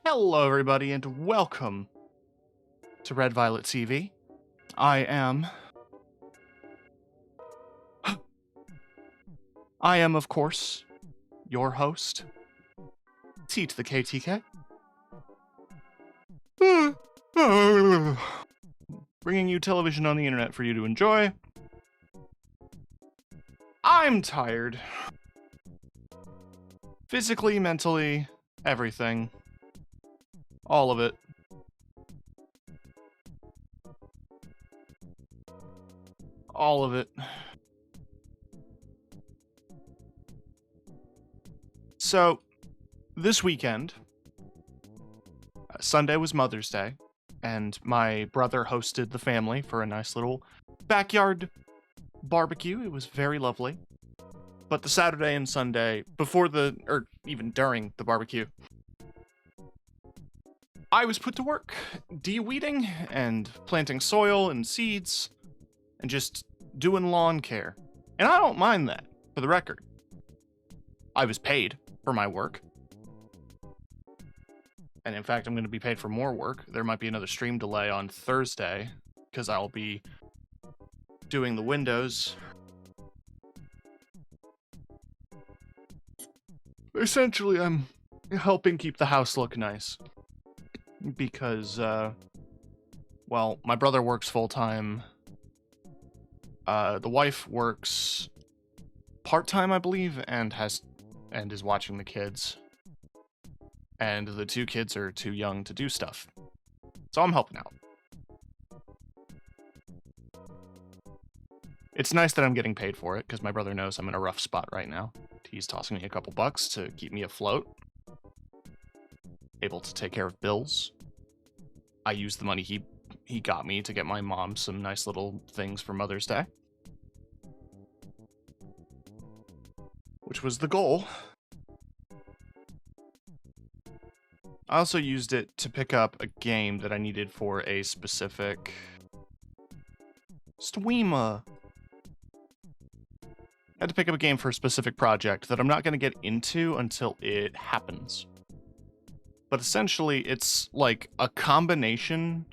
Hello, everybody, and welcome to Red Violet TV. I am, of course, your host, T to the KTK. Bringing you television on the internet for you to enjoy. I'm tired. Physically, mentally, everything. All of it. All of it. So, this weekend, Sunday was Mother's Day, and my brother hosted the family for a nice little backyard barbecue. It was very lovely. But the Saturday and Sunday, even during the barbecue, I was put to work de-weeding and planting soil and seeds and just doing lawn care. And I don't mind that, for the record. I was paid for my work. And in fact, I'm going to be paid for more work. There might be another stream delay on Thursday, because I'll be doing the windows. Essentially, I'm helping keep the house look nice. Because, well, my brother works full-time. The wife works part-time, I believe, and is watching the kids. And the two kids are too young to do stuff. So I'm helping out. It's nice that I'm getting paid for it, because my brother knows I'm in a rough spot right now. He's tossing me a couple bucks to keep me afloat. Able to take care of bills. I used the money he got me to get my mom some nice little things for Mother's Day. Which was the goal. I also used it to pick up a game that I needed for a specific streamer. I had to pick up a game for a specific project that I'm not going to get into until it happens. But essentially, it's like a combination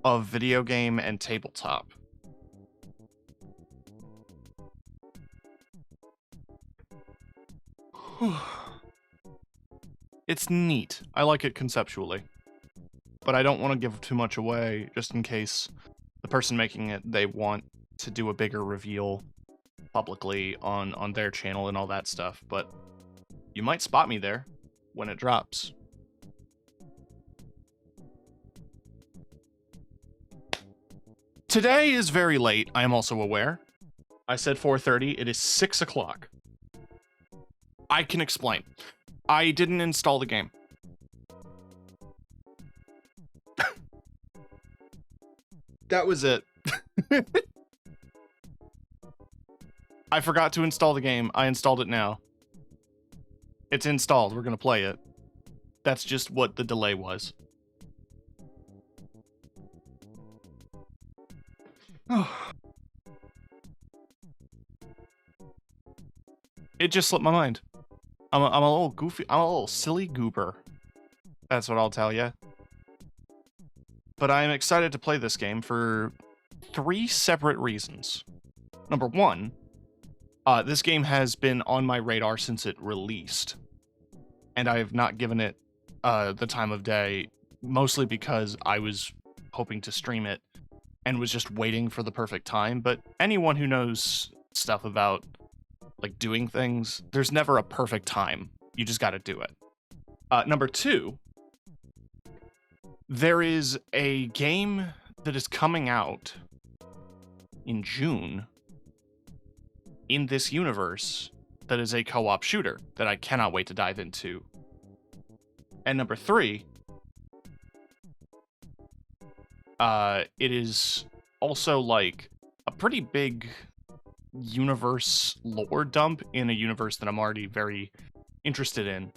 of video game and tabletop. It's neat. I like it conceptually. But I don't want to give too much away, just in case the person making it, they want to do a bigger reveal publicly on their channel and all that stuff. But you might spot me there when it drops. Today is very late, I am also aware. I said 4:30, it is 6 o'clock. I can explain. I didn't install the game. That was it. I forgot to install the game. I installed it now. It's installed. We're gonna play it. That's just what the delay was. It just slipped my mind. I'm a little goofy. I'm a little silly goober. That's what I'll tell you. But I'm excited to play this game for 3 separate reasons. Number 1, this game has been on my radar since it released. And I have not given it the time of day, mostly because I was hoping to stream it and was just waiting for the perfect time. But anyone who knows stuff about like doing things, there's never a perfect time. You just got to do it. Number 2, there is a game that is coming out in June in this universe that is a co-op shooter that I cannot wait to dive into. And number 3, it is also like a pretty big universe lore dump in a universe that I'm already very interested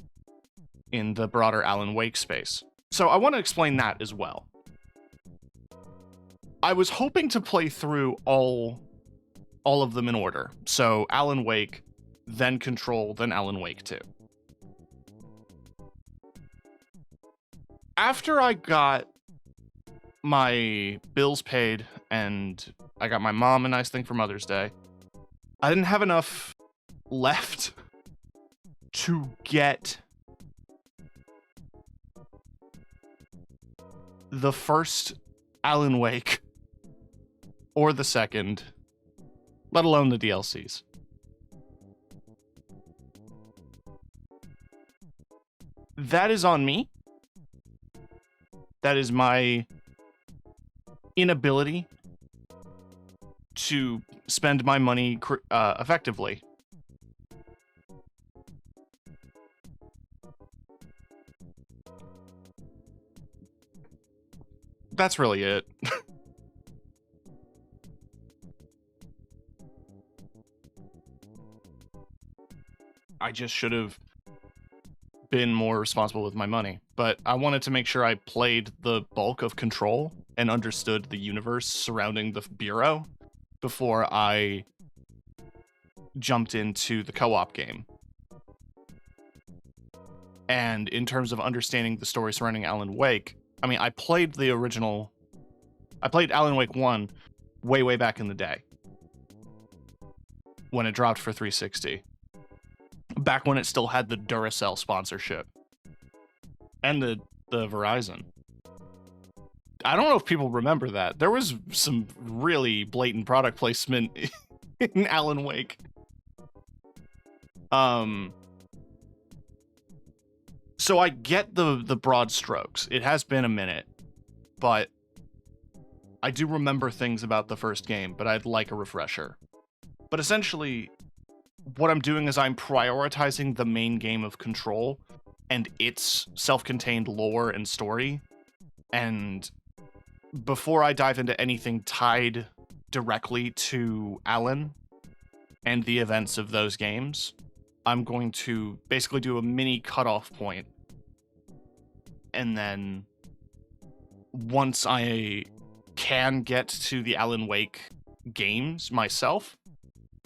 in the broader Alan Wake space. So I want to explain that as well. I was hoping to play through all of them in order. So Alan Wake, then Control, then Alan Wake 2. After I got my bills paid and I got my mom a nice thing for Mother's Day, I didn't have enough left to get the first Alan Wake or the second, let alone the DLCs. That is on me. That is my inability to spend my money effectively. That's really it. I just should have been more responsible with my money, but I wanted to make sure I played the bulk of Control and understood the universe surrounding the Bureau before I jumped into the co-op game. And in terms of understanding the story surrounding Alan Wake, I mean, I played Alan Wake 1 way back in the day when it dropped for 360. Back when it still had the Duracell sponsorship and the Verizon. I don't know if people remember that. There was some really blatant product placement in Alan Wake. So I get the broad strokes. It has been a minute, but I do remember things about the first game, but I'd like a refresher. But essentially, what I'm doing is I'm prioritizing the main game of Control and its self-contained lore and story. And before I dive into anything tied directly to Alan and the events of those games, I'm going to basically do a mini cutoff point. And then once I can get to the Alan Wake games myself,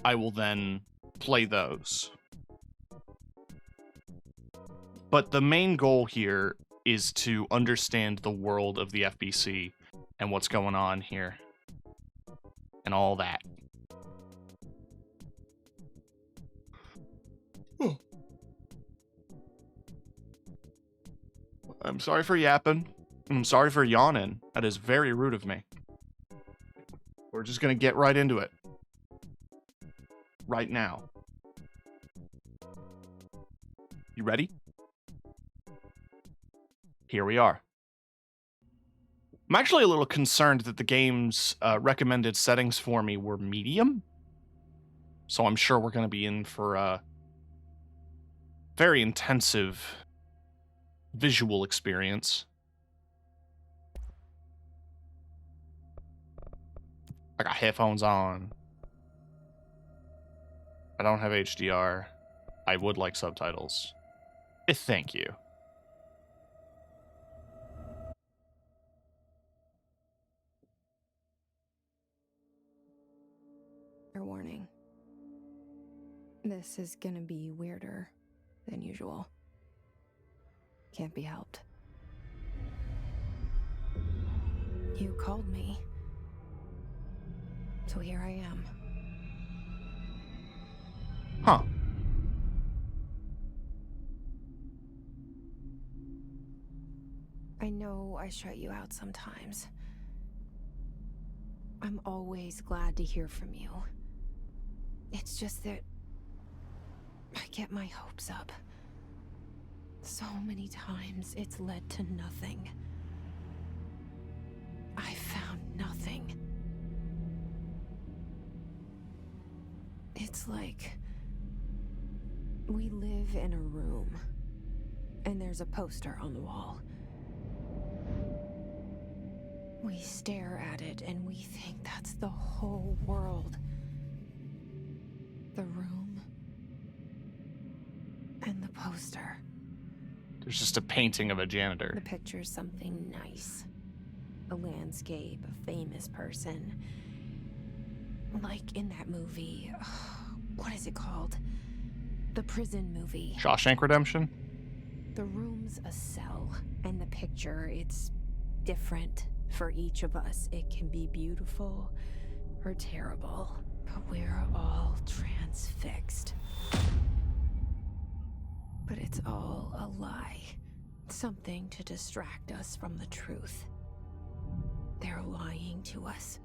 I will then play those. But the main goal here is to understand the world of the FBC and what's going on here and all that. I'm sorry for yapping. I'm sorry for yawning. That is very rude of me. We're just gonna get right into it. Right now. You ready? Here we are. I'm actually a little concerned that the game's recommended settings for me were medium. So I'm sure we're going to be in for a very intensive visual experience. I got headphones on. I don't have HDR. I would like subtitles. Thank you. Fair warning. This is gonna be weirder than usual. Can't be helped. You called me. So here I am. Huh. I know I shut you out sometimes. I'm always glad to hear from you. It's just that I get my hopes up. So many times it's led to nothing. I found nothing. It's like we live in a room and there's a poster on the wall. We stare at it and we think that's the whole world. The room and the poster. There's just a painting of a janitor. The picture's something nice. A landscape, a famous person. Like in that movie, what is it called? The prison movie. Shawshank Redemption? The room's a cell. And the picture, it's different for each of us. It can be beautiful or terrible, but we're all transfixed. But it's all a lie. Something to distract us from the truth. They're lying to us.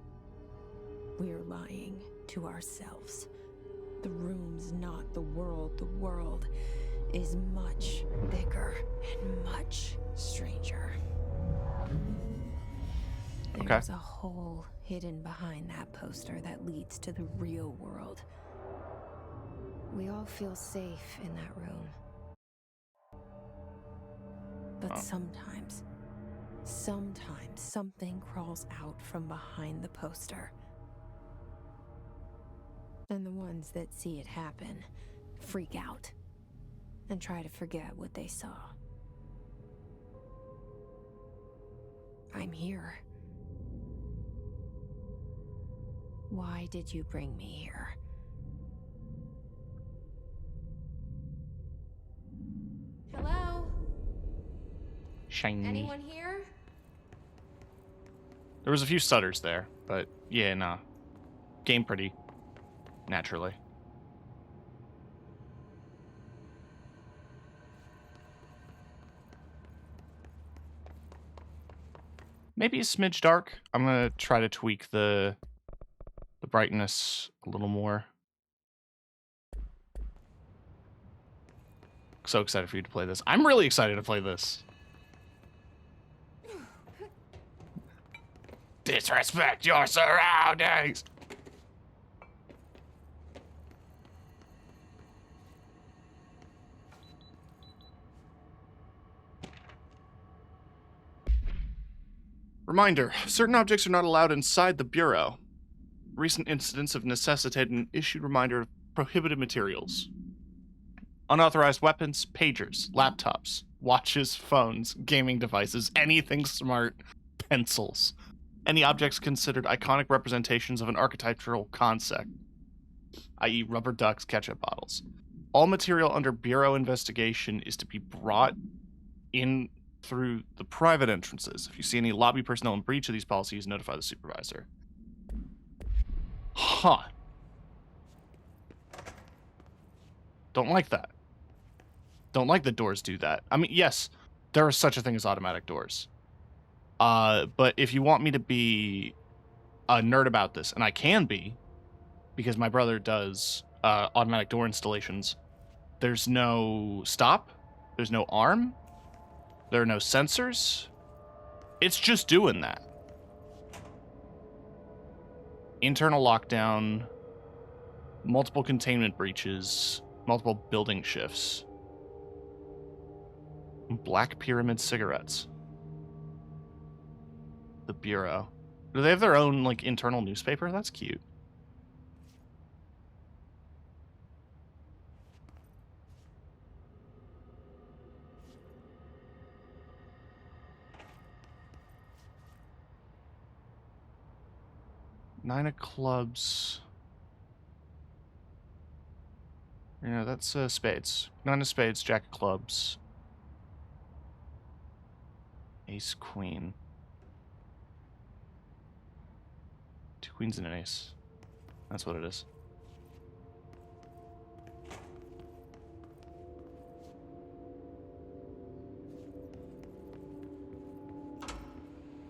We're lying to ourselves. The room's not the world. The world is much bigger and much stranger. Okay. There's a hole hidden behind that poster that leads to the real world. We all feel safe in that room. But sometimes something crawls out from behind the poster. And the ones that see it happen freak out and try to forget what they saw. I'm here. Why did you bring me here? Hello? Shiny. Anyone here? There was a few stutters there, but yeah, nah. Game pretty naturally. Maybe a smidge dark. I'm gonna try to tweak the brightness a little more. So excited for you to play this. I'm really excited to play this. Disrespect your surroundings. Reminder, certain objects are not allowed inside the Bureau. Recent incidents have necessitated an issued reminder of prohibited materials. Unauthorized weapons, pagers, laptops, watches, phones, gaming devices, anything smart, pencils. Any objects considered iconic representations of an architectural concept, i.e. rubber ducks, ketchup bottles. All material under Bureau investigation is to be brought in through the private entrances. If you see any lobby personnel in breach of these policies, notify the supervisor. Huh. Don't like that. Don't like the doors do that. I mean, yes, there is such a thing as automatic doors. But if you want me to be a nerd about this, and I can be, because my brother does automatic door installations, there's no stop, there's no arm, there are no sensors. It's just doing that. Internal lockdown, multiple containment breaches, multiple building shifts. Black Pyramid cigarettes. The Bureau. Do they have their own, like, internal newspaper? That's cute. Nine of clubs. Yeah, that's spades. Nine of spades, jack of clubs. Ace, queen. Two queens and an ace. That's what it is.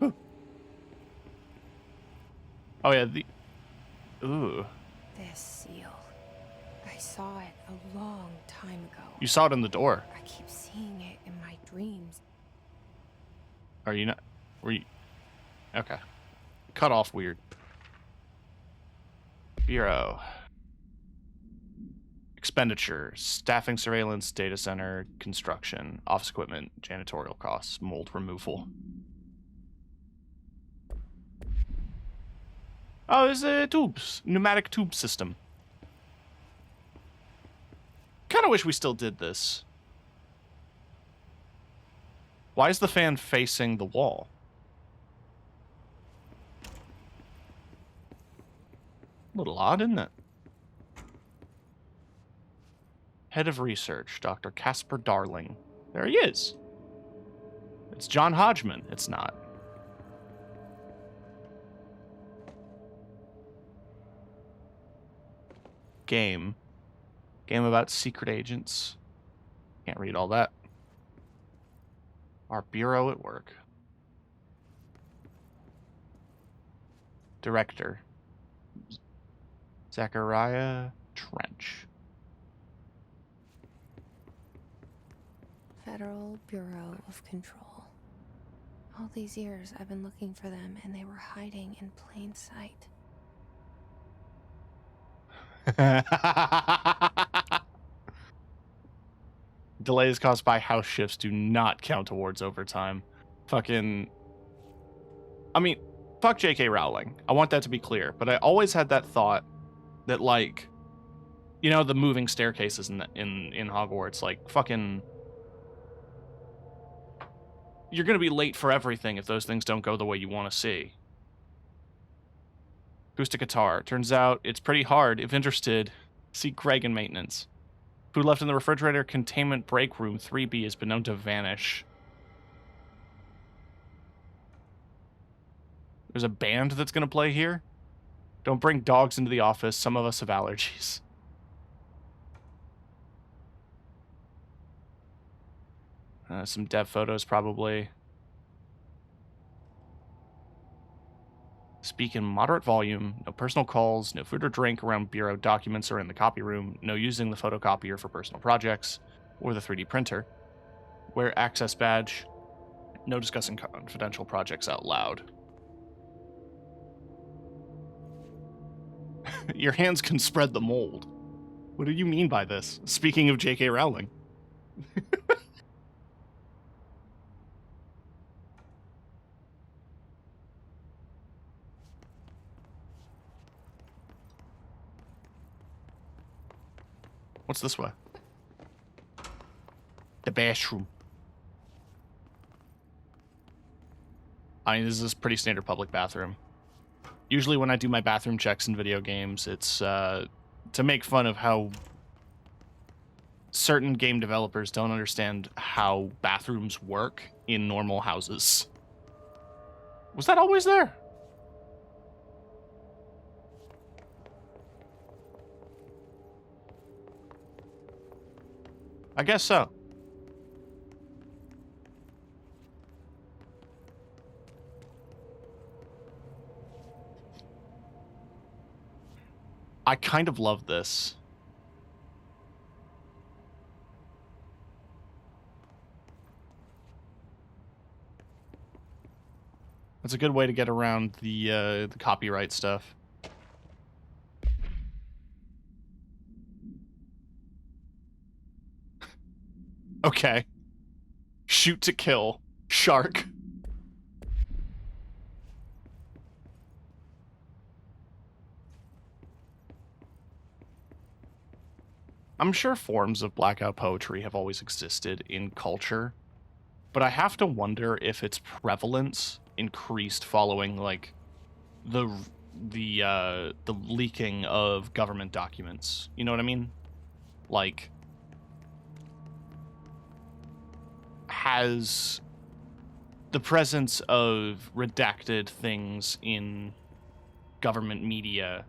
Ooh. Oh yeah, the... Ooh. This seal. I saw it a long time ago. You saw it in the door. I keep seeing it in my dreams. Are you not... Were you... Okay. Cut off weird. Bureau. Expenditure. Staffing, surveillance, data center, construction, office equipment, janitorial costs, mold removal. Oh, there's a tubes. Pneumatic tube system. Kind of wish we still did this. Why is the fan facing the wall? A little odd, isn't it? Head of research, Dr. Casper Darling. There he is. It's John Hodgman. It's not. Game about secret agents. Can't read all that. Our bureau at work. Director. Zachariah Trench. Federal Bureau of Control. All these years I've been looking for them and they were hiding in plain sight. Delays caused by house shifts do not count towards overtime. Fucking... I mean, fuck J.K. Rowling. I want that to be clear. But I always had that thought that, like, you know, the moving staircases in Hogwarts, like, fucking... You're gonna be late for everything if those things don't go the way you want to see. Acoustic guitar. Turns out it's pretty hard. If interested, see Greg in maintenance. Food left in the refrigerator, containment break room 3B has been known to vanish. There's a band that's going to play here. Don't bring dogs into the office. Some of us have allergies. Some dev photos, probably. Speak in moderate volume. No personal calls. No food or drink around bureau documents or in the copy room. No using the photocopier for personal projects or the 3D printer. Wear access badge. No discussing confidential projects out loud. Your hands can spread the mold. What do you mean by this? Speaking of J.K. Rowling. What's this way? The bathroom. I mean, this is a pretty standard public bathroom. Usually when I do my bathroom checks in video games, it's to make fun of how certain game developers don't understand how bathrooms work in normal houses. Was that always there? I guess so. I kind of love this. That's a good way to get around the copyright stuff. Okay. Shoot to kill. Shark. I'm sure forms of blackout poetry have always existed in culture, but I have to wonder if its prevalence increased following, like, the leaking of government documents. You know what I mean? Like, has the presence of redacted things in government media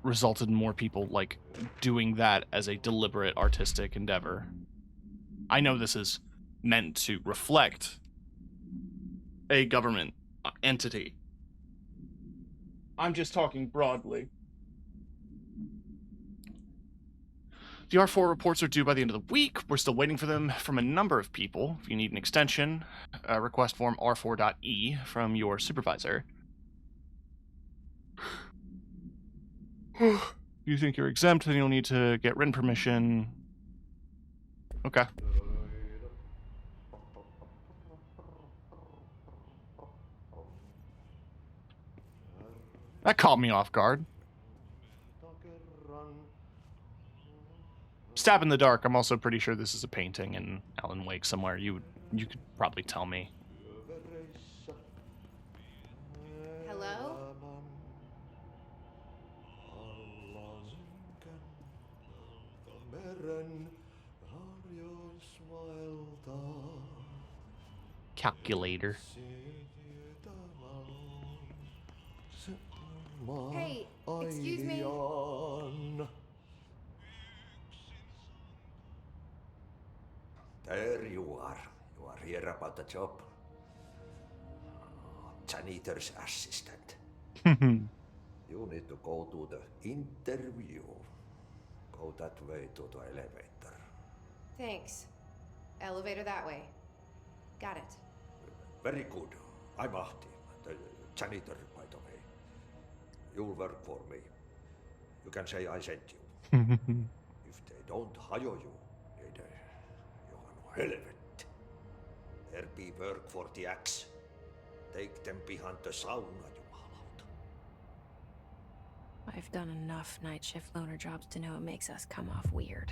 resulted in more people, like, doing that as a deliberate artistic endeavor? I know this is meant to reflect a government entity. I'm just talking broadly. The R4 reports are due by the end of the week. We're still waiting for them from a number of people. If you need an extension, request form R4.E from your supervisor. You think you're exempt, then you'll need to get written permission. Okay. That caught me off guard. Stab in the dark. I'm also pretty sure this is a painting in Alan Wake somewhere. You could probably tell me. Hello? Calculator. Hey, excuse me. There you are. You are here about the job. Janitor's assistant. You need to go to the interview. Go that way to the elevator. Thanks. Elevator that way. Got it. Very good. I'm Ahti, the janitor, by the way. You'll work for me. You can say I sent you. If they don't hire you, niin Johan helvet. There be work for the axe. Take them behind the sauna, jumalauta. I've done enough night shift loner jobs to know it makes us come off weird.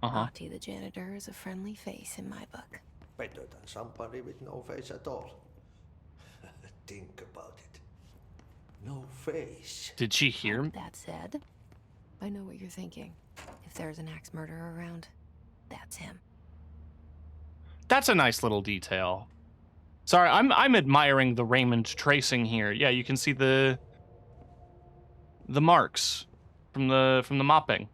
Uh-huh. Ahti the janitor is a friendly face in my book. Better than somebody with no face at all. Think about it. No face. Did she hear me? That said, I know what you're thinking. If there's an axe murderer around, that's him. That's a nice little detail. Sorry, I'm admiring the Raymond tracing here. Yeah, you can see the marks from the mopping.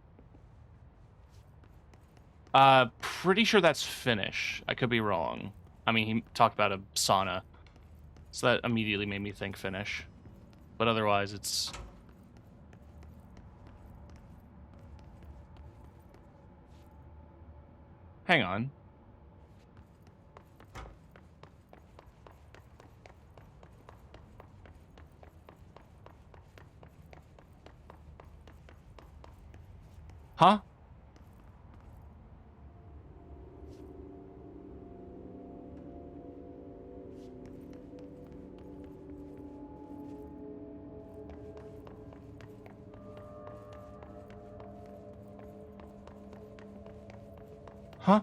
Pretty sure that's Finnish. I could be wrong. I mean, he talked about a sauna, so that immediately made me think Finnish. But otherwise, it's... Hang on. Huh? Huh?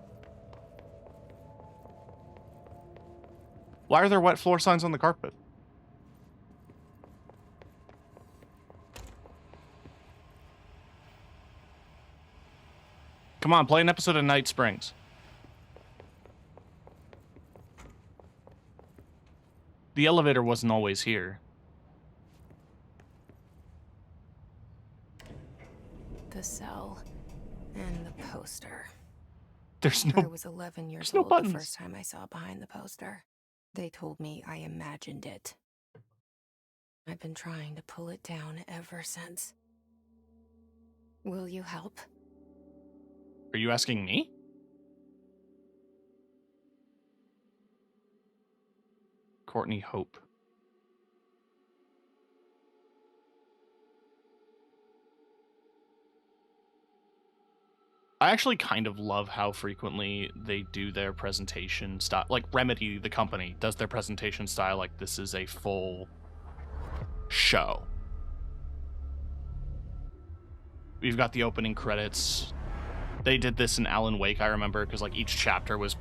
Why are there wet floor signs on the carpet? Come on, play an episode of Night Springs. The elevator wasn't always here. The cell and the poster. There's I no... was 11 years no old buttons. the first time I saw behind the poster. They told me I imagined it. I've been trying to pull it down ever since. Will you help? Are you asking me? Courtney Hope. I actually kind of love how frequently they do their presentation style. Like, Remedy, the company, does their presentation style like this is a full show. We've got the opening credits. They did this in Alan Wake, I remember, because like each chapter was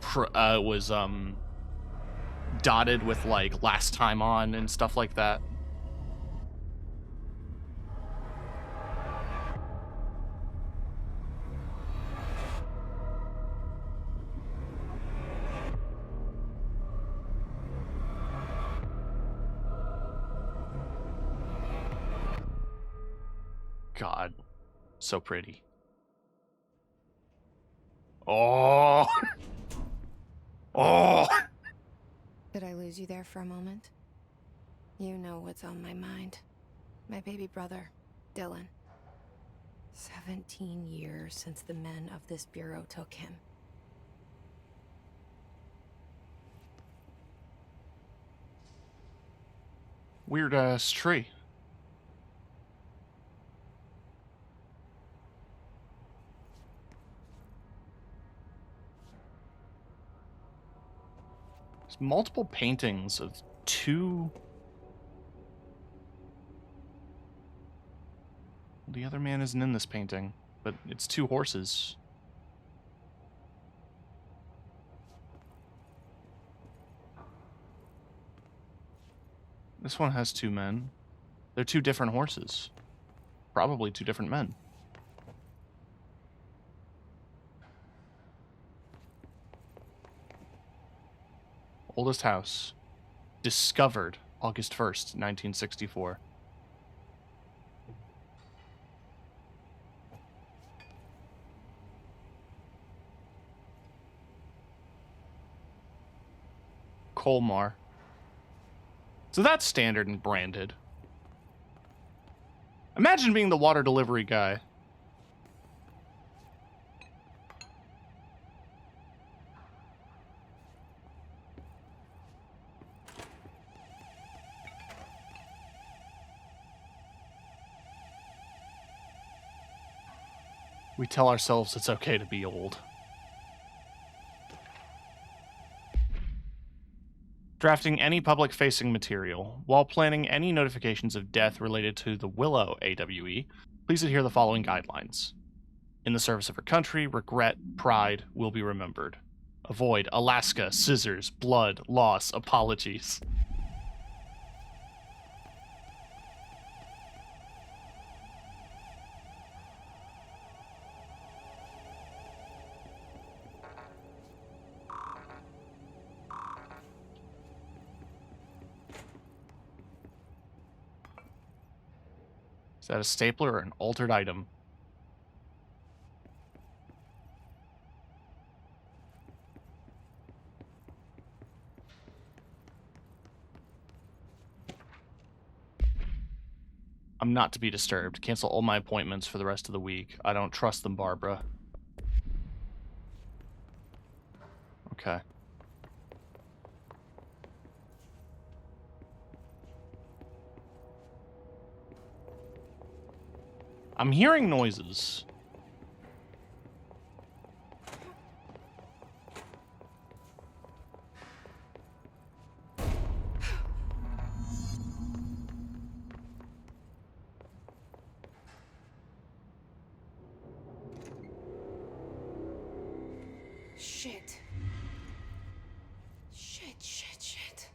dotted with like last time on and stuff like that. God, so pretty. Oh. Oh. Did I lose you there for a moment? You know what's on my mind. My baby brother, Dylan. 17 years since the men of this bureau took him. Weird ass tree. There's multiple paintings of two... The other man isn't in this painting, but it's two horses. This one has two men. They're two different horses. Probably two different men. Oldest house. Discovered August 1st, 1964. Colmar. So that's standard and branded. Imagine being the water delivery guy. We tell ourselves it's okay to be old. Drafting any public-facing material. While planning any notifications of death related to the Willow AWE, please adhere to the following guidelines. In the service of her country, regret, pride will be remembered. Avoid Alaska, scissors, blood, loss, apologies. Is that a stapler or an altered item? I'm not to be disturbed. Cancel all my appointments for the rest of the week. I don't trust them, Barbara. Okay. I'm hearing noises. Shit. Shit.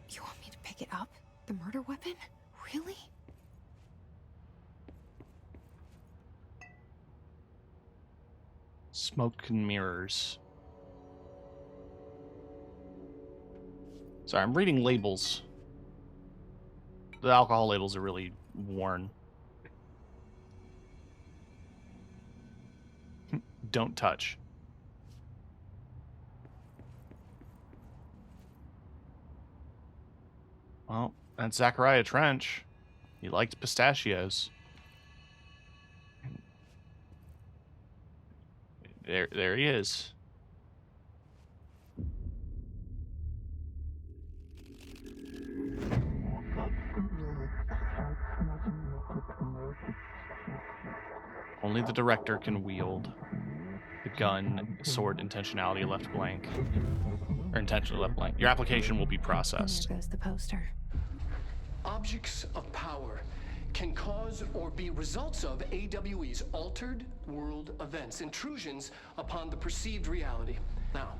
You want me to pick it up? The murder weapon? Really? Smoke and mirrors. Sorry, I'm reading labels. The alcohol labels are really worn. Don't touch. Well, that's Zachariah Trench. He liked pistachios. There he is. Only the director can wield the gun, sword, intentionality left blank. Or intentionally left blank. Your application will be processed. There goes the poster. Objects of power can cause or be results of AWE's altered world events, intrusions upon the perceived reality. Now,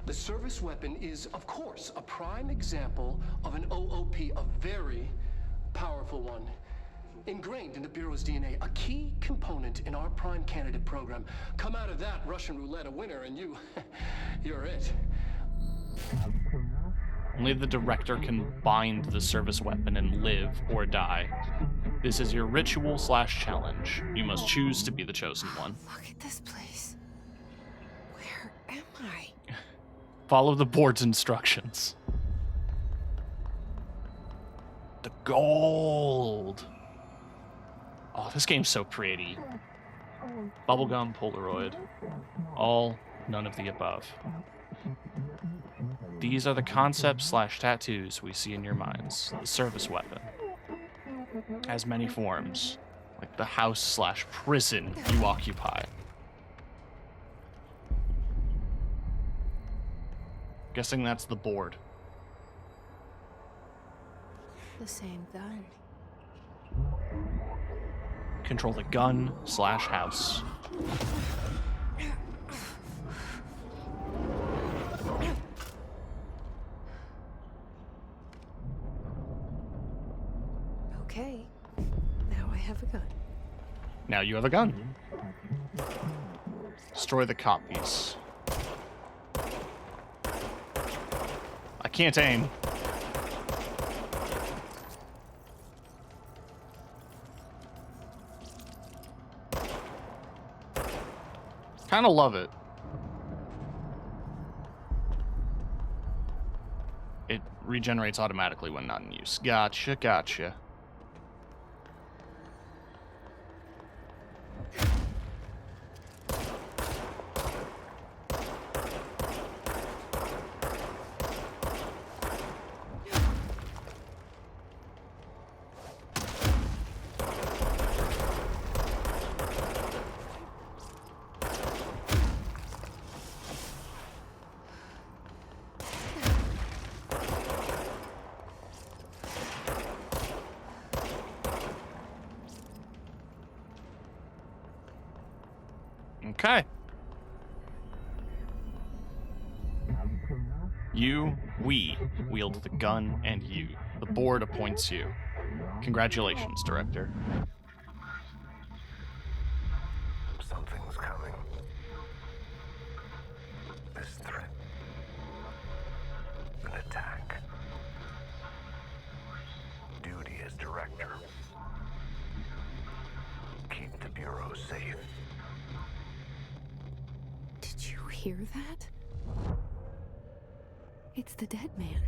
the service weapon is, of course, a prime example of an OOP, a very powerful one. Ingrained in the Bureau's DNA, a key component in our prime candidate program. Come out of that Russian roulette a winner and you're it. Only the director can bind the service weapon and live or die. This is your ritual/challenge. You must choose to be the chosen one. Look at this place. Where am I? Follow the board's instructions. The gold. Oh, this game's so pretty. Bubblegum Polaroid. All, none of the above. These are the concepts/tattoos we see in your minds. The service weapon has many forms, like the house/prison you occupy. Guessing that's the board. The same gun. Control the gun/house. Okay. Now I have a gun. Now you have a gun. Destroy the copies. can't aim. Kind of love it. It regenerates automatically when not in use. Gotcha, gotcha. Okay. We wield the gun, and you. The board appoints you. Congratulations, Director. Something's coming. This threat. An attack. Duty as Director. Keep the Bureau safe. Did you hear that? It's the dead man.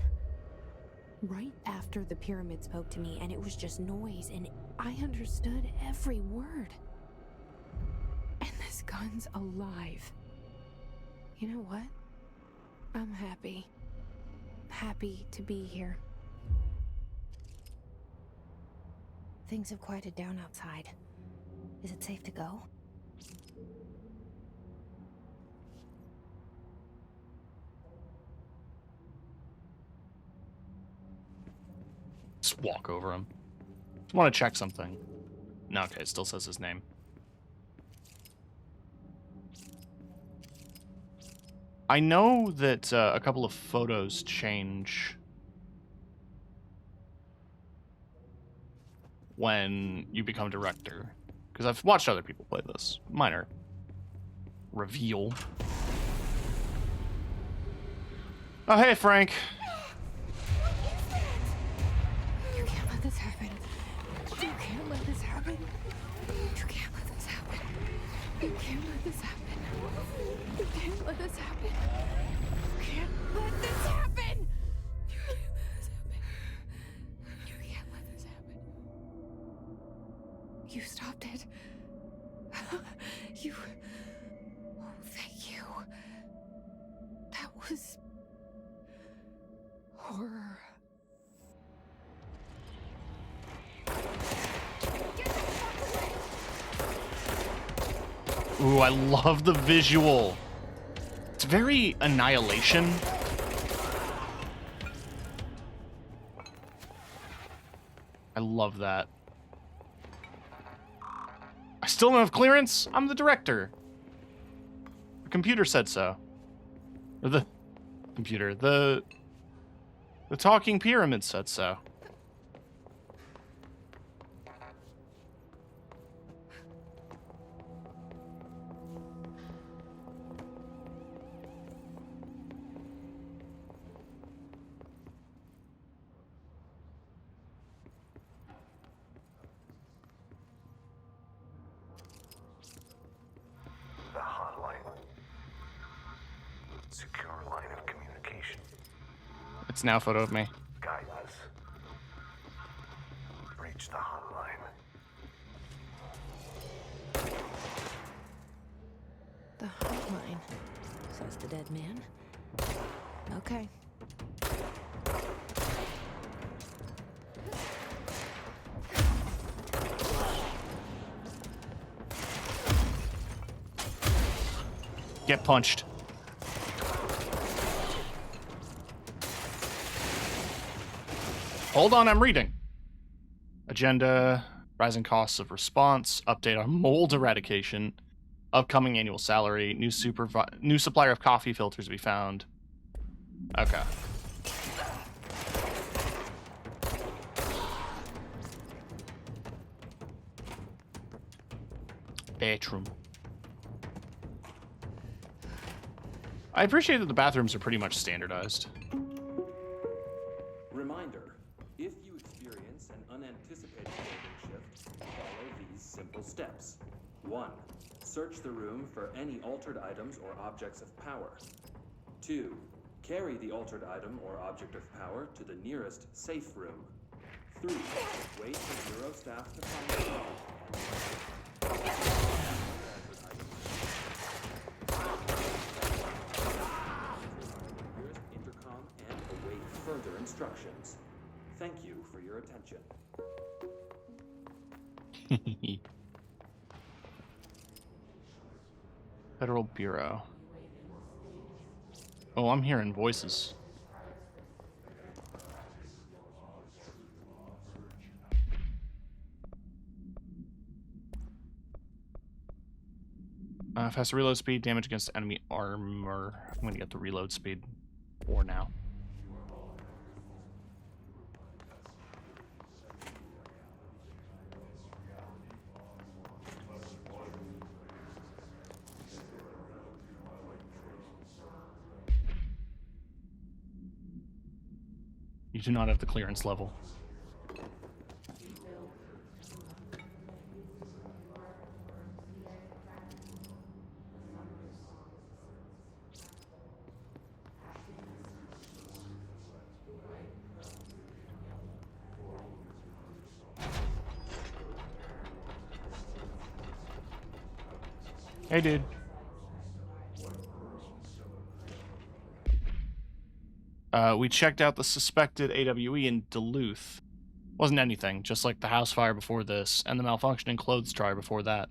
Right after the pyramid spoke to me, and it was just noise, and I understood every word. And this gun's alive. You know what? I'm happy. Happy to be here. Things have quieted down outside. Is it safe to go? Just walk over him. Just want to check something. No, okay, it still says his name. I know that a couple of photos change when you become director. Because I've watched other people play this. Minor reveal. Oh, hey, Frank. You can't let this happen. You can't let this happen. You can't let this happen. You can't let this happen. You can't let this happen. You can't let this happen. You can't let this happen. You can't let this happen. You stopped it. You... Oh, thank you. That was... horror. Ooh, I love the visual. It's very Annihilation. I love that. I still don't have clearance. I'm the director. The computer said so. Or the computer. The talking pyramid said so. The hotline. Secure line of communication. It's now a photo of me. Guidance. Reach the hotline. The hotline, says the dead man. Okay. Get punched. Hold on, I'm reading. Agenda, rising costs of response, update on mold eradication, upcoming annual salary, new supplier of coffee filters to be found. Okay. Bathroom. I appreciate that the bathrooms are pretty much standardized. Simple steps. 1. Search the room for any altered items or objects of power. 2. Carry the altered item or object of power to the nearest safe room. 3. Wait for Bureau staff to find the nearest intercom and await further instructions. Thank you for your attention. Federal Bureau. Oh, I'm hearing voices. Faster reload speed, damage against enemy armor. I'm gonna get the reload speed 4 now. You do not have the clearance level. Hey, dude. We checked out the suspected AWE in Duluth. Wasn't anything, just like the house fire before this, and the malfunctioning clothes dryer before that.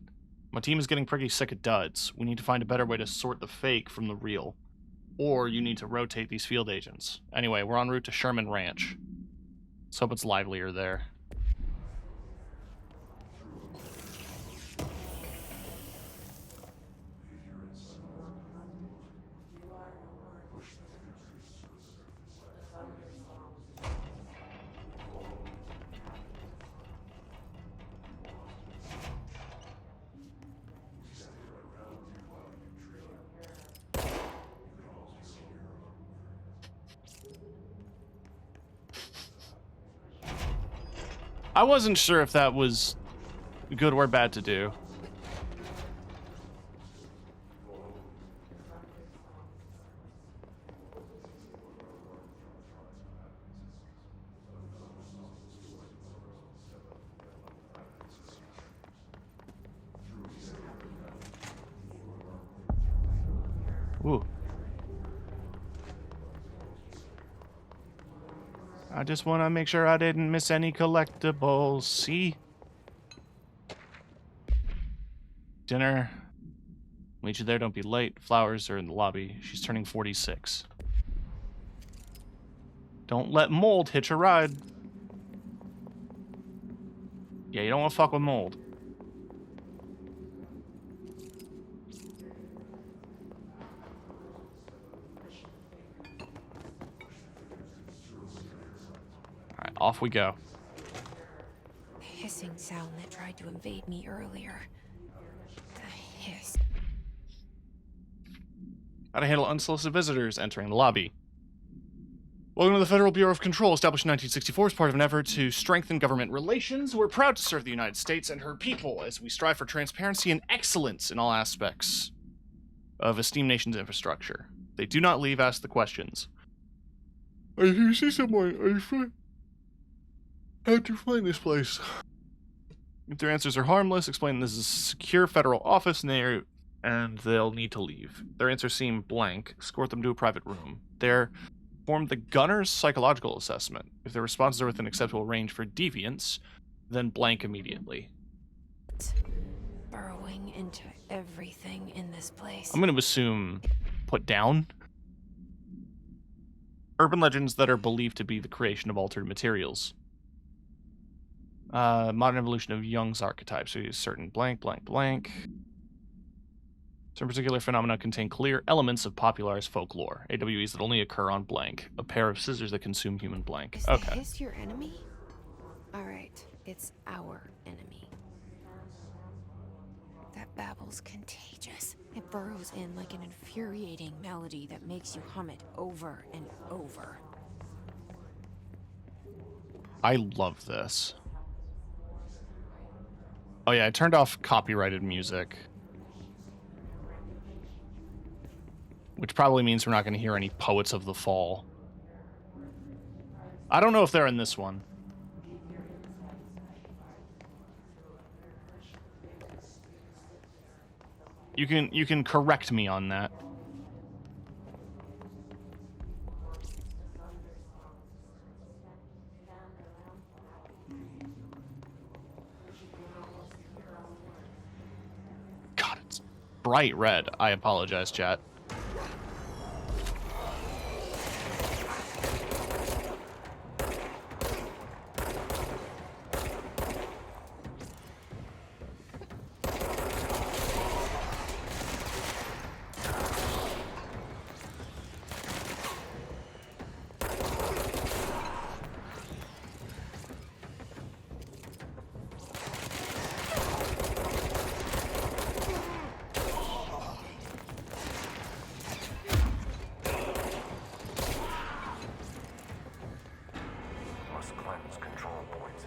My team is getting pretty sick of duds. We need to find a better way to sort the fake from the real. Or you need to rotate these field agents. Anyway, we're en route to Sherman Ranch. Let's hope it's livelier there. I wasn't sure if that was good or bad to do. Ooh. I just want to make sure I didn't miss any collectibles. See? Dinner. Meet you there, don't be late. Flowers are in the lobby. She's turning 46. Don't let mold hitch a ride. Yeah, you don't want to fuck with mold. Alright, off we go. The hissing sound that tried to invade me earlier. The hiss. How to handle unsolicited visitors entering the lobby. Welcome to the Federal Bureau of Control, established in 1964 as part of an effort to strengthen government relations. We're proud to serve the United States and her people as we strive for transparency and excellence in all aspects of esteemed nation's infrastructure. They do not leave, ask the questions. I see someone. How'd you find this place? If their answers are harmless, explain this is a secure federal office and they'll need to leave. Their answers seem blank, escort them to a private room. Perform the gunner's psychological assessment. If their responses are within acceptable range for deviance, then blank immediately. Burrowing into everything in this place. I'm going to assume put down. Urban legends that are believed to be the creation of altered materials. Modern evolution of Jung's archetypes. So you use certain blank, blank, blank. Some particular phenomena contain clear elements of popularized folklore. AWEs that only occur on blank. A pair of scissors that consume human blank. Is Okay. the hiss your enemy? Alright, it's our enemy. That babble's contagious. It burrows in like an infuriating melody that makes you hum it over and over. I love this. Oh yeah, I turned off copyrighted music. Which probably means we're not going to hear any Poets of the Fall. I don't know if they're in this one. You can correct me on that. God, it's bright red. I apologize, chat. Must cleanse control points.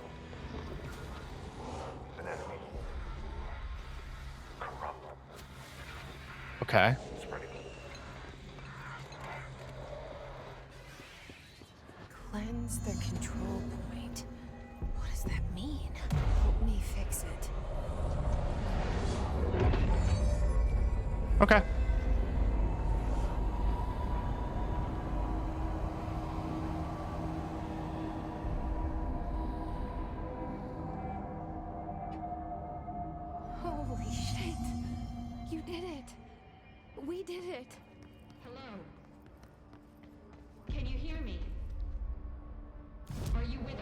An enemy. Corrupt. Okay. Spreading. Cleanse the control point. What does that mean? Help me fix it. Okay. Holy shit. You did it. We did it. Hello? Can you hear me? Are you with us?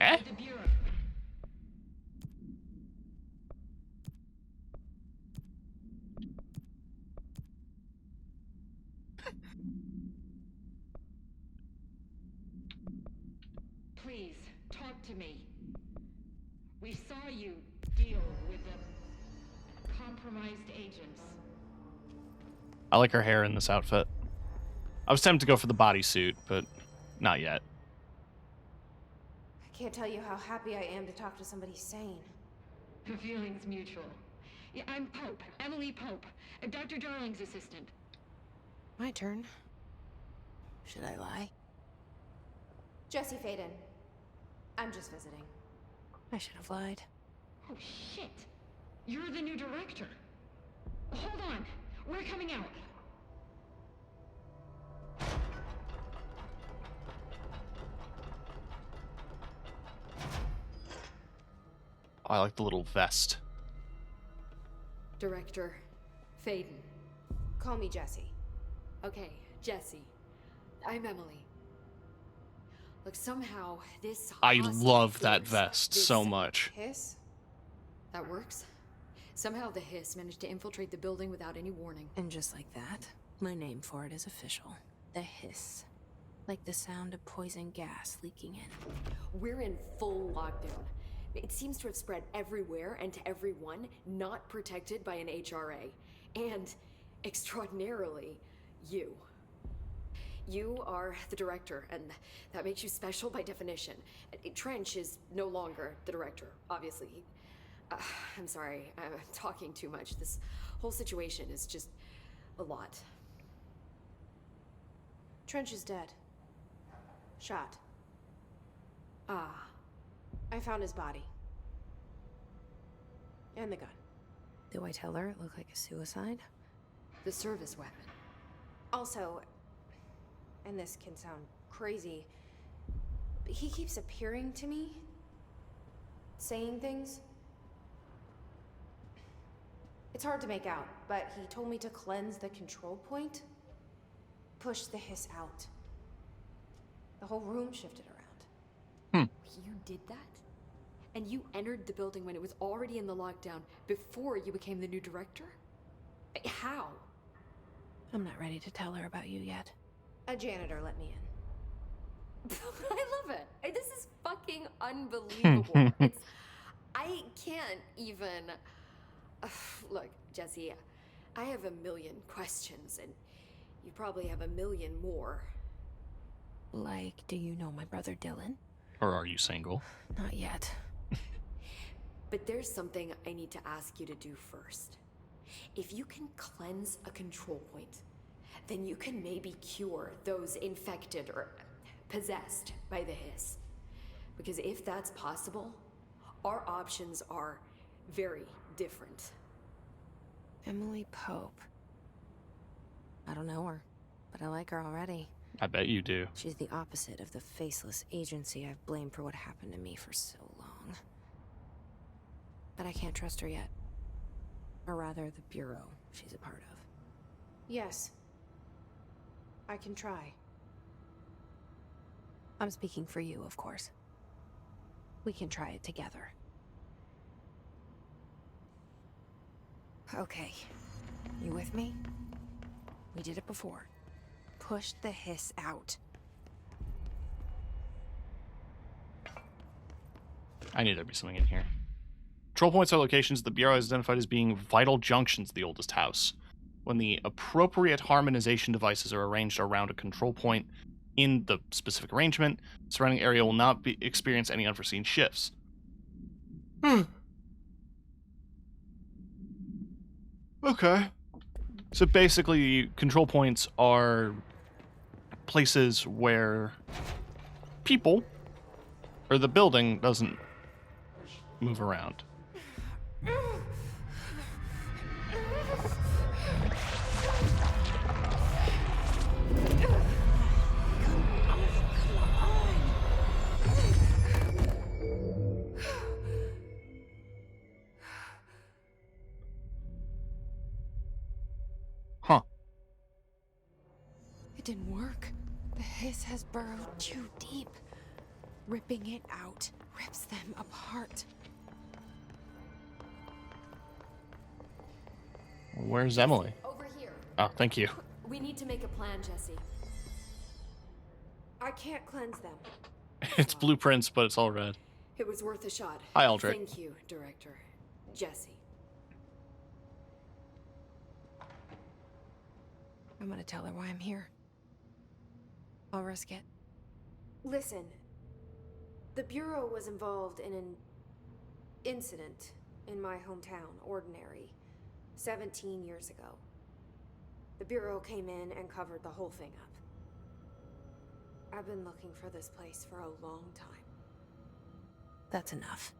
Eh? The Bureau. Please, talk to me. We saw you deal with the compromised agents. I like her hair in this outfit. I was tempted to go for the bodysuit, but not yet. I can't tell you how happy I am to talk to somebody sane. The feeling's mutual. Yeah, I'm Pope, Emily Pope, Dr. Darling's assistant. My turn. Should I lie? Jesse Faden. I'm just visiting. I should have lied. Oh, shit. You're the new director. Hold on. We're coming out. I like the little vest. Director Faden. Call me Jesse. Okay, Jesse. I'm Emily. Look, somehow this I hostage love that force, vest this- so much. Hiss? That works. Somehow the hiss managed to infiltrate the building without any warning. And just like that, my name for it is official. The hiss. Like the sound of poison gas leaking in. We're in full lockdown. It seems to have spread everywhere and to everyone not protected by an HRA. And, extraordinarily, you. You are the director, and that makes you special by definition. Trench is no longer the director, obviously. I'm sorry, I'm talking too much. This whole situation is just a lot. Trench is dead. Shot. Ah, I found his body. And the gun. Do I tell her it looked like a suicide? the service weapon. Also, and this can sound crazy, but he keeps appearing to me, saying things. It's hard to make out, but he told me to cleanse the control point, push the hiss out. The whole room shifted around. You did that? And you entered the building when it was already in the lockdown before you became the new director? How? I'm not ready to tell her about you yet. A janitor let me in. I love it. This is fucking unbelievable. I can't even... Look, Jesse, I have a million questions, and you probably have a million more. Like, do you know my brother Dylan? Or are you single? Not yet. But there's something I need to ask you to do first. If you can cleanse a control point, then you can maybe cure those infected or possessed by the hiss. Because if that's possible, our options are very different. Emily Pope. I don't know her, but I like her already. I bet you do. She's the opposite of the faceless agency I've blamed for what happened to me for so long. But I can't trust her yet. Or rather, the Bureau she's a part of. Yes. I can try. I'm speaking for you, of course. We can try it together. Okay. You with me? We did it before. Push the hiss out. I knew there'd be something in here. Control points are locations the Bureau has identified as being vital junctions of the oldest house. When the appropriate harmonization devices are arranged around a control point in the specific arrangement, the surrounding area will not experience any unforeseen shifts. Okay. So basically, control points are places where people or the building doesn't move around. Huh. It didn't work. The hiss has burrowed too deep. Ripping it out rips them apart. Where's Emily? Over here. Oh, thank you. We need to make a plan, Jesse. I can't cleanse them. It's blueprints, but it's all red. It was worth a shot. Hi, Aldrich. Thank you, Director. Jesse. I'm gonna tell her why I'm here. I'll risk it. Listen. The Bureau was involved in an incident in my hometown, Ordinary, 17 years ago. The Bureau came in and covered the whole thing up. I've been looking for this place for a long time. That's enough.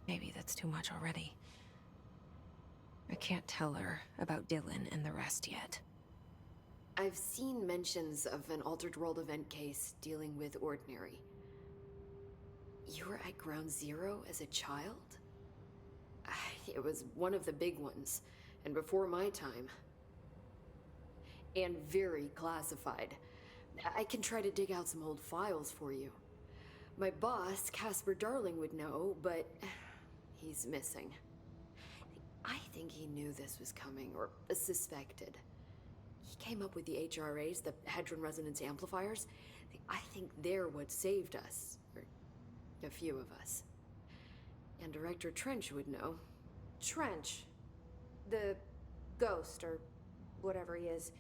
Maybe that's too much already. I can't tell her about Dylan and the rest yet. I've seen mentions of an Altered World event case dealing with Ordinary. You were at Ground Zero as a child? It was one of the big ones, and before my time. And very classified. I can try to dig out some old files for you. My boss, Casper Darling, would know, but he's missing. I think he knew this was coming, or suspected. He came up with the HRAs, the Hadron Resonance Amplifiers. I think they're what saved us. Or a few of us. And Director Trench would know. Trench. The ghost, or whatever he is.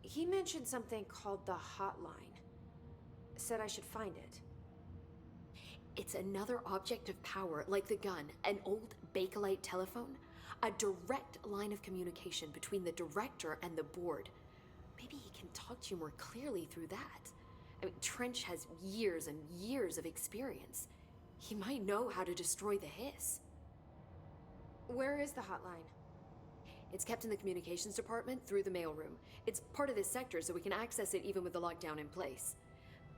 He mentioned something called the hotline. Said I should find it. It's another object of power, like the gun, an old Bakelite telephone. A direct line of communication between the director and the board. Maybe he can talk to you more clearly through that. I mean, Trench has years and years of experience. He might know how to destroy the hiss. Where is the hotline? It's kept in the communications department through the mailroom. It's part of this sector, so we can access it even with the lockdown in place.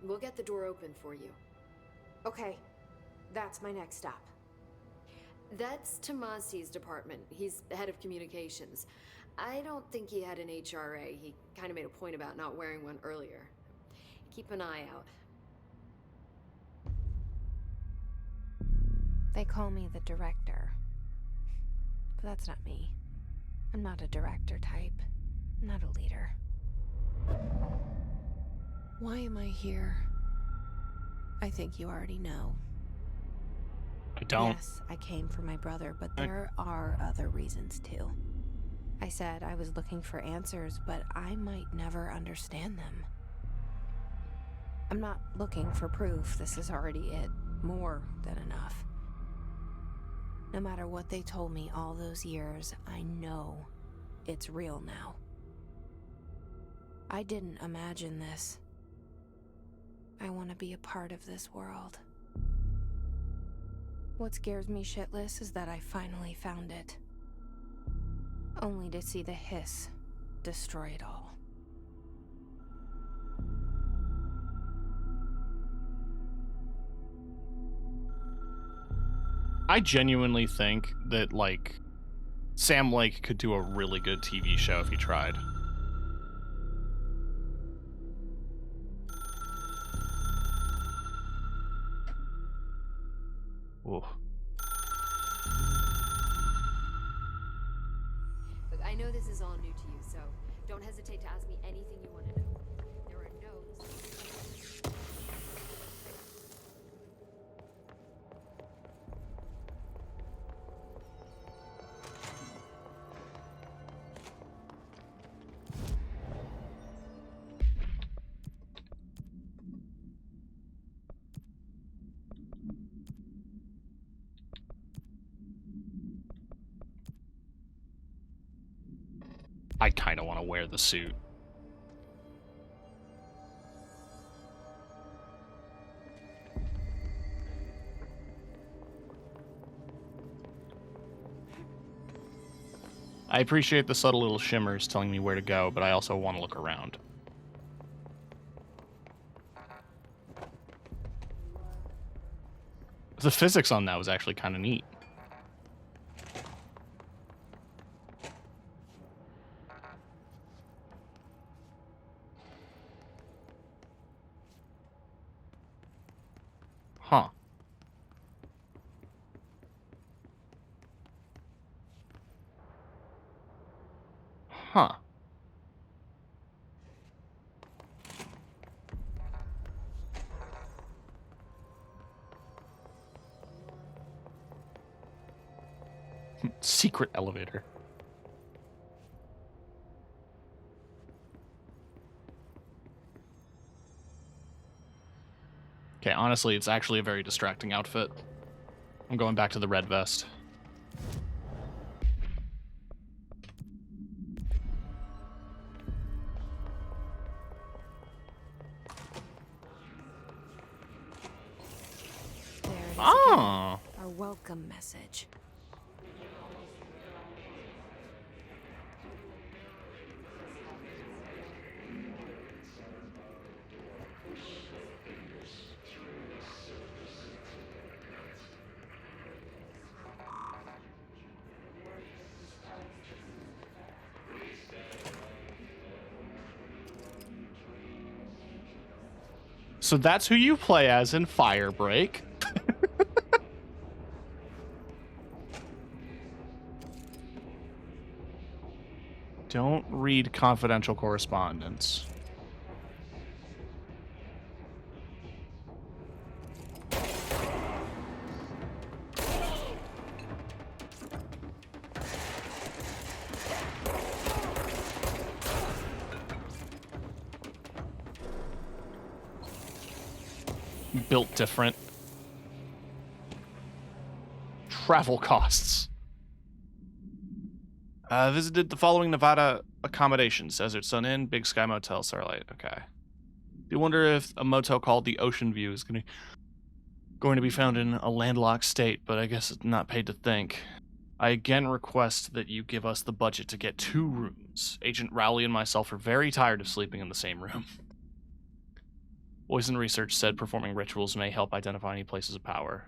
We'll get the door open for you. Okay, that's my next stop. That's Tomasi's department. He's the head of communications. I don't think he had an HRA. He kind of made a point about not wearing one earlier. Keep an eye out. They call me the director. But that's not me. I'm not a director type. I'm not a leader. Why am I here? I think you already know. I don't. Yes, I came for my brother, but there are other reasons too. I said I was looking for answers, but I might never understand them. I'm not looking for proof. This is already it. More than enough. No matter what they told me all those years, I know it's real now. I didn't imagine this. I want to be a part of this world. What scares me shitless is that I finally found it. Only to see the hiss destroy it all. I genuinely think that, like, Sam Lake could do a really good TV show if he tried. Ooh. Look, I know this is all new to you, so don't hesitate to ask me anything you want to know. There are notes. I kind of want to wear the suit. I appreciate the subtle little shimmers telling me where to go, but I also want to look around. The physics on that was actually kind of neat. Huh. Huh. Secret elevator. Okay, honestly, it's actually a very distracting outfit. I'm going back to the red vest. There it is Ah! again. Our welcome message. So that's who you play as in Firebreak. Don't read confidential correspondence. Built different. Travel costs. Visited the following Nevada accommodations: Desert Sun Inn, Big Sky Motel, Starlight. Okay. Do wonder if a motel called the Ocean View is going to be found in a landlocked state, but I guess it's not paid to think. I again request that you give us the budget to get 2 rooms. Agent Rowley and myself are very tired of sleeping in the same room. Poison research said performing rituals may help identify any places of power.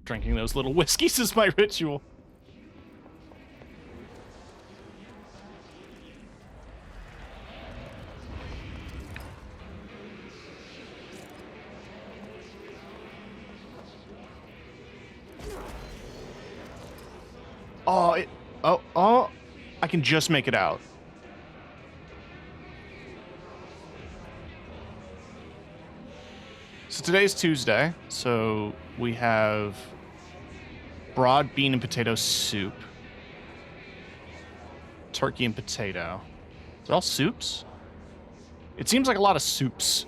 Drinking those little whiskeys is my ritual. Oh, I can just make it out. So today's Tuesday, so we have broad bean and potato soup, turkey and potato. Is it all soups? It seems like a lot of soups.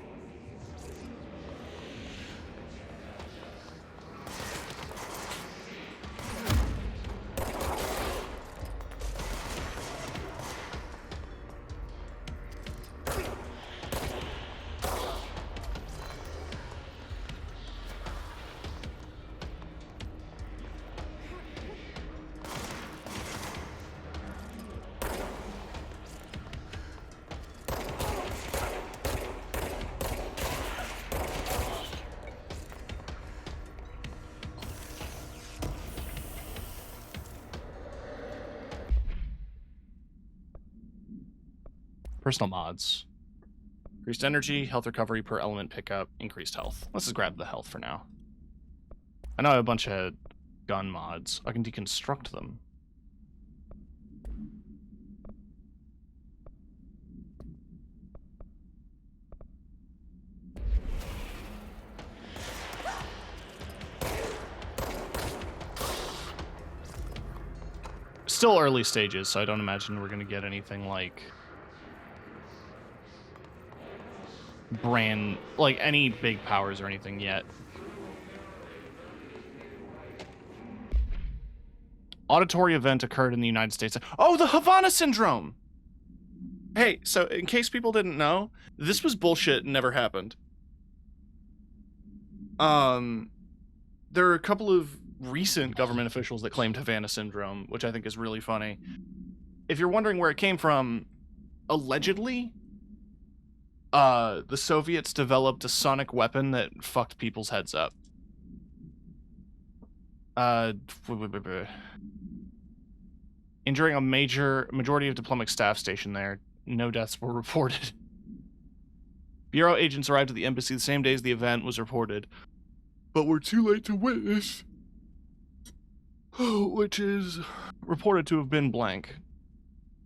Personal mods. Increased energy, health recovery per element pickup, increased health. Let's just grab the health for now. I know I have a bunch of gun mods. I can deconstruct them. Still early stages, so I don't imagine we're gonna get anything like any big powers or anything yet. Auditory event occurred in the United States. Oh, the Havana Syndrome! Hey, so in case people didn't know, this was bullshit and never happened. There are a couple of recent government officials that claimed Havana Syndrome, which I think is really funny. If you're wondering where it came from, allegedly, the Soviets developed a sonic weapon that fucked people's heads up. Injuring a majority of diplomatic staff stationed there. No deaths were reported. Bureau agents arrived at the embassy the same day as the event was reported, but were too late to witness, which is reported to have been blank.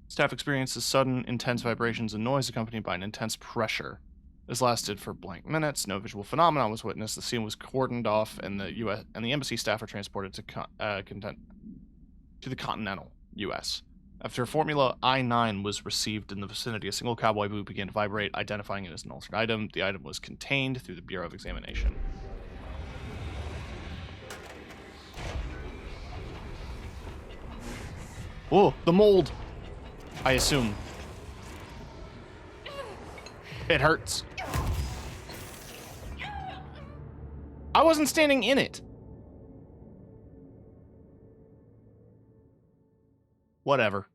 Staff experienced a sudden, intense vibrations and noise accompanied by an intense pressure. This lasted for blank minutes. No visual phenomenon was witnessed. The scene was cordoned off, and the embassy staff were transported to the continental U.S. After Formula I-9 was received in the vicinity, a single cowboy boot began to vibrate, identifying it as an altered item. The item was contained through the Bureau of Examination. Oh, the mold! I assume. It hurts. I wasn't standing in it. Whatever.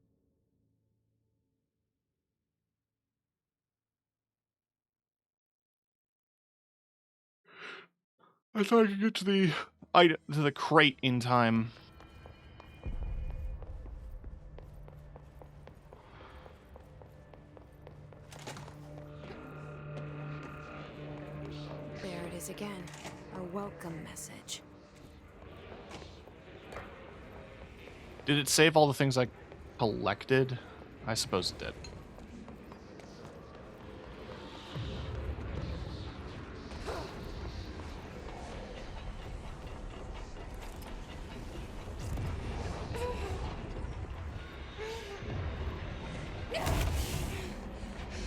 I thought I could get to the crate in time. There it is again. Our welcome message. Did it save all the things I collected? I suppose it did.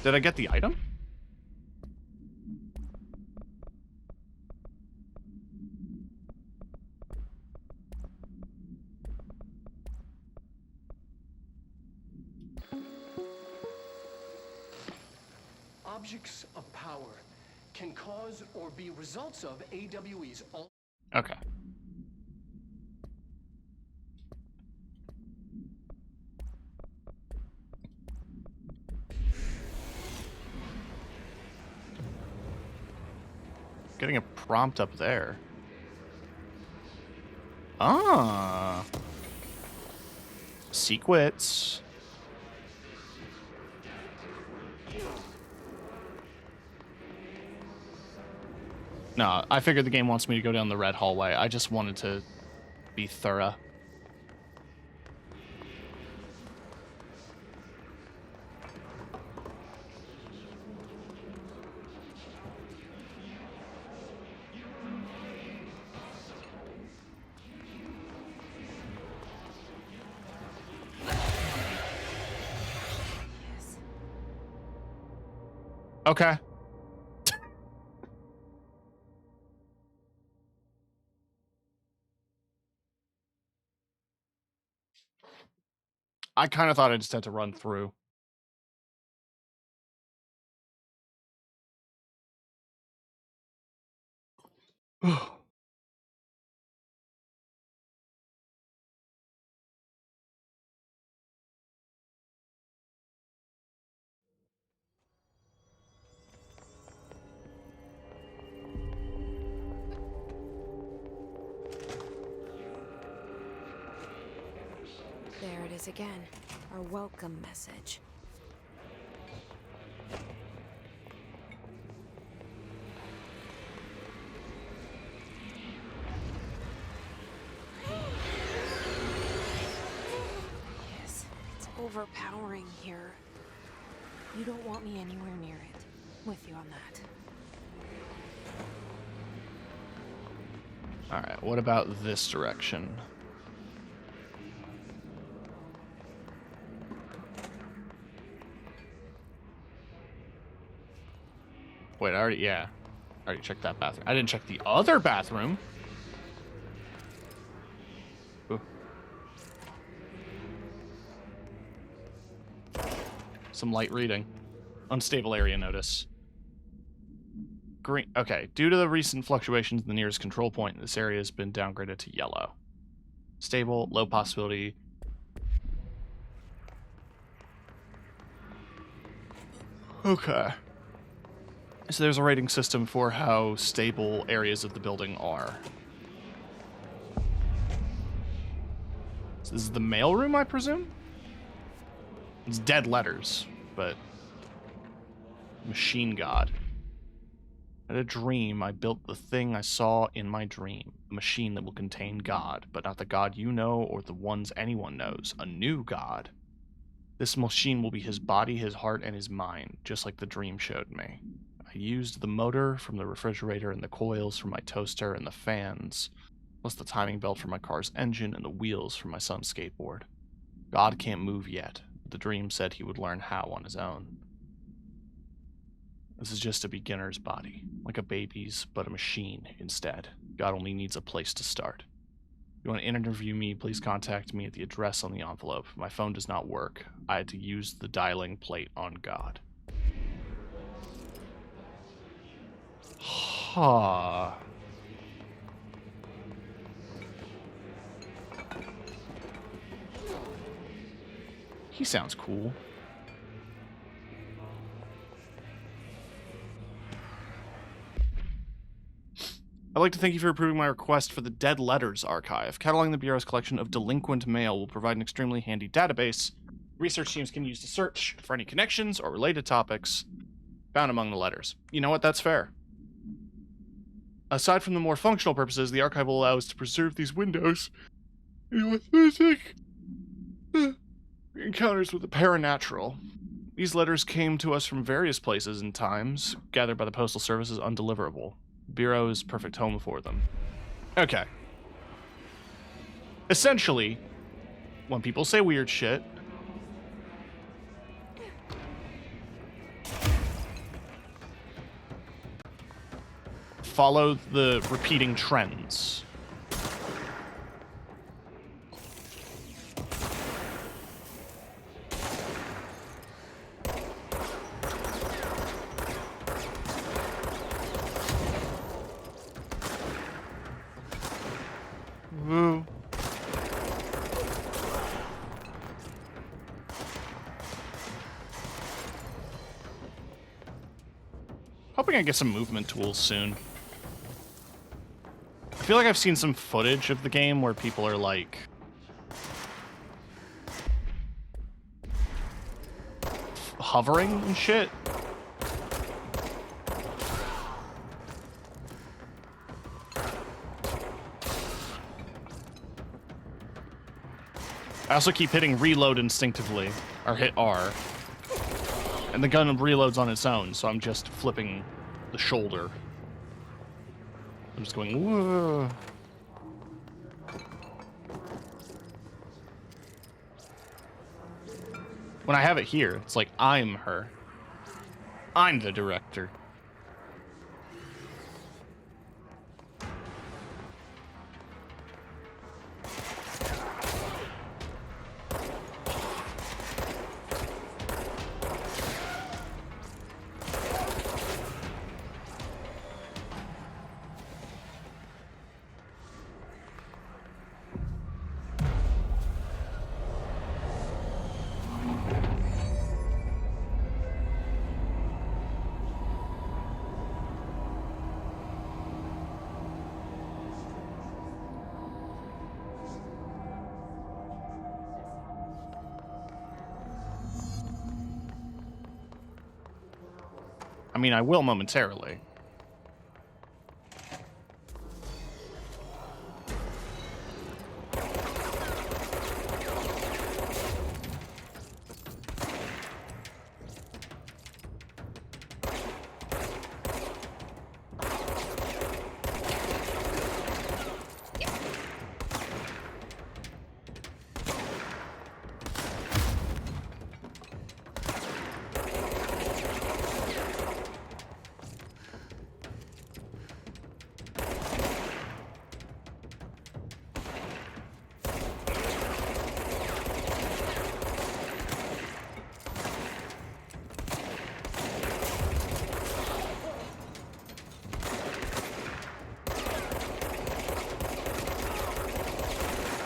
Did I get the item? Objects of power can cause or be results of AWE's. Okay. Getting a prompt up there. Ah. Secrets. No, I figured the game wants me to go down the red hallway. I just wanted to be thorough. Okay. I kind of thought I just had to run through. There it is again. Our welcome message. overpowering here. You don't want me anywhere near it. With you on that. Alright, what about this direction? Wait, I already checked that bathroom. I didn't check the other bathroom. Ooh. Some light reading. Unstable area notice. Green. Okay, due to the recent fluctuations in the nearest control point, this area has been downgraded to yellow. Stable, low possibility. Okay. So there's a rating system for how stable areas of the building are. So this is the mailroom, I presume? It's dead letters, but... Machine God. I had a dream. I built the thing I saw in my dream. A machine that will contain God, but not the God you know or the ones anyone knows. A new God. This machine will be his body, his heart, and his mind, just like the dream showed me. I used the motor from the refrigerator and the coils from my toaster and the fans, plus the timing belt from my car's engine and the wheels from my son's skateboard. God can't move yet, but the dream said he would learn how on his own. This is just a beginner's body, like a baby's, but a machine instead. God only needs a place to start. If you want to interview me, please contact me at the address on the envelope. My phone does not work. I had to use the dialing plate on God. Huh. He sounds cool. I'd like to thank you for approving my request for the Dead Letters Archive. Cataloging the Bureau's collection of delinquent mail will provide an extremely handy database research teams can use to search for any connections or related topics found among the letters. You know what? That's fair. Aside from the more functional purposes, the archive will allow us to preserve these windows in authentic encounters with the paranatural. These letters came to us from various places and times, gathered by the Postal Service as undeliverable. Bureau is perfect home for them. Okay. Essentially, when people say weird shit, follow the repeating trends. Woo. Hoping I get some movement tools soon. I feel like I've seen some footage of the game where people are like hovering and shit. I also keep hitting reload instinctively, or hit R. And the gun reloads on its own, so I'm just flipping the shoulder. I'm just going, whoa. When I have it here, it's like I'm her. I'm the director. I mean, I will momentarily.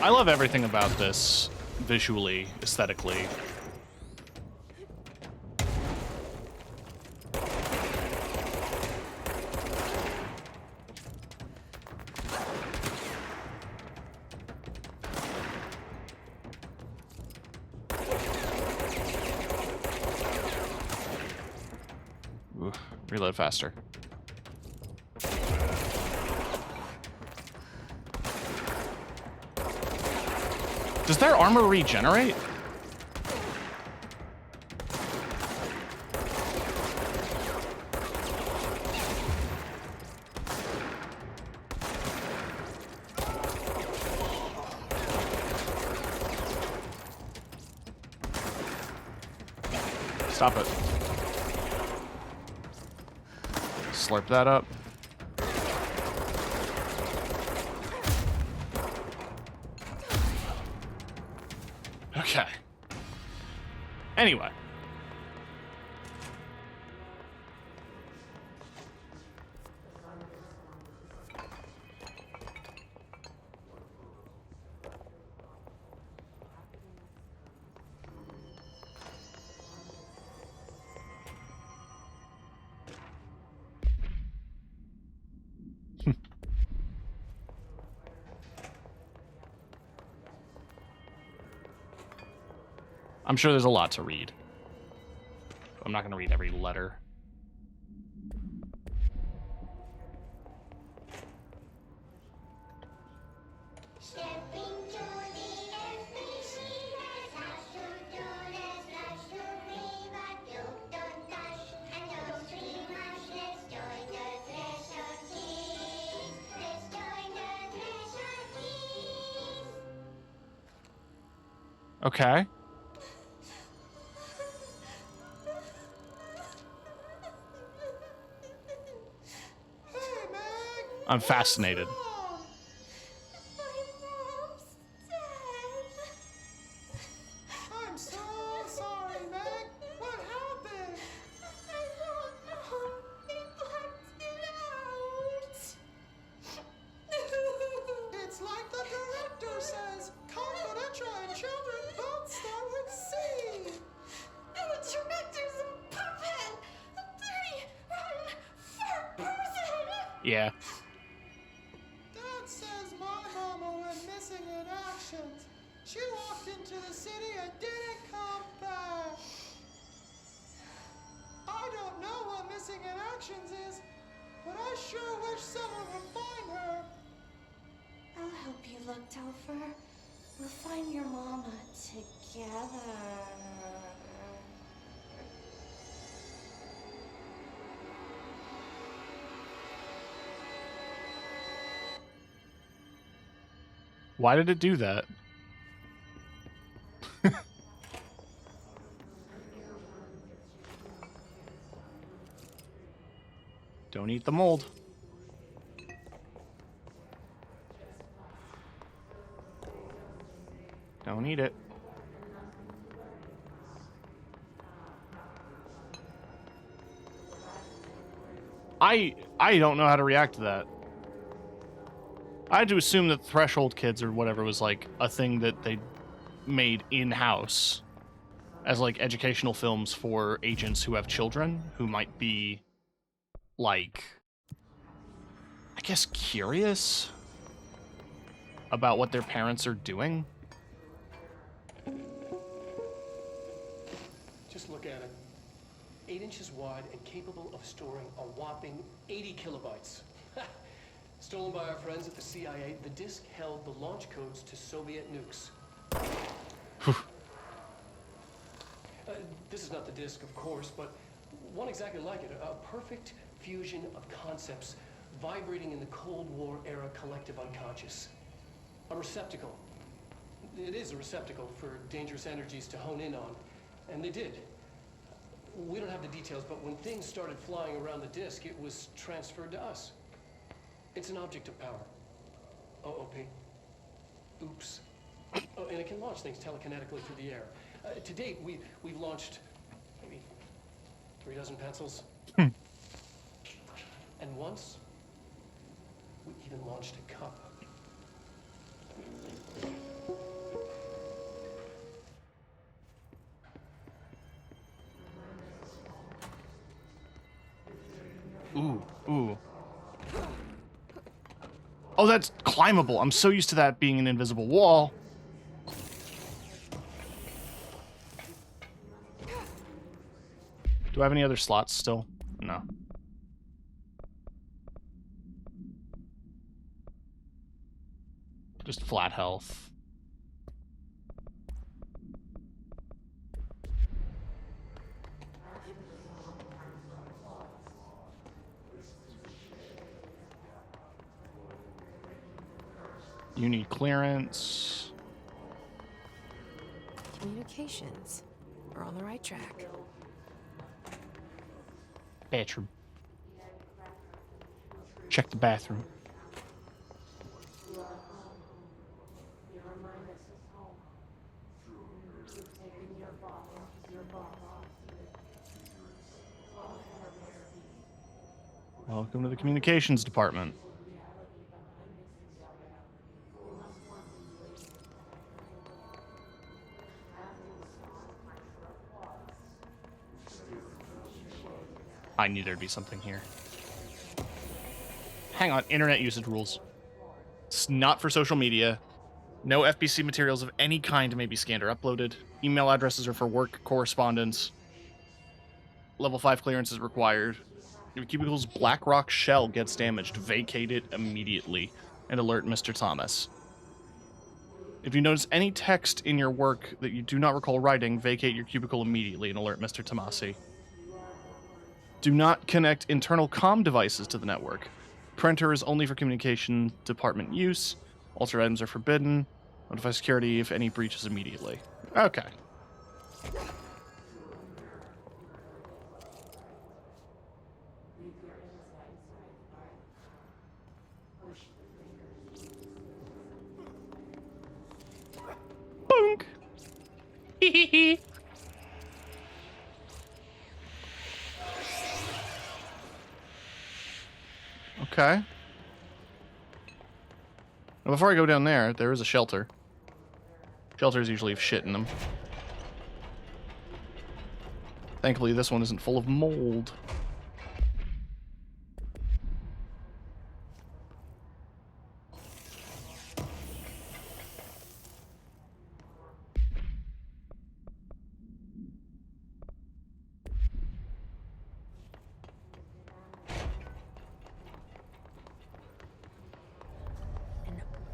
I love everything about this, visually, aesthetically. Ooh, reload faster. Does their armor regenerate? Stop it. Slurp that up. Okay. Anyway. I'm sure there's a lot to read. I'm not going to read every letter. Okay. I'm fascinated. I'm so sorry, Meg. What happened? I don't know. They blacked it out. It's like the director says, confidential and children don't start with C. The director's a puppet. A dirty, rotten, fat person. Yeah. Dad says my mama went missing in action. She walked into the city and didn't come back. I don't know what missing in actions is, but I sure wish someone would find her. I'll help you look, Topher. We'll find your mama together. Why did it do that? Don't eat the mold. Don't eat it. I don't know how to react to that. I had to assume that Threshold Kids or whatever was like a thing that they made in-house as like educational films for agents who have children who might be like, I guess, curious about what their parents are doing. Just look at it. 8 inches wide and capable of storing a whopping 80 kilobytes. Stolen by our friends at the CIA, the disk held the launch codes to Soviet nukes. This is not the disk, of course, but one exactly like it. A perfect fusion of concepts vibrating in the Cold War era collective unconscious. A receptacle. It is a receptacle for dangerous energies to hone in on. And they did. We don't have the details, but when things started flying around the disk, it was transferred to us. It's an object of power. OOP. Oops. Oh, and it can launch things telekinetically through the air. To date, we've launched maybe 3 dozen pencils. And once, we even launched a cup. Oh, that's climbable. I'm so used to that being an invisible wall. Do I have any other slots still? No. Just flat health. You need clearance. Communications. We're on the right track. Bathroom. Check the bathroom. Welcome to the communications department. I knew there'd be something here. Hang on, internet usage rules. It's not for social media. No FBC materials of any kind may be scanned or uploaded. Email addresses are for work correspondence. Level 5 clearance is required. If your cubicle's black rock shell gets damaged, vacate it immediately and alert Mr. Thomas. If you notice any text in your work that you do not recall writing, vacate your cubicle immediately and alert Mr. Tomasi. Do not connect internal comm devices to the network. Printer is only for communication department use. Altered items are forbidden. Notify security if any breaches immediately. Okay. Boonk. Hee. Okay. Now, before I go down there, there is a shelter. Shelters usually have shit in them. Thankfully, this one isn't full of mold.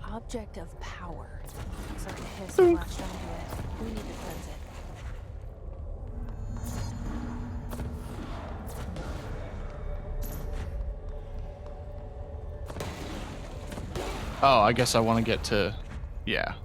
Object of power. Looks like a hiss latched onto it. We need to cleanse it. Oh, I guess I want to get to... Yeah.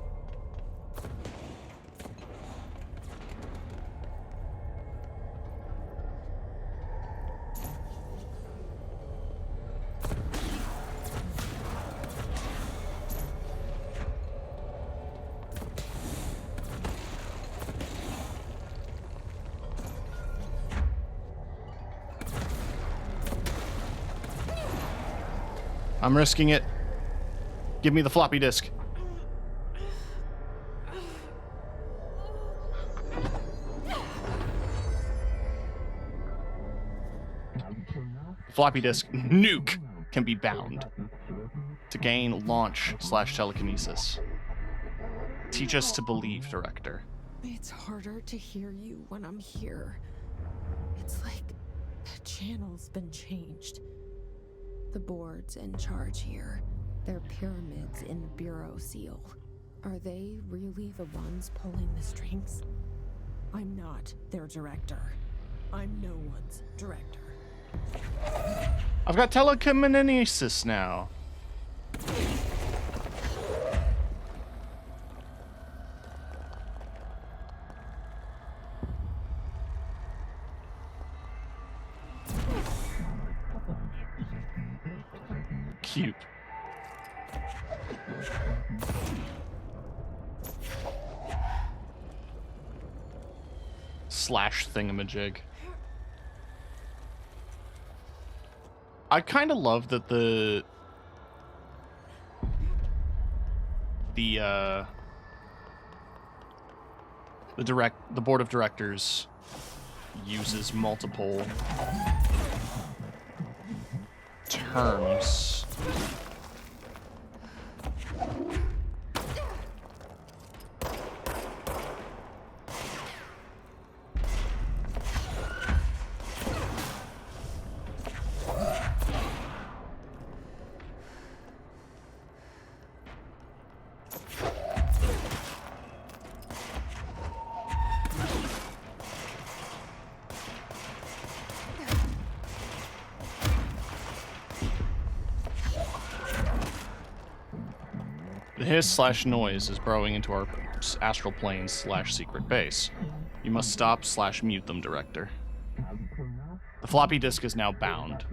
I'm risking it. Give me the floppy disk. Floppy disk nuke can be bound to gain launch / telekinesis. Teach us to believe, director. It's harder to hear you when I'm here. It's like the channel's been changed. The board's in charge here. They're pyramids in the Bureau seal. Are they really the ones pulling the strings? I'm not their director. I'm no one's director. I've got telekinesis now. Cute. Slash thingamajig. I kind of love that the board of directors uses multiple terms The hiss/noise is burrowing into our astral plane/secret base. You must stop/mute them, Director. The floppy disk is now bound.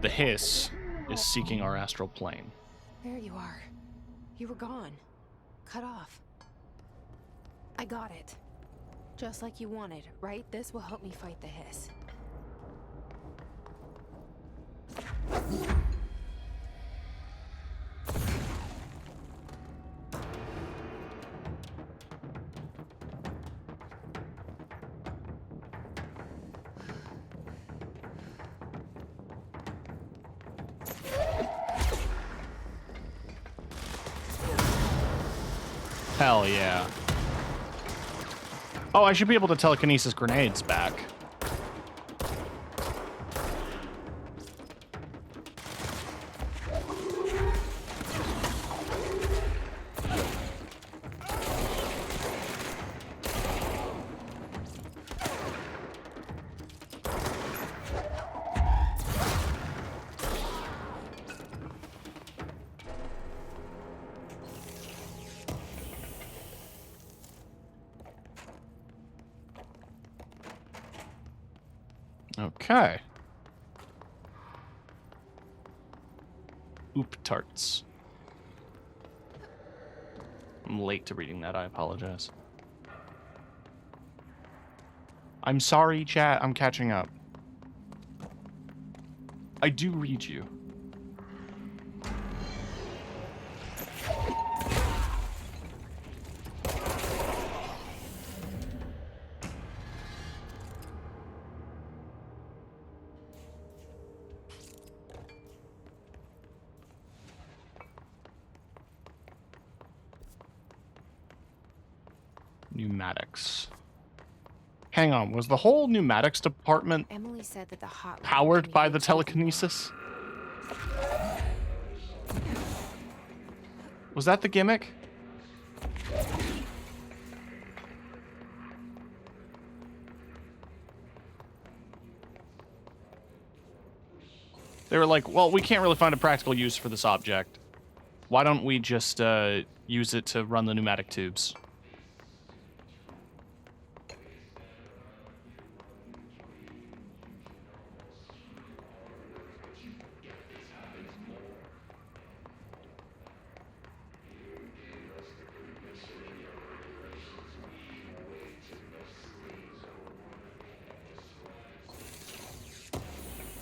The hiss is seeking our astral plane. There you are. You were gone. Cut off. I got it. Just like you wanted, right? This will help me fight the hiss. Hell yeah. Oh, I should be able to telekinesis grenades back. Okay. Oop tarts. I'm late to reading that, I apologize. I'm sorry, chat, I'm catching up. I do read you. Pneumatics. Hang on, was the whole pneumatics department Emily said that the hot powered by the telekinesis? Was that the gimmick? They were like, well, we can't really find a practical use for this object. Why don't we just use it to run the pneumatic tubes?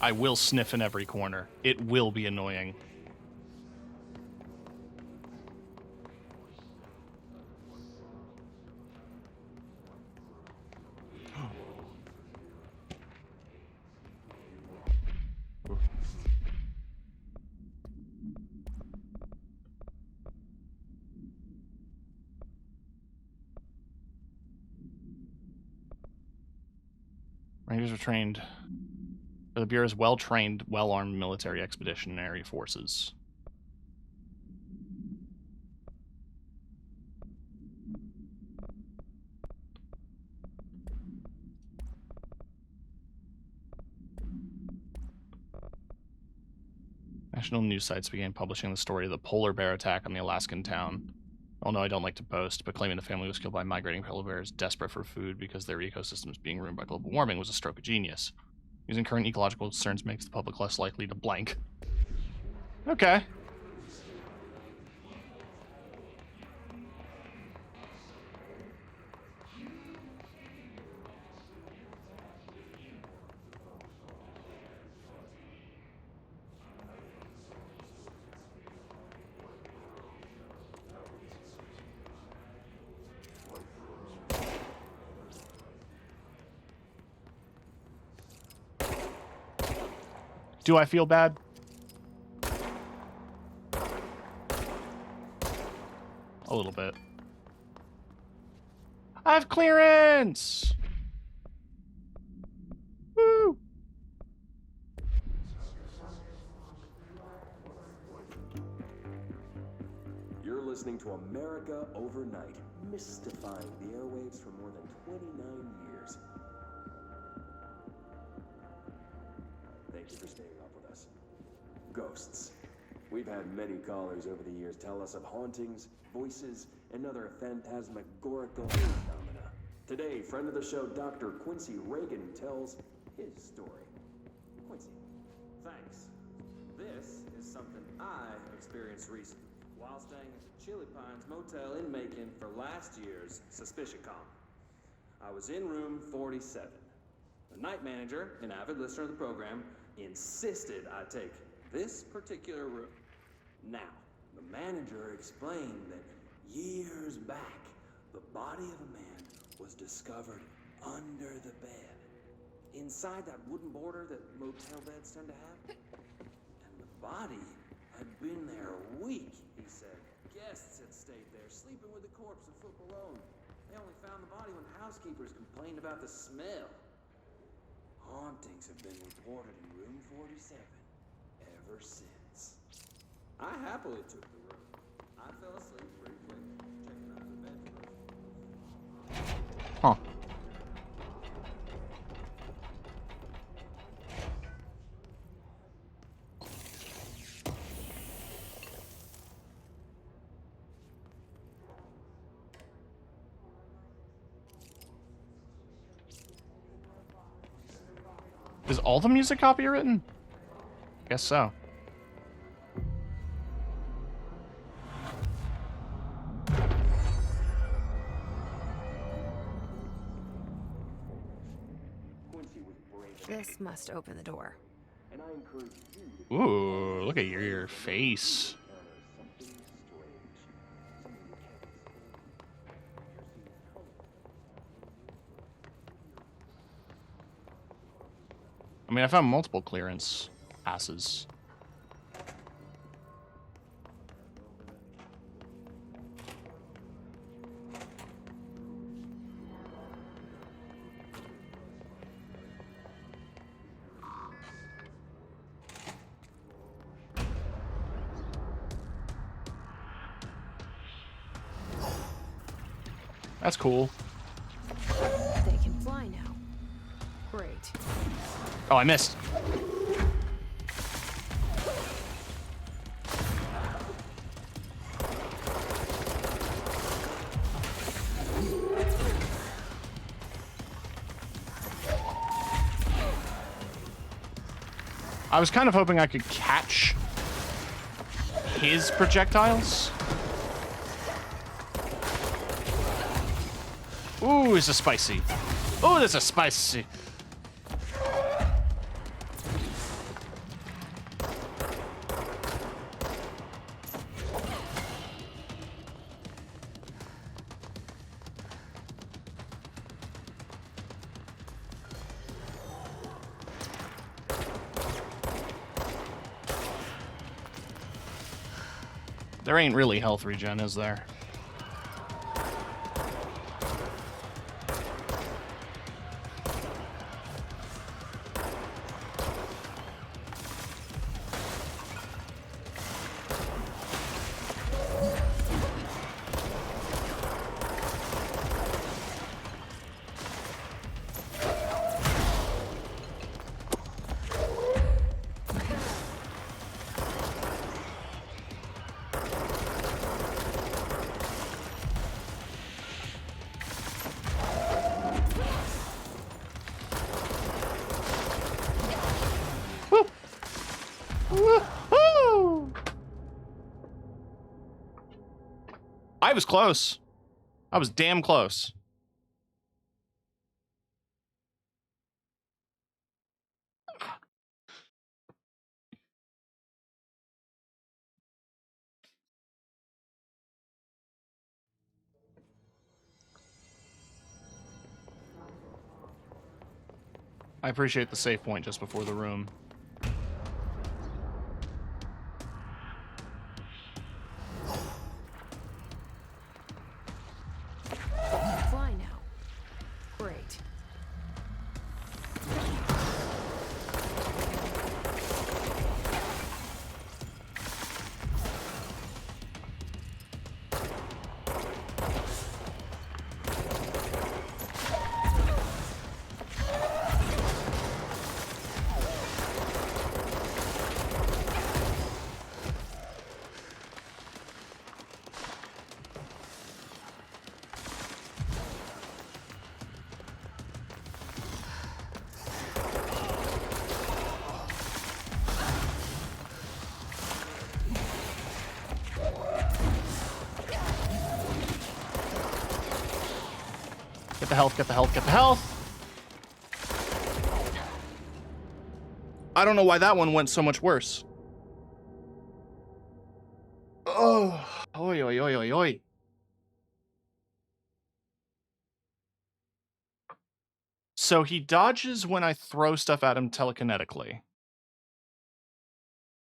I will sniff in every corner. It will be annoying. Rangers are trained. The Bureau's well-trained, well-armed military expeditionary forces. National news sites began publishing the story of the polar bear attack on the Alaskan town. Oh no, I don't like to boast, but claiming the family was killed by migrating polar bears desperate for food because their ecosystems being ruined by global warming was a stroke of genius. Using current ecological concerns makes the public less likely to blank. Okay. Do I feel bad? a little bit. I have clearance! Woo! You're listening to America Overnight, mystifying the airwaves for more than 29 years. Thank you for staying up with us. Ghosts. We've had many callers over the years tell us of hauntings, voices, and other phantasmagorical phenomena. Today, friend of the show, Dr. Quincy Reagan, tells his story. Quincy, thanks. This is something I experienced recently while staying at the Chili Pines Motel in Macon for last year's SuspiciaCon. I was in room 47. The night manager, an avid listener of the program, insisted I take this particular room. Now, the manager explained that years back, the body of a man was discovered under the bed, inside that wooden border that motel beds tend to have. And the body had been there a week, he said. Guests had stayed there, sleeping with the corpse a foot below. They only found the body when housekeepers complained about the smell. Hauntings have been reported in room 47 ever since. I happily took the room. I fell asleep pretty quick, checking out the bed first. Huh. Is all the music copywritten? Guess so. This must open the door. And I encourage you to Ooh, look at your face. I mean, I found multiple clearance passes. That's cool. They can fly now. Great. Oh, I missed. I was kind of hoping I could catch his projectiles. Ooh, this is spicy. Oh, this is spicy. There ain't really health regen, is there? I was close. I was damn close. I appreciate the save point just before the room. Get the health, get the health, get the health. I don't know why that one went so much worse. Oh, oi, oi, oi, oi, oi. So he dodges when I throw stuff at him telekinetically.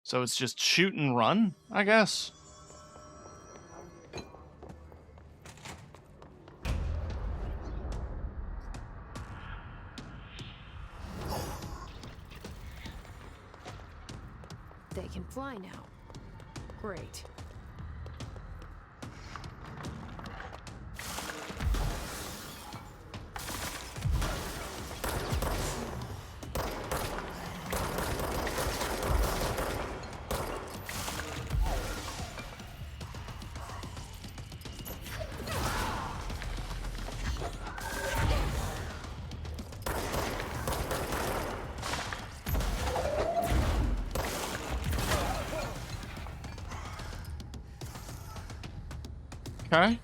So it's just shoot and run, I guess. They can fly now. Great. Okay.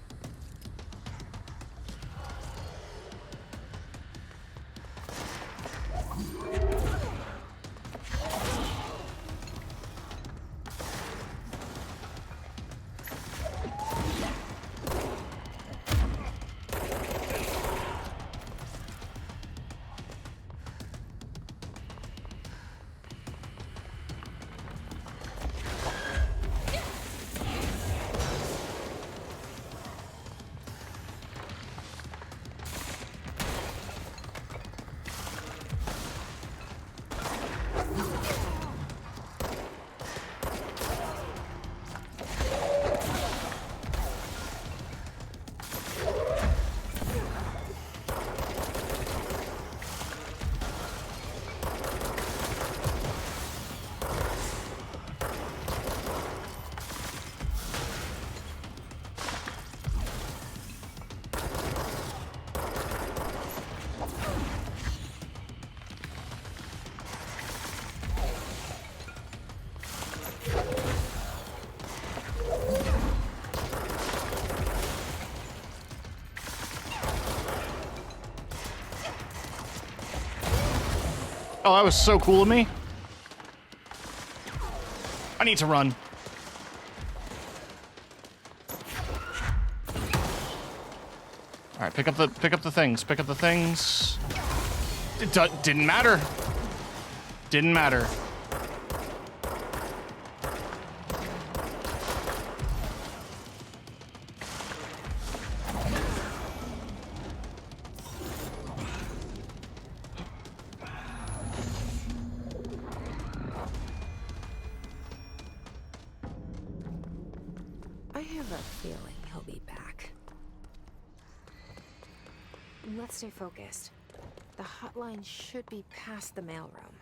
Oh, that was so cool of me. I need to run. All right, pick up the things. Pick up the things. It didn't matter. Didn't matter. I have a feeling he'll be back. Let's stay focused. The hotline should be past the mailroom.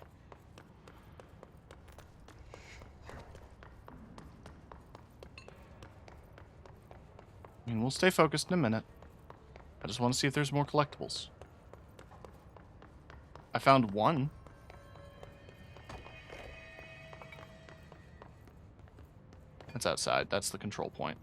I mean, we'll stay focused in a minute. I just want to see if there's more collectibles. I found one. That's outside. That's the control point.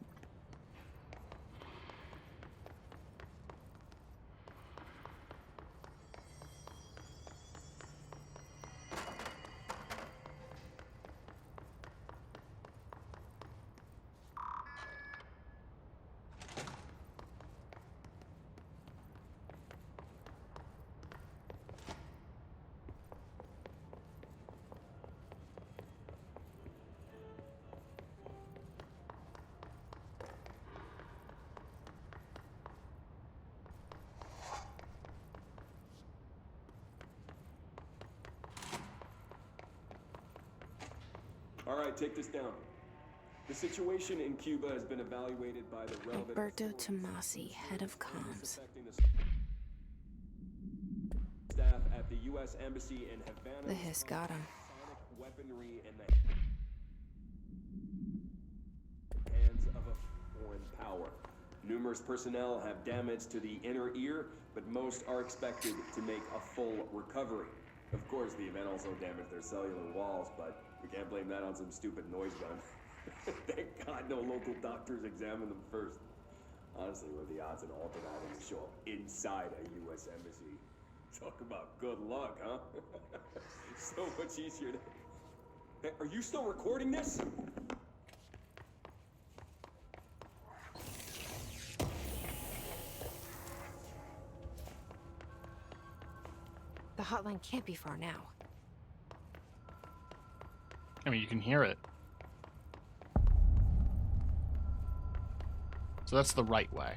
All right, take this down. The situation in Cuba has been evaluated by the relevant... Alberto Tomasi, head of comms. Staff at the U.S. Embassy in Havana. The hiss got him. Weaponry in the hands of a foreign power. Numerous personnel have damage to the inner ear, but most are expected to make a full recovery. Of course, the event also damaged their cellular walls, but we can't blame that on some stupid noise gun. Thank God no local doctors examined them first. Honestly, what are the odds an altered item will show up inside a U.S. embassy? Talk about good luck, huh? So much easier to... Hey, are you still recording this? The hotline can't be far now. I mean, you can hear it. So that's the right way.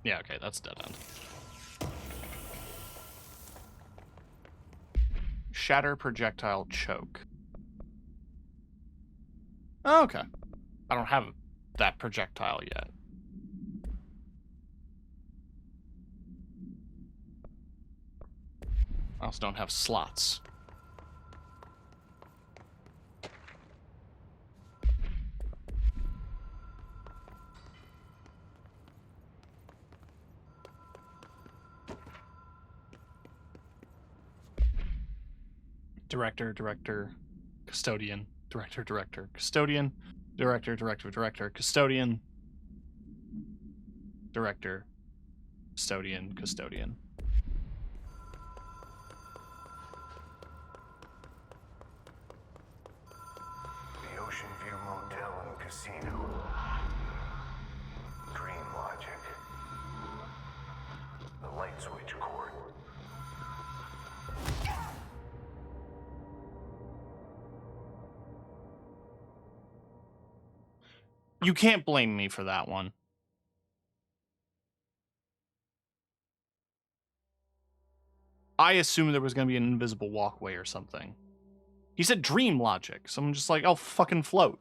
Yeah, okay, that's dead end. Shatter projectile choke. Oh, okay. I don't have that projectile yet. I also don't have slots. Director, custodian, director, custodian, director, custodian, director, custodian. The Ocean View Motel and Casino. Dream Logic. The light switch cord. You can't blame me for that one. I assumed there was going to be an invisible walkway or something. He said dream logic, so I'm just like, I'll fucking float.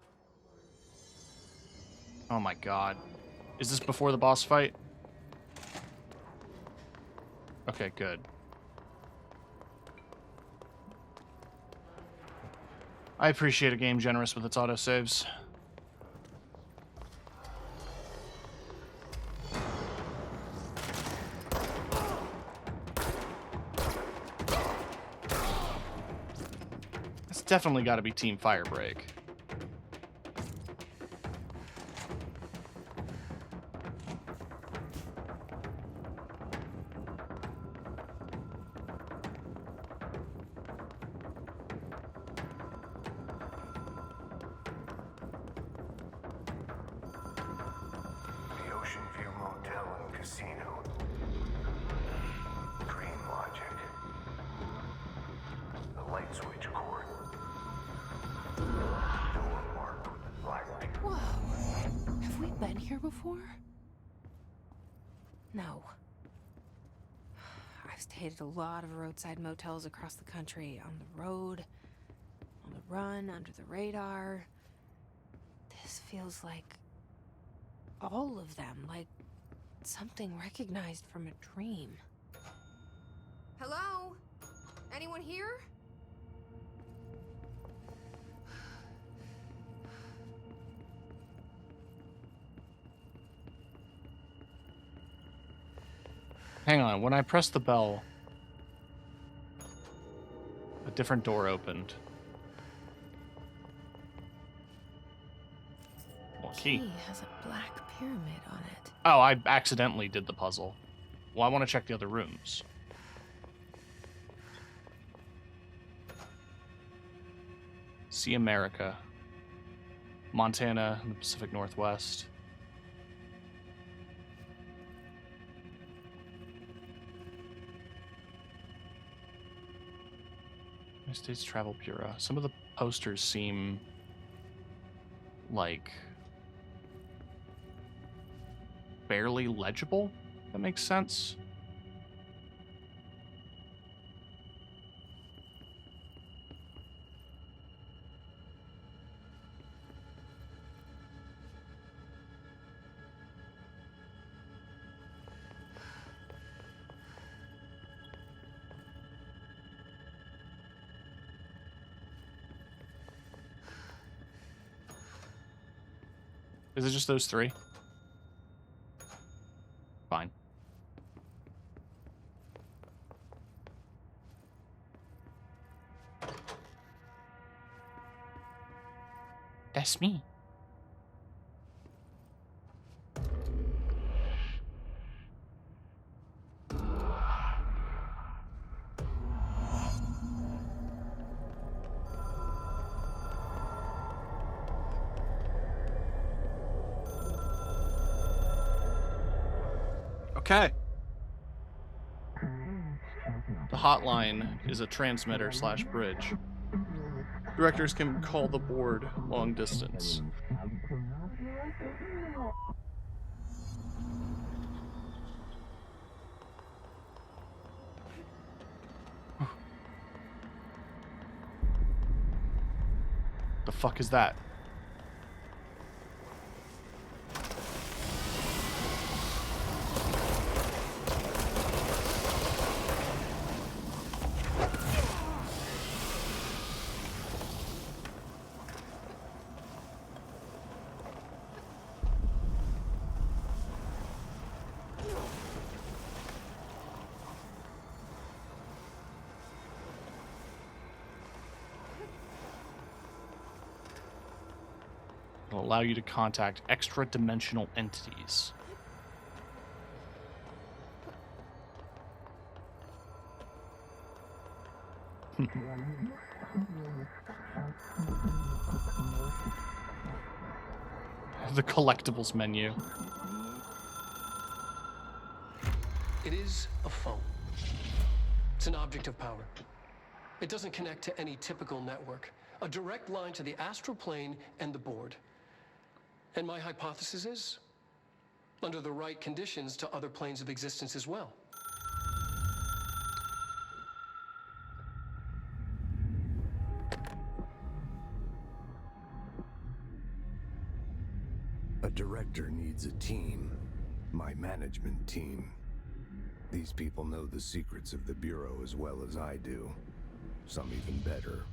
Oh my god. Is this before the boss fight? Okay, good. I appreciate a game generous with its autosaves. It's definitely got to be Team Firebreak. The Ocean View Motel and Casino. Dream Logic. The light switch cord. Door marked with black light. Whoa. Have we been here before? No. I've stayed at a lot of roadside motels across the country, on the road, on the run, under the radar. This feels like all of them, like something recognized from a dream. Hello? Anyone here? Hang on, when I pressed the bell, a different door opened. Well, key. Key has a black pyramid on it. Oh, I accidentally did the puzzle. Well, I want to check the other rooms. See America. Montana in the Pacific Northwest. United States Travel Bureau. Some of the posters seem like barely legible. That makes sense. Is it just those three? Fine. That's me. Okay. The hotline is a transmitter / bridge. Directors can call the board long distance. The fuck is that? Will allow you to contact extra-dimensional entities. The collectibles menu. It is a phone. It's an object of power. It doesn't connect to any typical network. A direct line to the astral plane and the board. And my hypothesis is, under the right conditions, to other planes of existence as well. A director needs a team. My management team. These people know the secrets of the Bureau as well as I do. Some even better.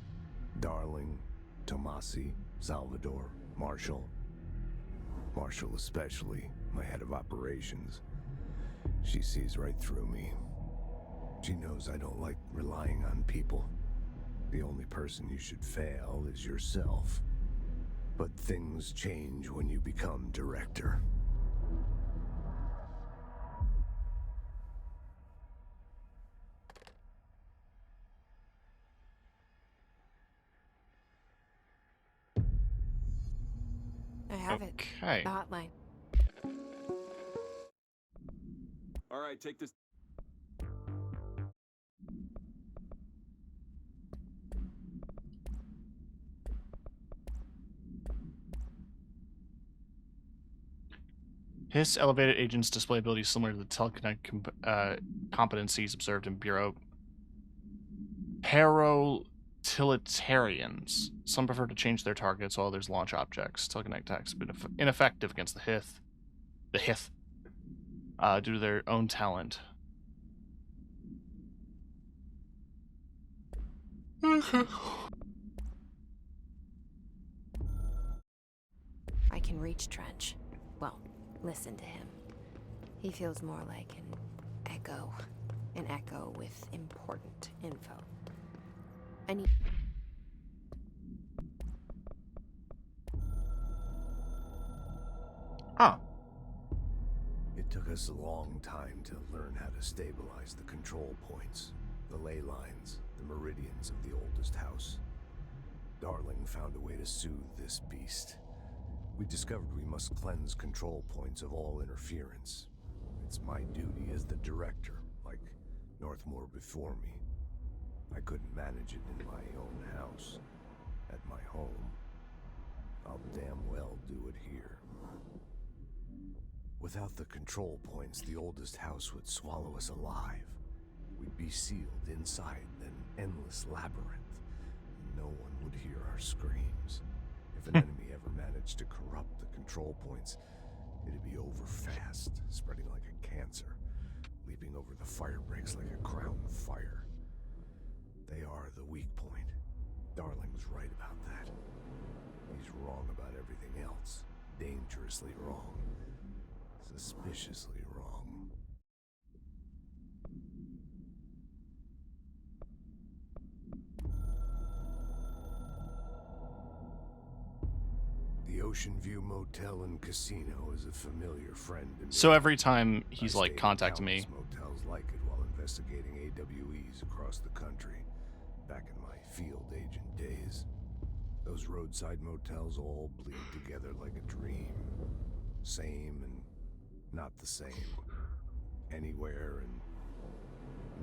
Darling, Tomasi, Salvador, Marshall. Marshall especially, my head of operations. She sees right through me. She knows I don't like relying on people. The only person you should fail is yourself. But things change when you become director. I have it. Okay. The hotline. All right, take this. His elevated agents display abilities similar to the telekinetic competencies observed in Bureau Paroutilitarians. Some prefer to change their targets while others launch objects. Telekinetic attacks have been ineffective against the Hith. Due to their own talent. I can reach Trench. Well, listen to him. He feels more like an echo. An echo with important info. I need... Huh. It took us a long time to learn how to stabilize the control points, the ley lines, the meridians of the oldest house. Darling found a way to soothe this beast. We discovered we must cleanse control points of all interference. It's my duty as the director, like Northmore before me. I couldn't manage it in my own house, at my home. I'll damn well do it here. Without the control points, the oldest house would swallow us alive. We'd be sealed inside an endless labyrinth. No one would hear our screams. If an enemy ever managed to corrupt the control points, it'd be over fast, spreading like a cancer, leaping over the fire breaks like a crown of fire. They are the weak point. Darling's right about that. He's wrong about everything else. Dangerously wrong. Suspiciously wrong. The Ocean View Motel and Casino is a familiar friend to me. So every time he's like contacting me, motels like it while investigating AWEs across the country. Back in my field agent days, those roadside motels all bleed together like a dream. Same and not the same. anywhere and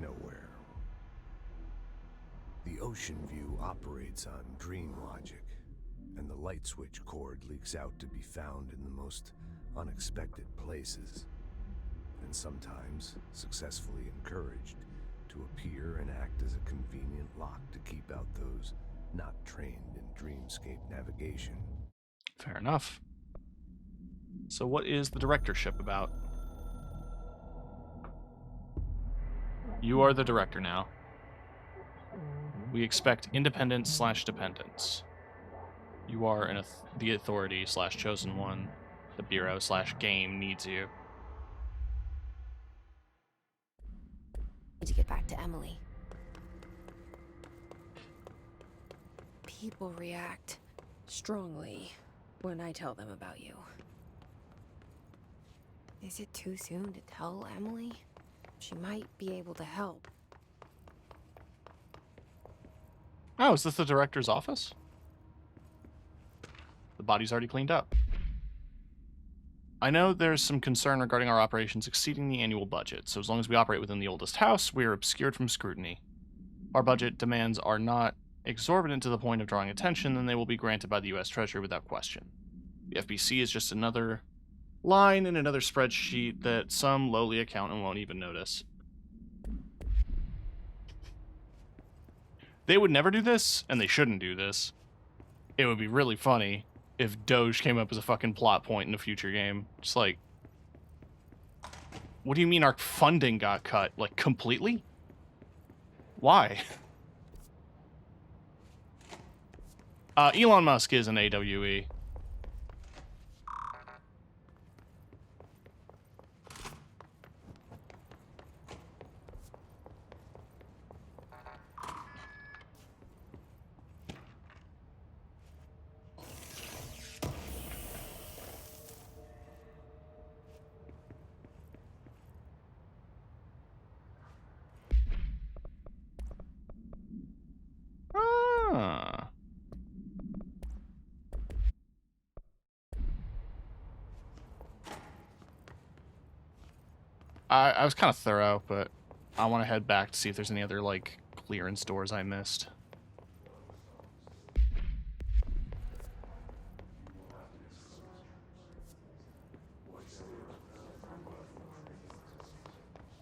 nowhere. The ocean view operates on dream logic, and the light switch cord leaks out to be found in the most unexpected places, and sometimes successfully encouraged to appear and act as a convenient lock to keep out those not trained in dreamscape navigation. Fair enough. So what is the directorship about? You are the director now. We expect independence/dependence. You are the authority/chosen one. The bureau/game needs you. Need to get back to Emily. People react strongly when I tell them about you. Is it too soon to tell Emily? She might be able to help. Oh, is this the director's office? The body's already cleaned up. I know there's some concern regarding our operations exceeding the annual budget, so as long as we operate within the oldest house, we are obscured from scrutiny. Our budget demands are not exorbitant to the point of drawing attention, then they will be granted by the U.S. Treasury without question. The FBC is just another line in another spreadsheet that some lowly accountant won't even notice. They would never do this, and they shouldn't do this. It would be really funny if Doge came up as a fucking plot point in a future game. Just like, what do you mean our funding got cut? Like, completely? Why? Elon Musk is an AWE. Ah. I was kind of thorough, but I want to head back to see if there's any other, like, clearance doors I missed.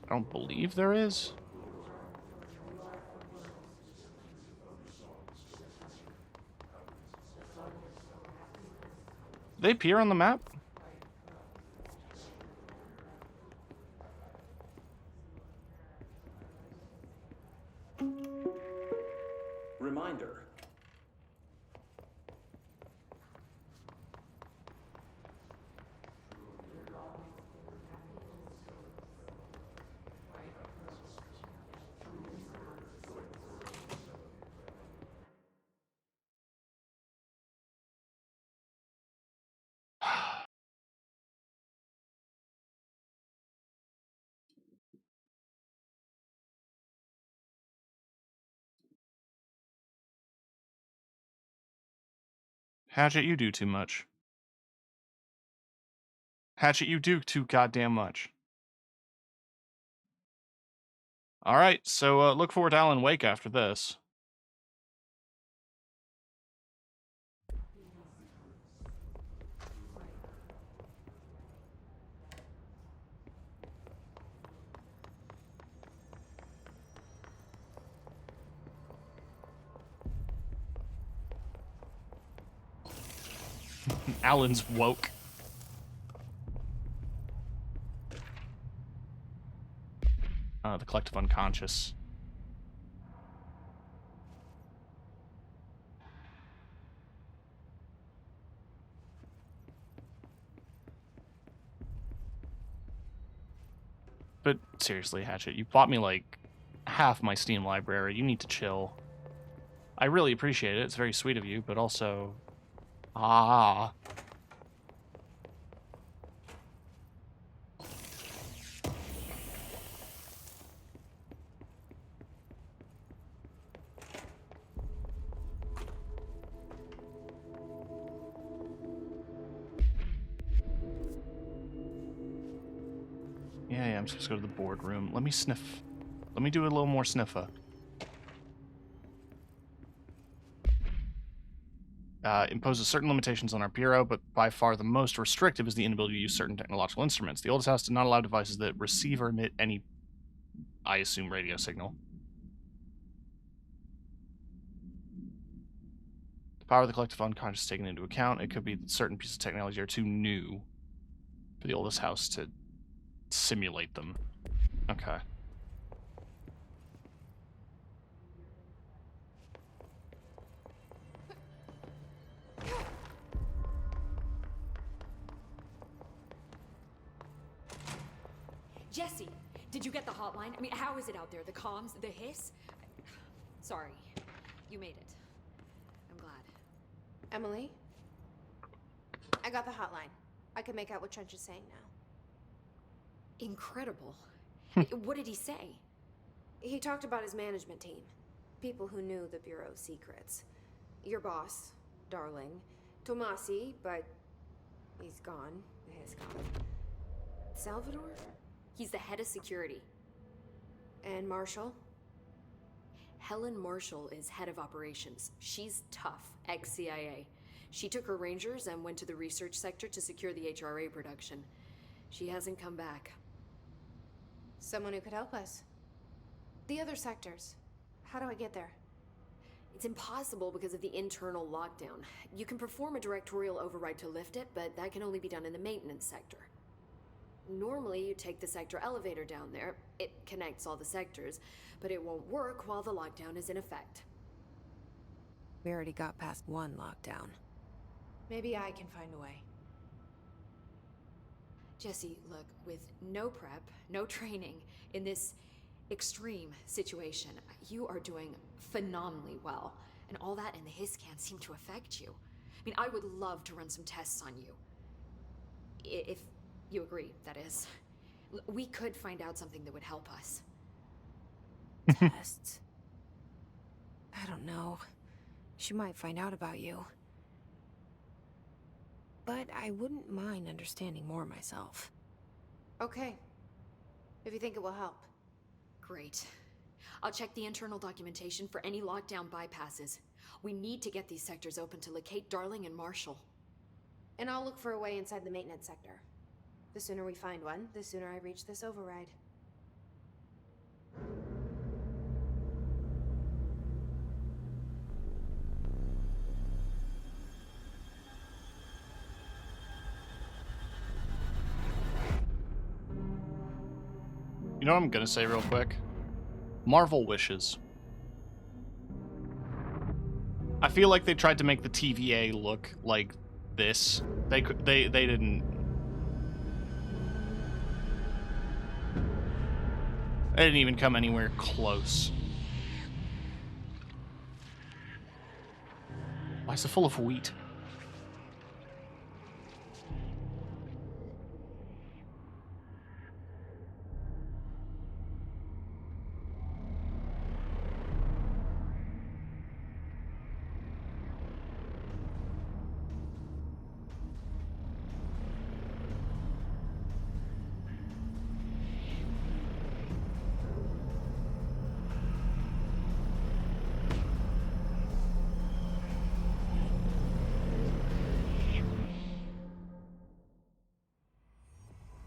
I don't believe there is. Do they appear on the map? Reminder. Hatchet, you do too much. Hatchet, you do too goddamn much. Alright, so look forward to Alan Wake after this. Alan's woke. The collective unconscious. But seriously, Hatchet, you bought me like half my Steam library. You need to chill. I really appreciate it. It's very sweet of you, but also... Ah. Yeah, I'm supposed to go to the boardroom. Let me sniff. Let me do a little more sniffer. Imposes certain limitations on our bureau, but by far the most restrictive is the inability to use certain technological instruments. The oldest house did not allow devices that receive or emit any, I assume, radio signal. The power of the collective unconscious is taken into account. It could be that certain pieces of technology are too new for the oldest house to simulate them. Okay. Jesse, did you get the hotline? I mean, how is it out there? The comms, the hiss? Sorry, you made it. I'm glad. Emily? I got the hotline. I can make out what Trench is saying now. Incredible. What did he say? He talked about his management team. People who knew the Bureau's secrets. Your boss, Darling. Tomasi, but he's gone. He's gone. Salvador? He's the head of security. And Marshall? Helen Marshall is head of operations. She's tough, ex-CIA. She took her Rangers and went to the research sector to secure the HRA production. She hasn't come back. Someone who could help us. The other sectors. How do I get there? It's impossible because of the internal lockdown. You can perform a directorial override to lift it, but that can only be done in the maintenance sector. Normally, you take the sector elevator down there. It connects all the sectors, but it won't work while the lockdown is in effect. We already got past one lockdown. Maybe I can find a way. Jesse, look, with no prep, no training, in this extreme situation, you are doing phenomenally well. And all that and the hiss can't seem to affect you. I mean, I would love to run some tests on you. If you agree, that is. We could find out something that would help us. Tests? I don't know. She might find out about you. But I wouldn't mind understanding more myself. Okay. If you think it will help. Great. I'll check the internal documentation for any lockdown bypasses. We need to get these sectors open to locate Darling and Marshall. And I'll look for a way inside the maintenance sector. The sooner we find one, the sooner I reach this override. You know what I'm gonna say real quick? Marvel wishes. I feel like they tried to make the TVA look like this. They didn't. They didn't even come anywhere close. Why is it full of wheat?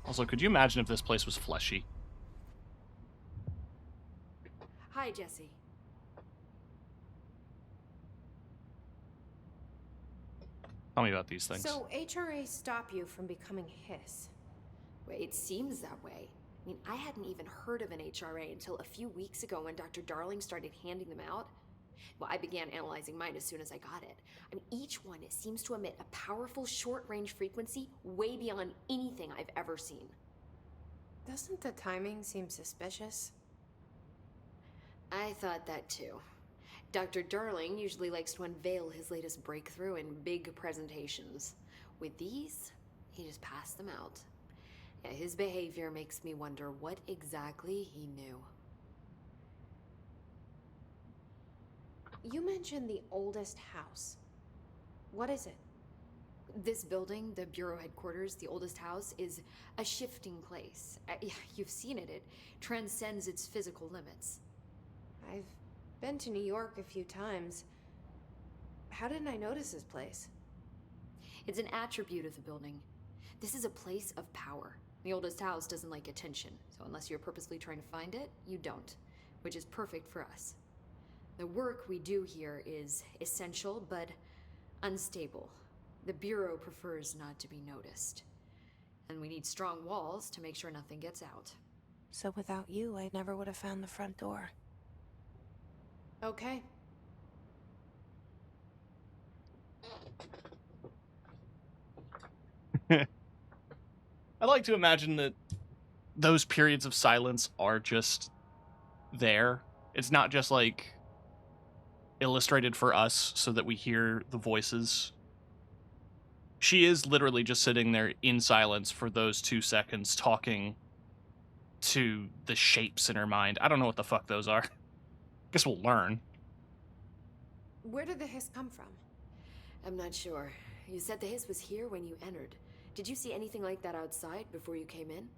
Also, could you imagine if this place was fleshy? Hi, Jesse. Tell me about these things. So HRA stop you from becoming Hiss? Well, it seems that way. I mean, I hadn't even heard of an HRA until a few weeks ago when Dr. Darling started handing them out. Well, I began analyzing mine as soon as I got it. I mean, each one seems to emit a powerful short-range frequency way beyond anything I've ever seen. Doesn't the timing seem suspicious? I thought that too. Dr. Darling usually likes to unveil his latest breakthrough in big presentations. With these, he just passed them out. Yeah, his behavior makes me wonder what exactly he knew. You mentioned the oldest house. What is it? This building, the Bureau headquarters, the oldest house, is a shifting place. Yeah, you've seen it. It transcends its physical limits. I've been to New York a few times. How didn't I notice this place? It's an attribute of the building. This is a place of power. The oldest house doesn't like attention, so unless you're purposely trying to find it, you don't, which is perfect for us. The work we do here is essential, but unstable. The Bureau prefers not to be noticed. And we need strong walls to make sure nothing gets out. So without you, I never would have found the front door. Okay. I like to imagine that those periods of silence are just there. It's not just like illustrated for us so that we hear the voices. She is literally just sitting there in silence for those 2 seconds talking to the shapes in her mind. I don't know what the fuck those are. Guess we'll learn. Where did the hiss come from? I'm not sure. You said the hiss was here when you entered. Did you see anything like that outside before you came in?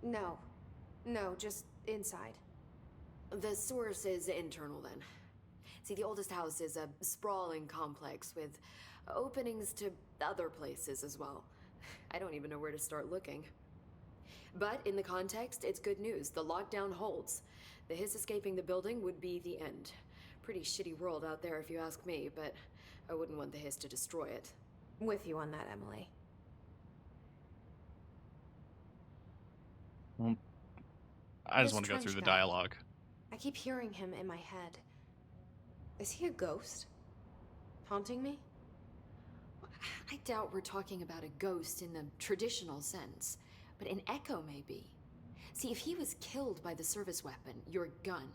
No. No, just inside. The source is internal then. See, the oldest house is a sprawling complex with openings to other places as well. I don't even know where to start looking. But in the context, it's good news. The lockdown holds. The hiss escaping the building would be the end. Pretty shitty world out there if you ask me, but I wouldn't want the hiss to destroy it. With you on that, Emily. Well, I just This want to go through the trench guy. dialogue. I keep hearing him in my head. Is he a ghost? Haunting me? I doubt we're talking about a ghost in the traditional sense, but an echo maybe. See, if he was killed by the service weapon, your gun,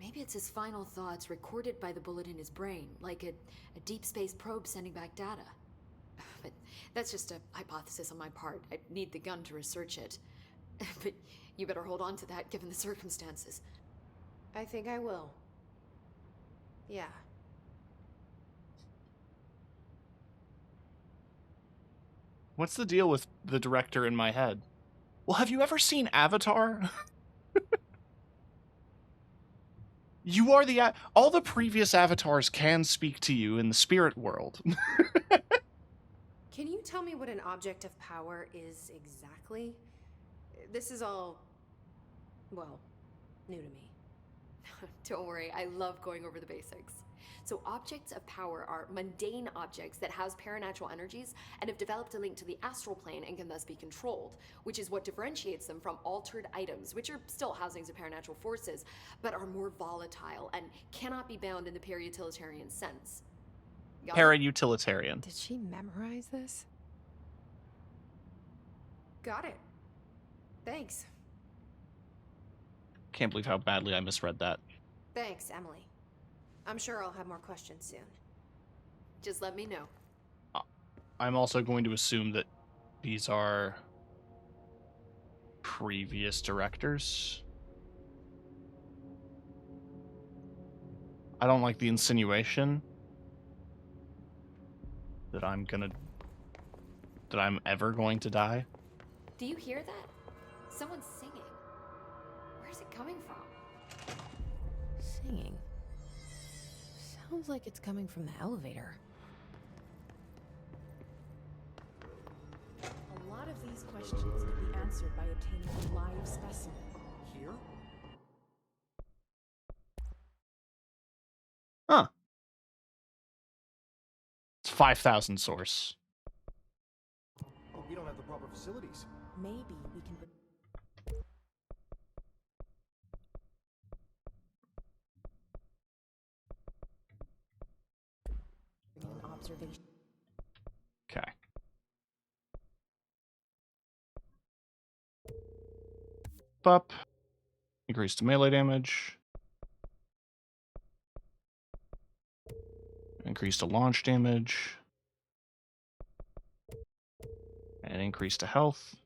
maybe it's his final thoughts recorded by the bullet in his brain, like a deep space probe sending back data. But that's just a hypothesis on my part. I need the gun to research it. But you better hold on to that given the circumstances. I think I will. Yeah. What's the deal with the director in my head? Well, have you ever seen Avatar? You are the... all the previous avatars can speak to you in the spirit world. Can you tell me what an object of power is exactly? This is all, well, new to me. Don't worry, I love going over the basics. So objects of power are mundane objects that house paranatural energies and have developed a link to the astral plane and can thus be controlled, which is what differentiates them from altered items, which are still housings of paranatural forces, but are more volatile and cannot be bound in the para-utilitarian sense. Para-utilitarian. Did she memorize this? Got it. Thanks. Can't believe how badly I misread that. Thanks, Emily. I'm sure I'll have more questions soon. Just let me know. I'm also going to assume that these are previous directors. I don't like the insinuation that I'm ever going to die. Do you hear that? Someone's singing. Where's it coming from? Singing? Sounds like it's coming from the elevator. A lot of these questions can be answered by obtaining a live specimen. Here? Huh. It's 5,000 source. Oh, we don't have the proper facilities. Maybe we can... an observation. Okay. Up. Increase to melee damage. Increase to launch damage. And increase to health.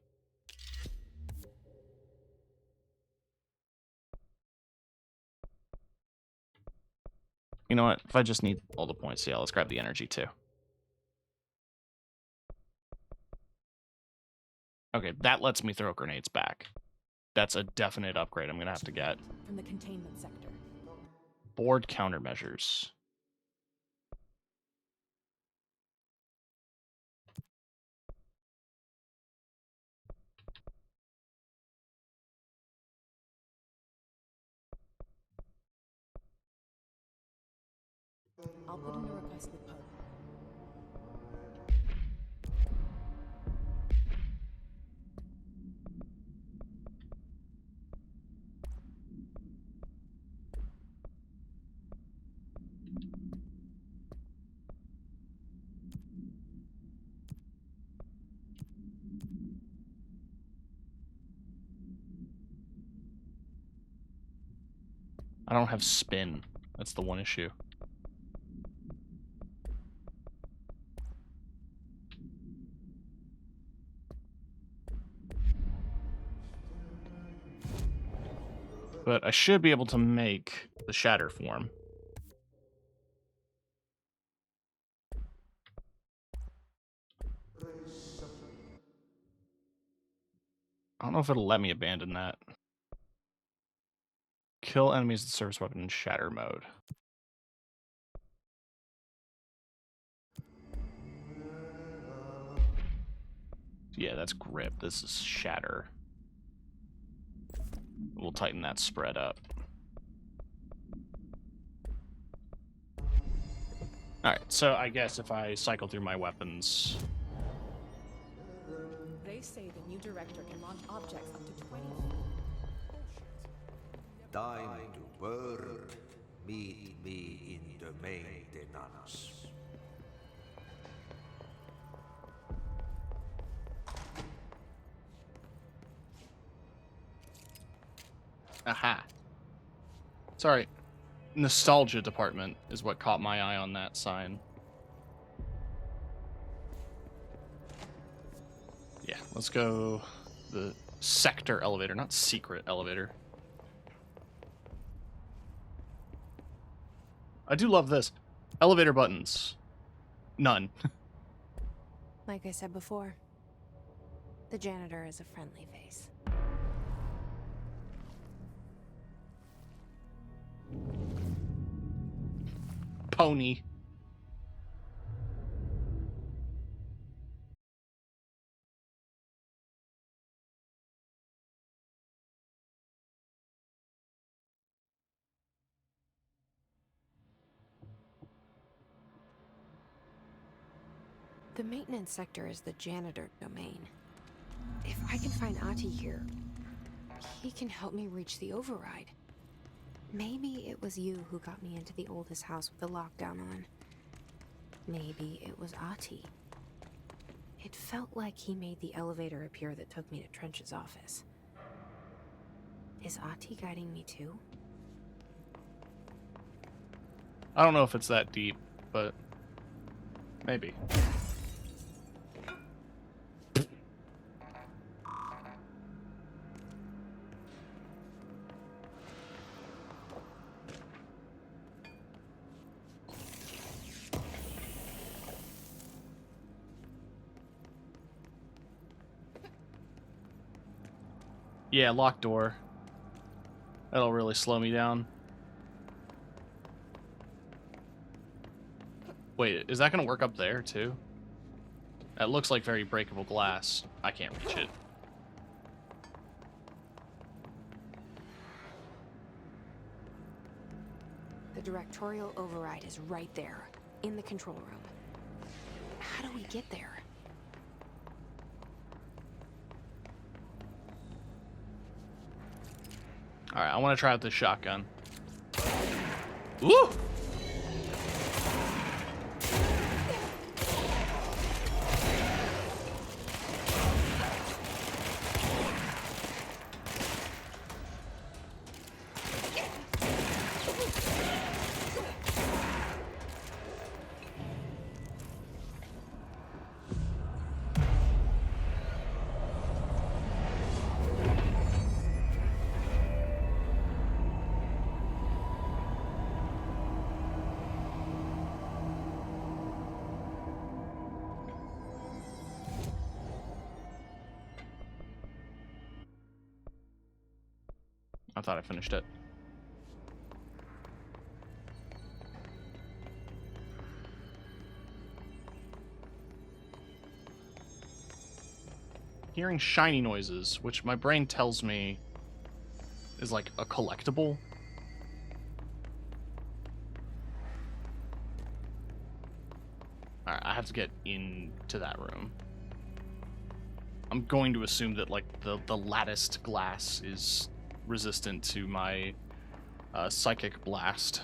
You know what? If I just need all the points, yeah, let's grab the energy too. Okay, that lets me throw grenades back. That's a definite upgrade I'm gonna have to get. From the containment sector. Board countermeasures. I'll put in a request with Pope. I don't have spin. That's the one issue. But I should be able to make the shatter form. I don't know if it'll let me abandon that. Kill enemies with service weapon in shatter mode. Yeah, that's grip. This is shatter. We'll tighten that spread up. Alright, so I guess if I cycle through my weapons... They say the new director can launch objects up to 20. Time to burn. Meet me in the maintenance. Aha. Sorry. Nostalgia department is what caught my eye on that sign. Yeah, let's go the sector elevator, not secret elevator. I do love this. Elevator buttons. None. Like I said before, the janitor is a friendly face. Pony. The maintenance sector is the janitor domain. If I can find Ahti here, he can help me reach the override. Maybe it was you who got me into the oldest house with the lockdown on. Maybe it was Ahti. It felt like he made the elevator appear that took me to Trench's office. Is Ahti guiding me too? I don't know if it's that deep, but maybe. Yeah, locked door. That'll really slow me down. Wait, is that gonna work up there too? That looks like very breakable glass. I can't reach it. The directorial override is right there, in the control room. How do we get there? Alright, I want to try out this shotgun. Woo! I thought I finished it. Hearing shiny noises, which my brain tells me is like a collectible. Alright, I have to get into that room. I'm going to assume that like the latticed glass is resistant to my psychic blast.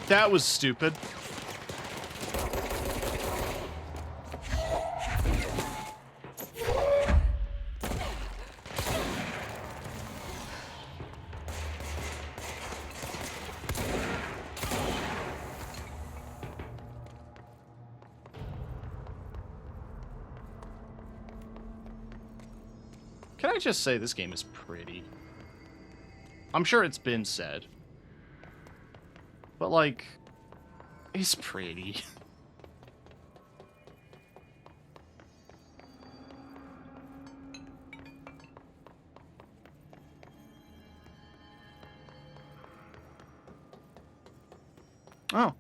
That was stupid. Can I just say this game is pretty? I'm sure it's been said. But, like, it's pretty. Oh.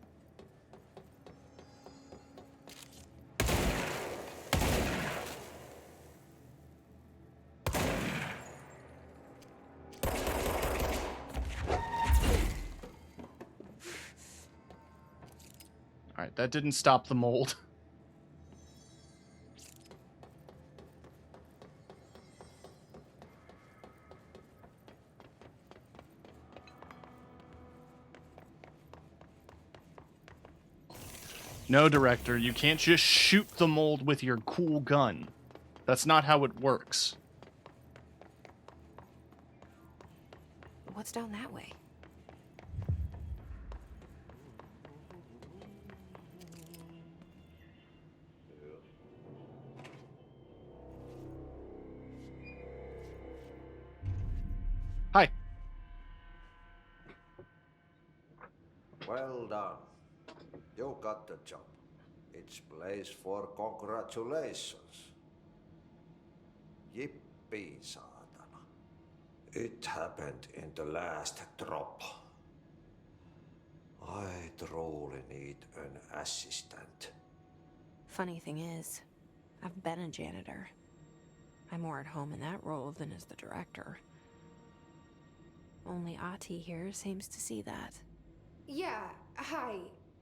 Alright, that didn't stop the mold. No, director, you can't just shoot the mold with your cool gun. That's not how it works. What's down that way? Hi. Well done. You got the job. It's place for congratulations. Yippee, saatana. It happened in the last drop. I truly need an assistant. Funny thing is, I've been a janitor. I'm more at home in that role than as the director. Only Ati here seems to see that. Yeah, hi,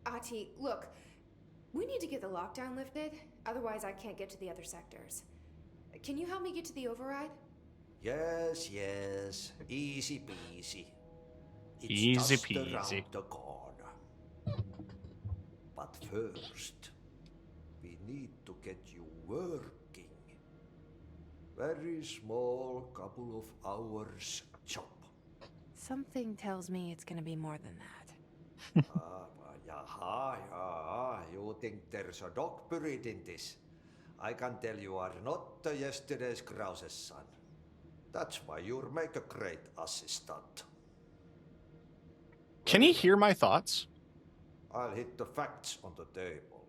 Ati. Look, we need to get the lockdown lifted, otherwise I can't get to the other sectors. Can you help me get to the override? Yes, yes. Easy peasy. It's Easy just peasy. around the corner. But first, we need to get you working. Very small, couple of hours job. Something tells me it's gonna be more than that. Yaha. You think there's a dog buried in this? I can tell you are not the yesterday's Krause's son. That's why you'll make a great assistant. Can he hear my thoughts? I'll hit the facts on the table.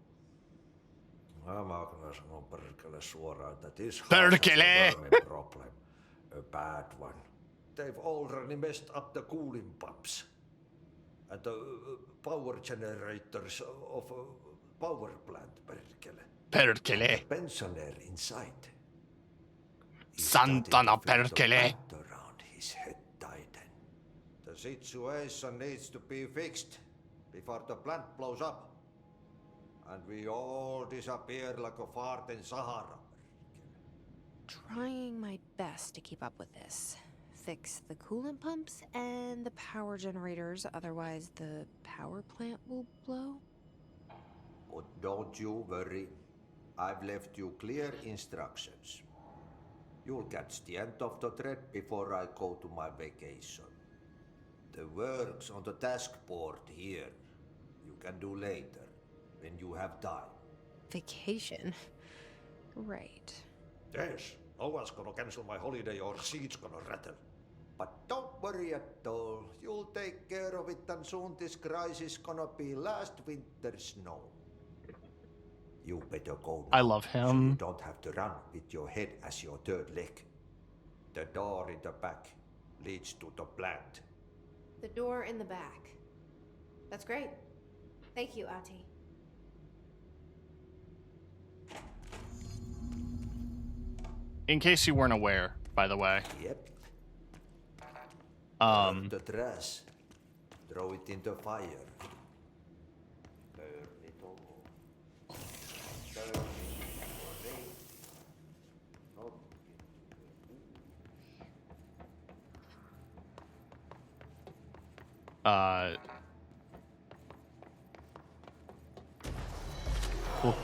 I'm gonna sanon perkele suoraan that this house has a vermin problem. A bad one. They've already messed up the cooling pumps. And the power generators of a power plant, perkele. Perkele. The pensioner inside. Santana perkele. Around his head tighten. The situation needs to be fixed before the plant blows up. And we all disappear like a fart in Sahara. Trying my best to keep up with this. Fix the coolant pumps and the power generators, otherwise the power plant will blow. But don't you worry. I've left you clear instructions. You'll catch the end of the thread before I go to my vacation. The work's on the task board here. You can do later, when you have time. Vacation? Right. Yes, no one's gonna cancel my holiday or seat's gonna rattle. But don't worry at all. You'll take care of it, and soon this crisis gonna be last winter's snow. You better go now. I love So you him. don't have to run with your head as your third leg. The door in the back leads to the plant. The door in the back. That's great. Thank you, Ati. In case you weren't aware, by the way. Yep. The trash. Throw it in the fire. Burn it all. Burn it for me. Not Cool.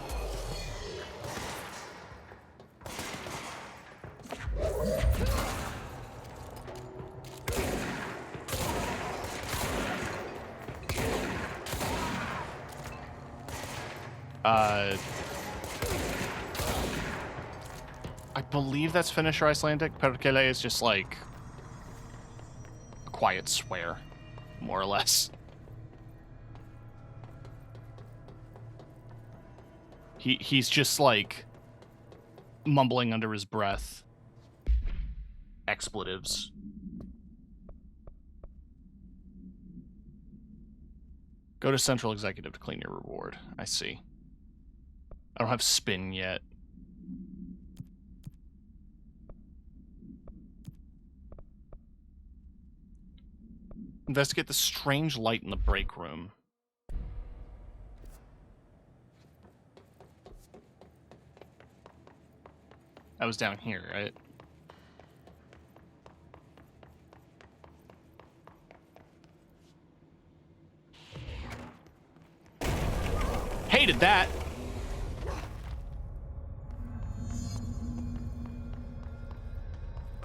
I believe that's Finnish or Icelandic. Perkele is just like a quiet swear, more or less. He's just like mumbling under his breath expletives. Go to Central Executive to claim your reward. I see. I don't have spin yet. Investigate the strange light in the break room. That was down here, right? Hated that!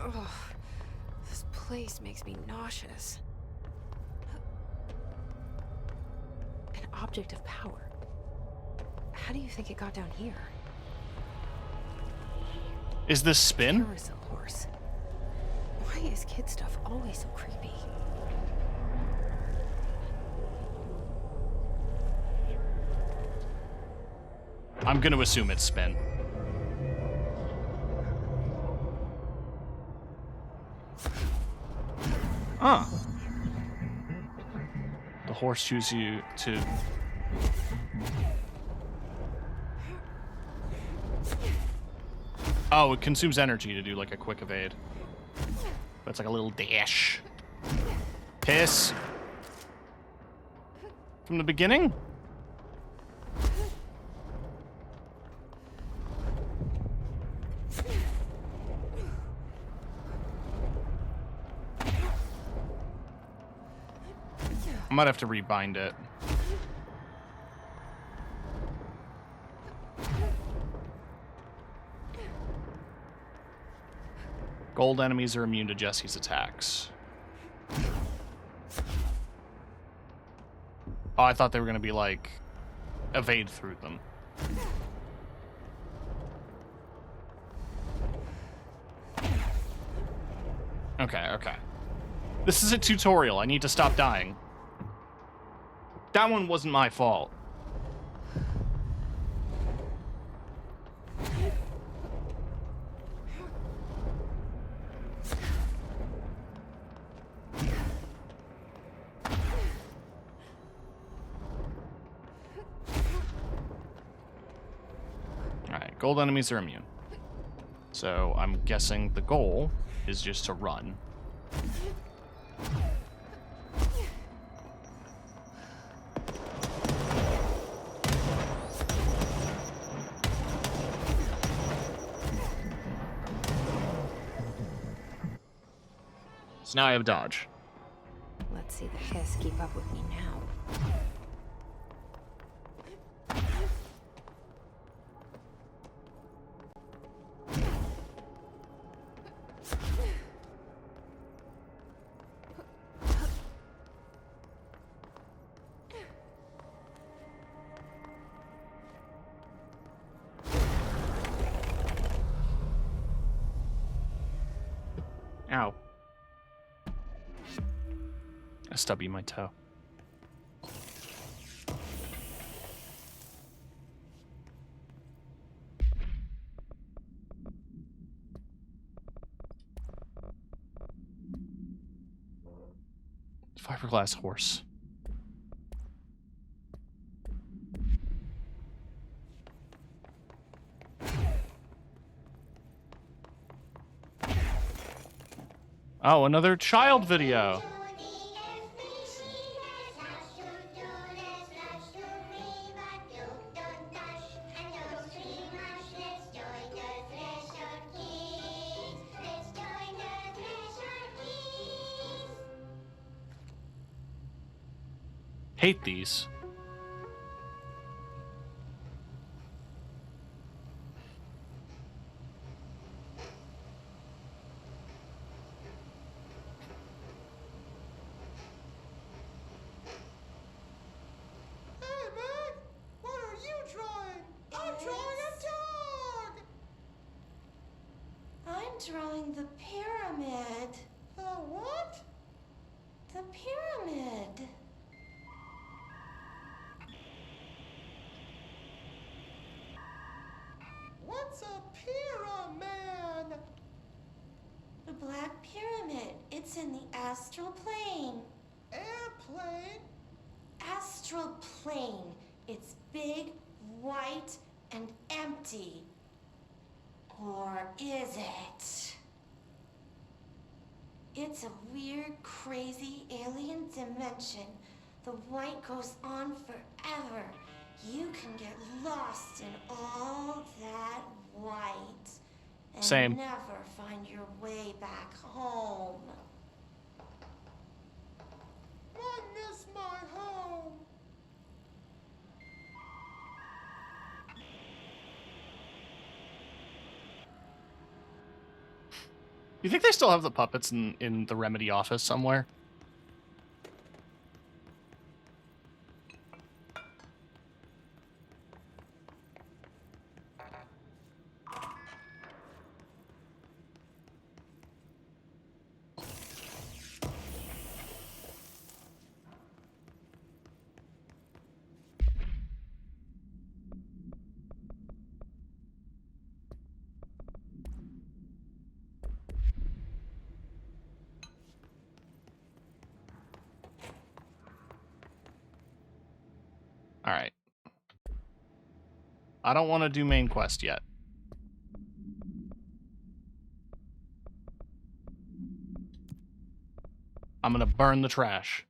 Ugh, this place makes me nauseous. An object of power. How do you think it got down here? Is this spin? Carousel horse. Why is kid stuff always so creepy? I'm gonna assume it's spin. Huh. The horse chooses you to... Oh, it consumes energy to do like a quick evade. But it's like a little dash. Piss. From the beginning? I might have to rebind it. Gold enemies are immune to Jesse's attacks. Oh, I thought they were going to be like evade through them. Okay, okay. This is a tutorial. I need to stop dying. That one wasn't my fault. Alright, gold enemies are immune. So I'm guessing the goal is just to run. So now I have dodge. Let's see the Hiss keep up with me now. stubby my toe. Fiberglass horse. Oh, another child video. Hate these. Hey, Meg! What are you drawing? I'm drawing a dog! I'm drawing the pyramid. The what? The pyramid. What's a pyramid? The Black Pyramid. It's in the astral plane. Airplane? Astral plane. It's big, white, and empty. Or is it? It's a weird, crazy alien dimension. The white goes on forever. You can get lost in all that white and Same. never find your way back home. I miss my home. You think they still have the puppets in the Remedy office somewhere? Alright. I don't want to do main quest yet. I'm gonna burn the trash.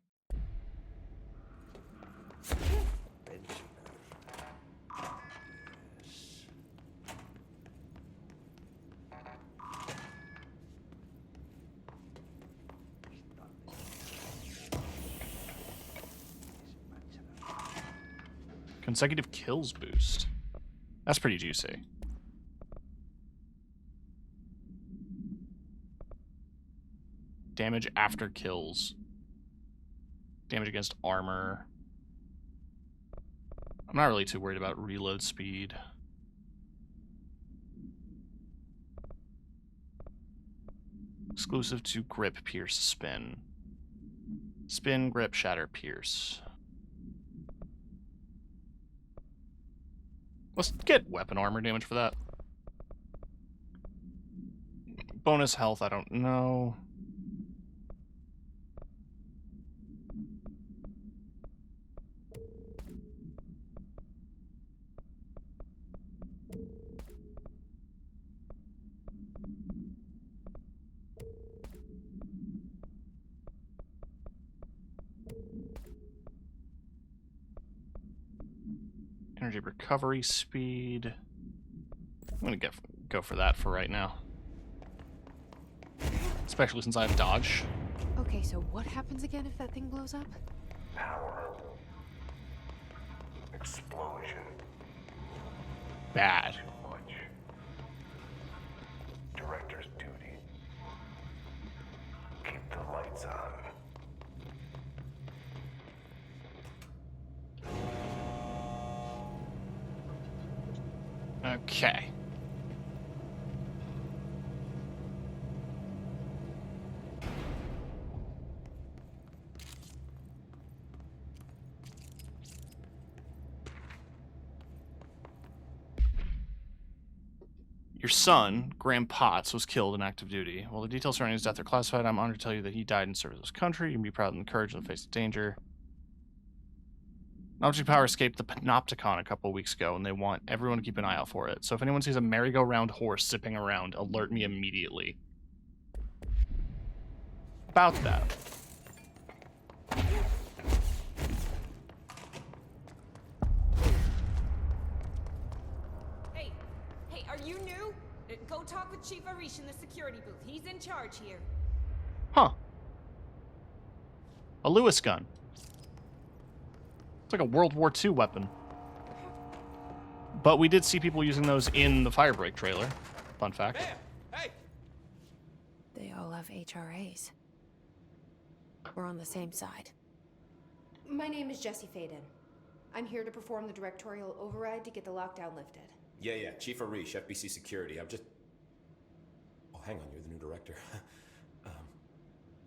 Consecutive kills boost. That's pretty juicy. Damage after kills. Damage against armor. I'm not really too worried about reload speed. Exclusive to grip, pierce, spin. Spin, grip, shatter, pierce. Let's get weapon armor damage for that. Bonus health, I don't know. Energy recovery speed. I'm gonna go for that for right now. Especially since I have dodge. Okay, so what happens again if that thing blows up? Power. Explosion. Bad. Too much. Director's duty. Keep the lights on. Okay. Your son, Graham Potts, was killed in active duty. While the details surrounding his death are classified, I'm honored to tell you that he died in service of his country. You can be proud of the courage in the face of danger. Object Power escaped the Panopticon a couple weeks ago, and they want everyone to keep an eye out for it. So if anyone sees a merry-go-round horse zipping around, alert me immediately. About that. Hey, are you new? Go talk with Chief Arish in the security booth. He's in charge here. Huh. A Lewis gun. It's like a World War II weapon. But we did see people using those in the Firebreak trailer. Fun fact. Hey! They all have HRAs. We're on the same side. My name is Jesse Faden. I'm here to perform the directorial override to get the lockdown lifted. Yeah, Chief Arish, FBC Security. I'm just... Oh, hang on, you're the new director.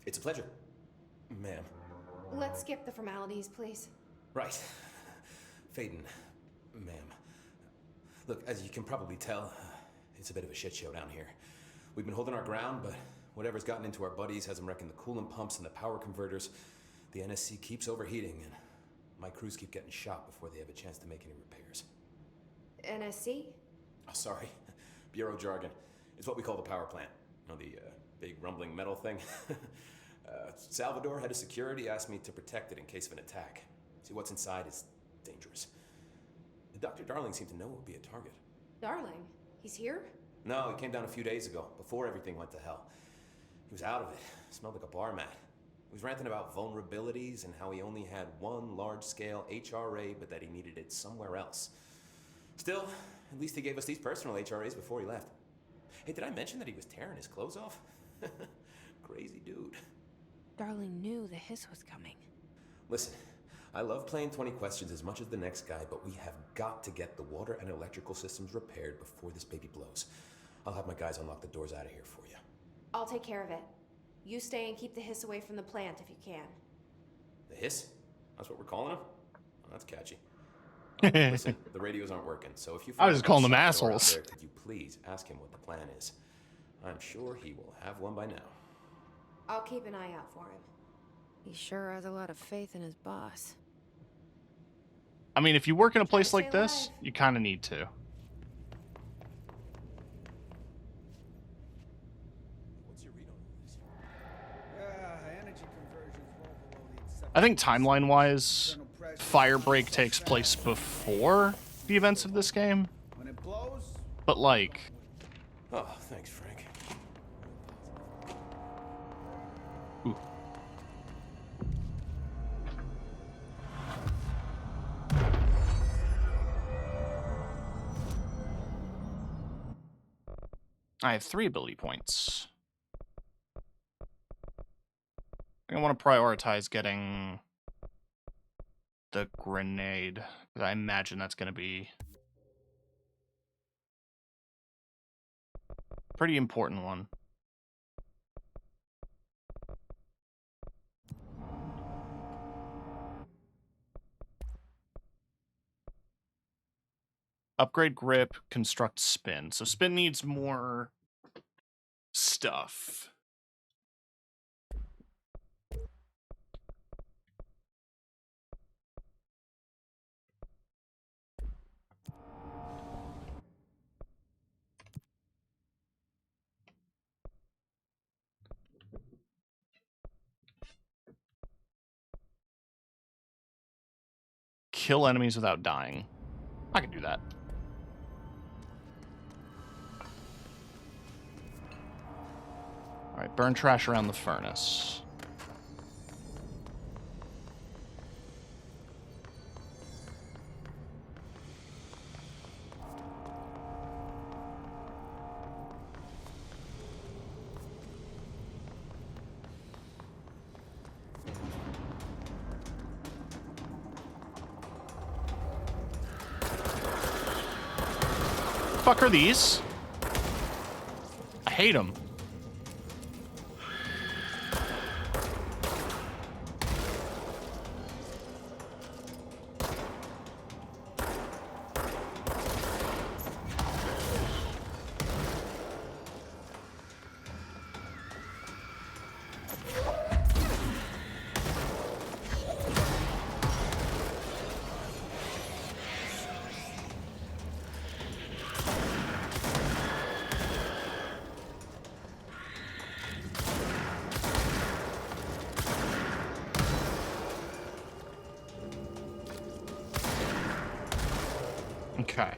It's a pleasure, ma'am. Let's skip the formalities, please. Right. Faden, ma'am. Look, as you can probably tell, it's a bit of a shit show down here. We've been holding our ground, but whatever's gotten into our buddies has them wrecking the coolant pumps and the power converters. The NSC keeps overheating, and my crews keep getting shot before they have a chance to make any repairs. NSC? Oh, sorry. Bureau jargon. It's what we call the power plant. You know, the big rumbling metal thing? Salvador, head of security, asked me to protect it in case of an attack. See, what's inside is dangerous. Dr. Darling seemed to know it would be a target. Darling? He's here? No, he came down a few days ago, before everything went to hell. He was out of it. Smelled like a bar mat. He was ranting about vulnerabilities and how he only had one large-scale HRA, but that he needed it somewhere else. Still, at least he gave us these personal HRAs before he left. Hey, did I mention that he was tearing his clothes off? Crazy dude. Darling knew the hiss was coming. Listen, I love playing 20 questions as much as the next guy, but we have got to get the water and electrical systems repaired before this baby blows. I'll have my guys unlock the doors out of here for you. I'll take care of it. You stay and keep the hiss away from the plant if you can. The hiss? That's what we're calling him? Oh, that's catchy. Listen, the radios aren't working, so if you... I was just calling them Salvador assholes. out there, could you please ask him what the plan is? I'm sure he will have one by now. I'll keep an eye out for him. He sure has a lot of faith in his boss. I mean, if you work in a place like this, you kind of need to. What's your read on this? Yeah, energy conversion's well below the acceptable. I think timeline-wise, Firebreak takes place before the events of this game. When it blows, but like... Oh, thanks, Frank. Ooh. I have 3 ability points. I want to prioritize getting the grenade, because I imagine that's going to be a pretty important one. Upgrade grip, construct spin. So spin needs more stuff. Kill enemies without dying. I can do that. Alright, burn trash around the furnace. Fuck are these? I hate them. Okay.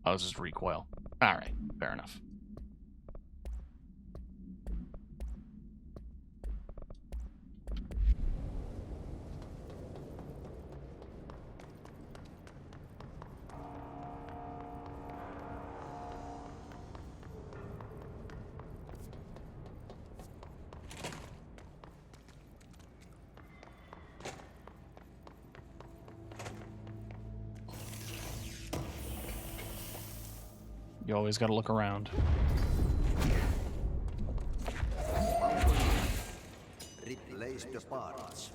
Oh, this is recoil. Alright, fair enough. You always gotta look around. Replace the parts.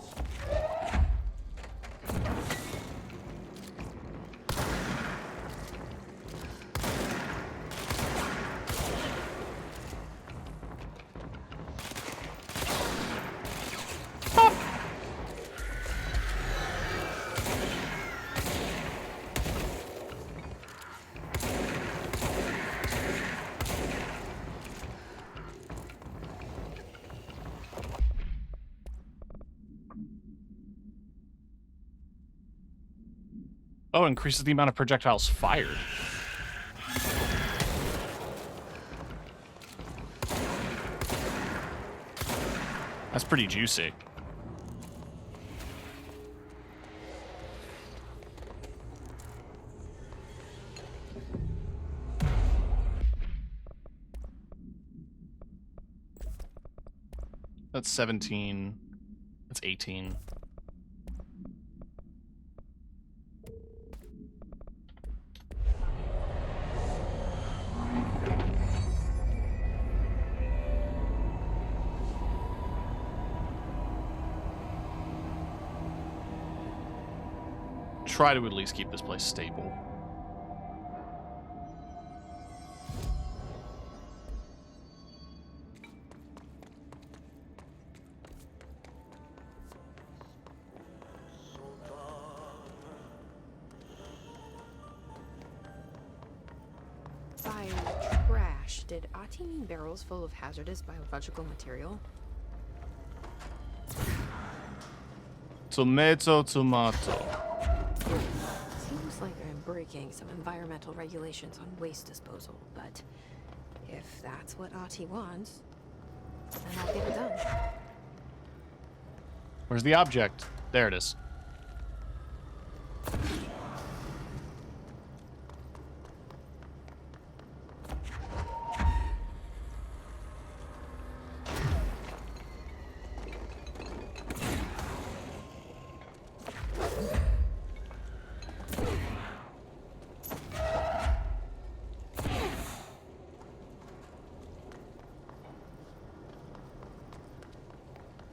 Oh, increases the amount of projectiles fired. That's pretty juicy. That's 17. That's 18. Try to at least keep this place stable. By trash, did Ati mean barrels full of hazardous biological material? Tomato. Seems like I'm breaking some environmental regulations on waste disposal, but if that's what Ati wants, then I'll get it done. Where's the object? There it is.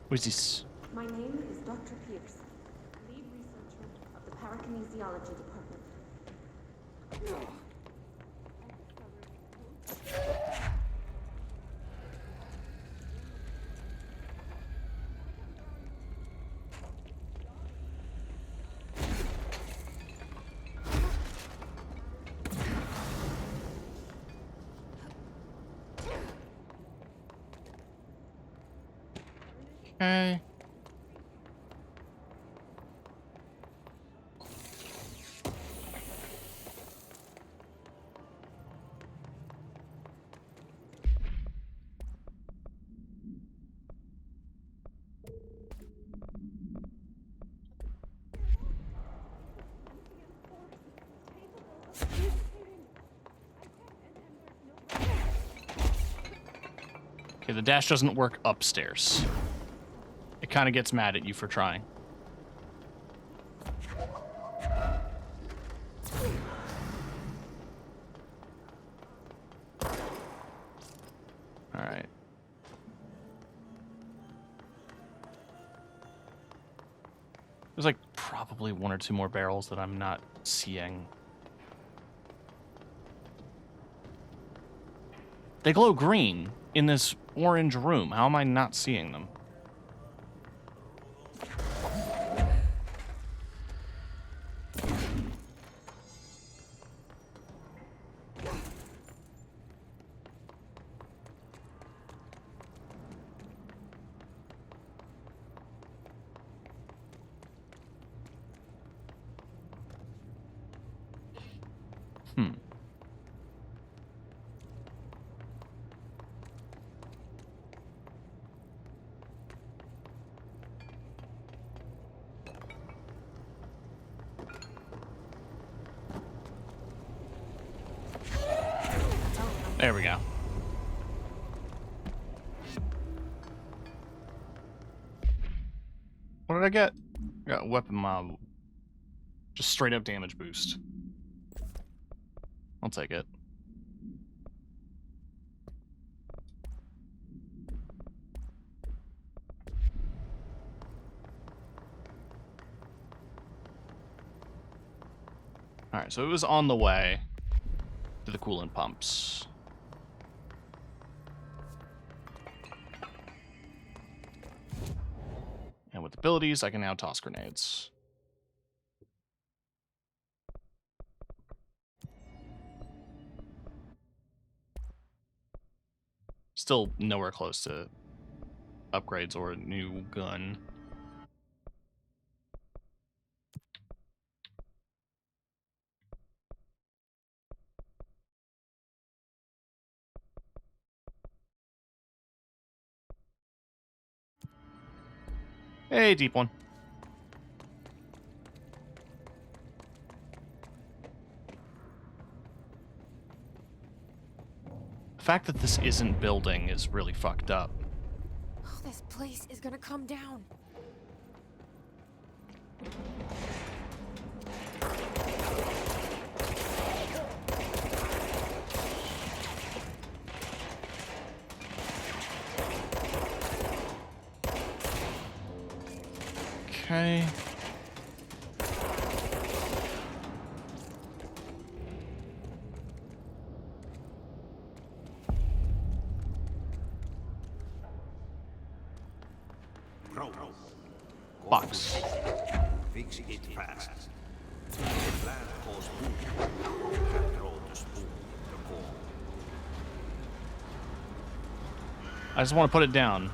What's this? My name is Dr. Pierce, lead researcher of the Parakinesiology Department. Okay. Okay, the dash doesn't work upstairs. It kind of gets mad at you for trying. All right. There's like probably one or two more barrels that I'm not seeing. They glow green in this orange room. How am I not seeing them? There we go. What did I get? I got weapon mob. Just straight up damage boost. I'll take it. Alright, so it was on the way to the coolant pumps. And with abilities, I can now toss grenades. Still nowhere close to upgrades or a new gun. Hey, deep one. The fact that this isn't building is really fucked up. Oh, this place is gonna come down. Okay. Box. Fix it fast. The plant goes boom. You can throw the spoon in the core. I just want to put it down.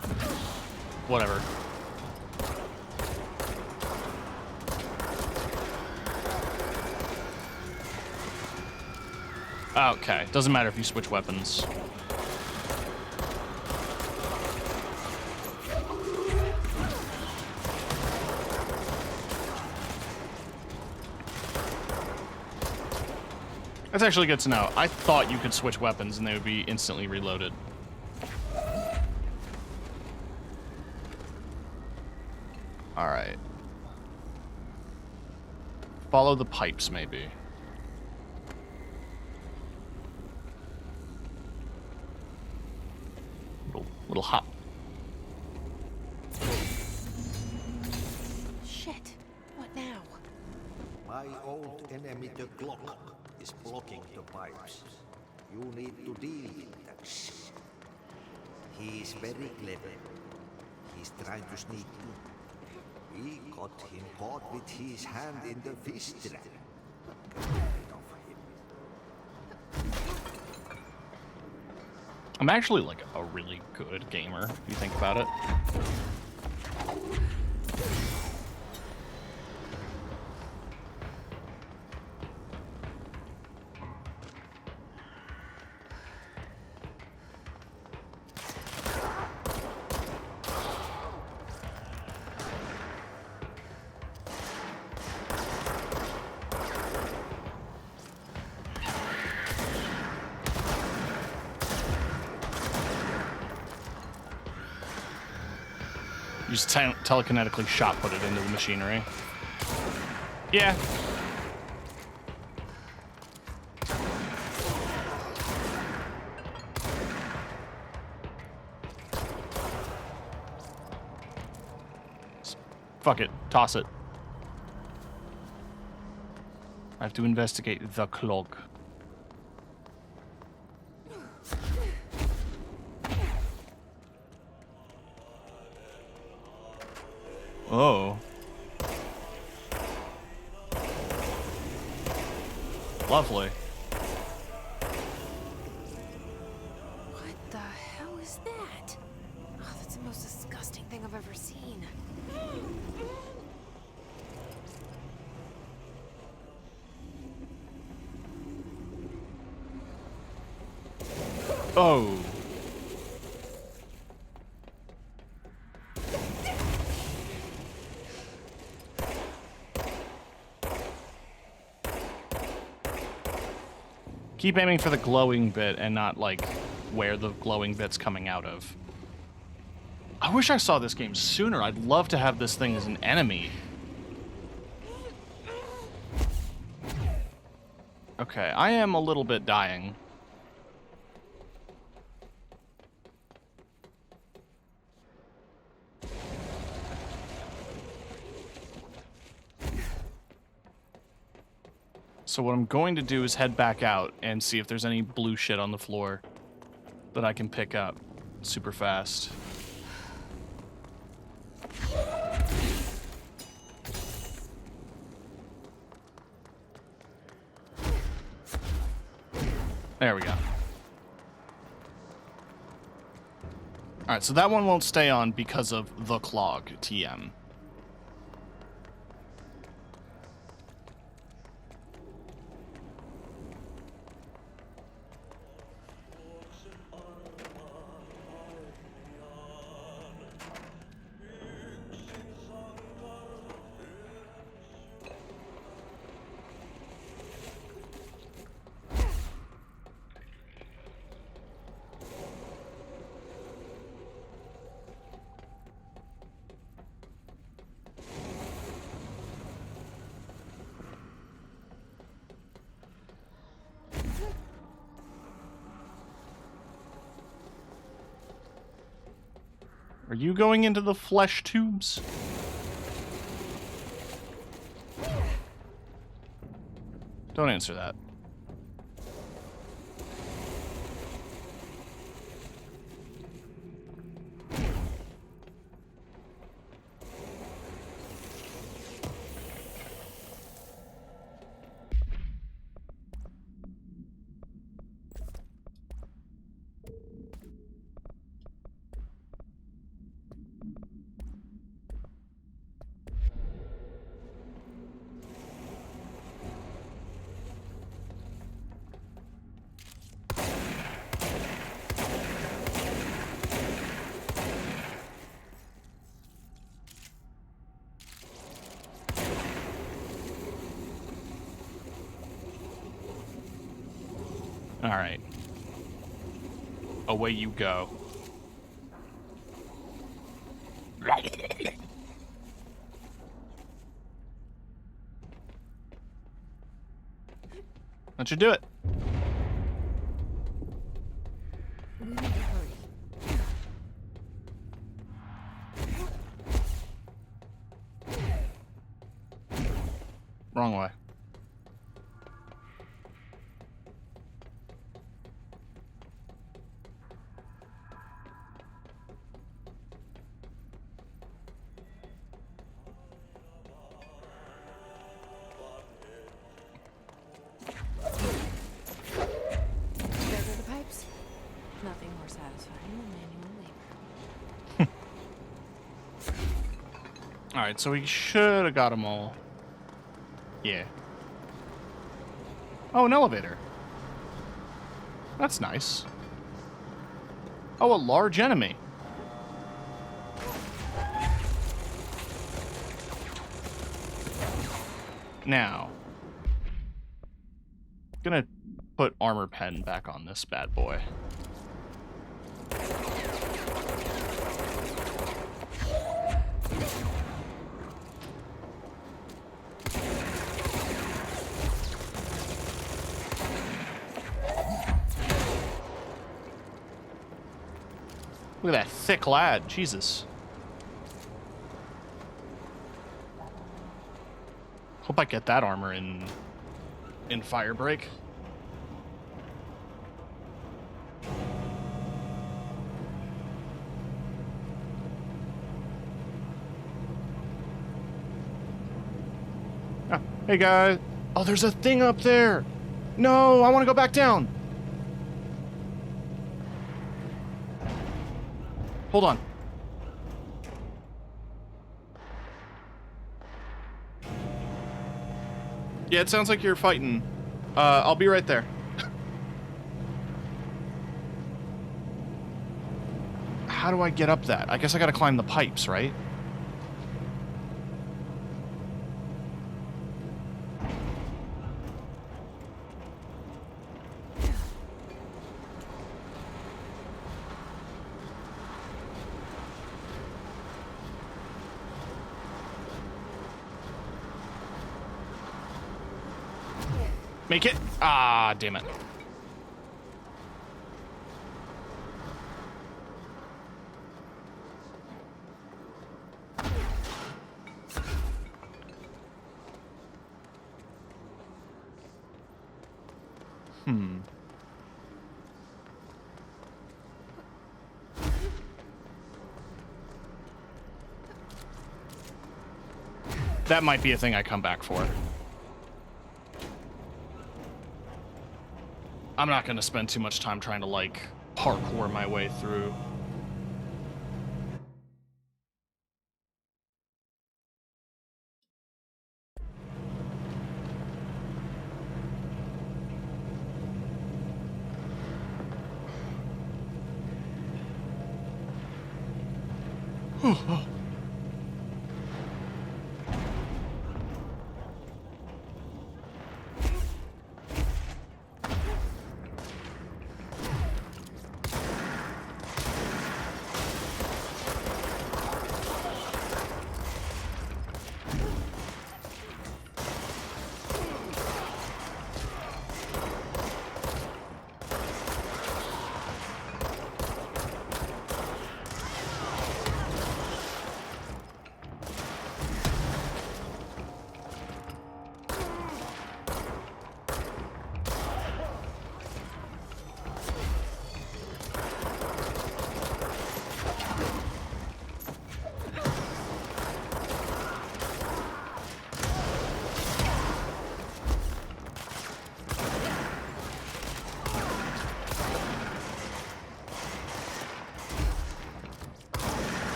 Whatever. Okay, doesn't matter if you switch weapons. That's actually good to know. I thought you could switch weapons and they would be instantly reloaded. Alright. Follow the pipes, maybe. Little hop. Shit. What now? My old enemy, the clock, is blocking the pipes. You need to deal with that shit. He is very clever. He's trying to sneak in. We got him caught with his hand in the fish trap. Get rid of him. I'm actually like a really good gamer, if you think about it. You just telekinetically shot put it into the machinery. Yeah. Fuck it. Toss it. I have to investigate the clog. Oh. Lovely. What the hell is that? Oh, that's the most disgusting thing I've ever seen. Oh. Keep aiming for the glowing bit and not, like, where the glowing bit's coming out of. I wish I saw this game sooner. I'd love to have this thing as an enemy. Okay, I am a little bit dying. So what I'm going to do is head back out and see if there's any blue shit on the floor that I can pick up super fast. There we go. Alright, so that one won't stay on because of the clog, TM. Are you going into the flesh tubes? Don't answer that. All right. Away you go. That should do it. We need to hurry. Wrong way. There go the pipes. Nothing more satisfying than manual labor. Alright, so we should have got them all. Yeah. Oh, an elevator. That's nice. Oh, a large enemy. Now, gonna put armor pen back on this bad boy. Look at that thick lad, Jesus. Hope I get that armor in Firebreak. Ah, hey guys. Oh, there's a thing up there. No, I want to go back down. Hold on. Yeah, it sounds like you're fighting. I'll be right there. How do I get up that? I guess I gotta climb the pipes, right? Make it. Ah, damn it. That might be a thing I come back for. I'm not gonna spend too much time trying to, like, parkour my way through.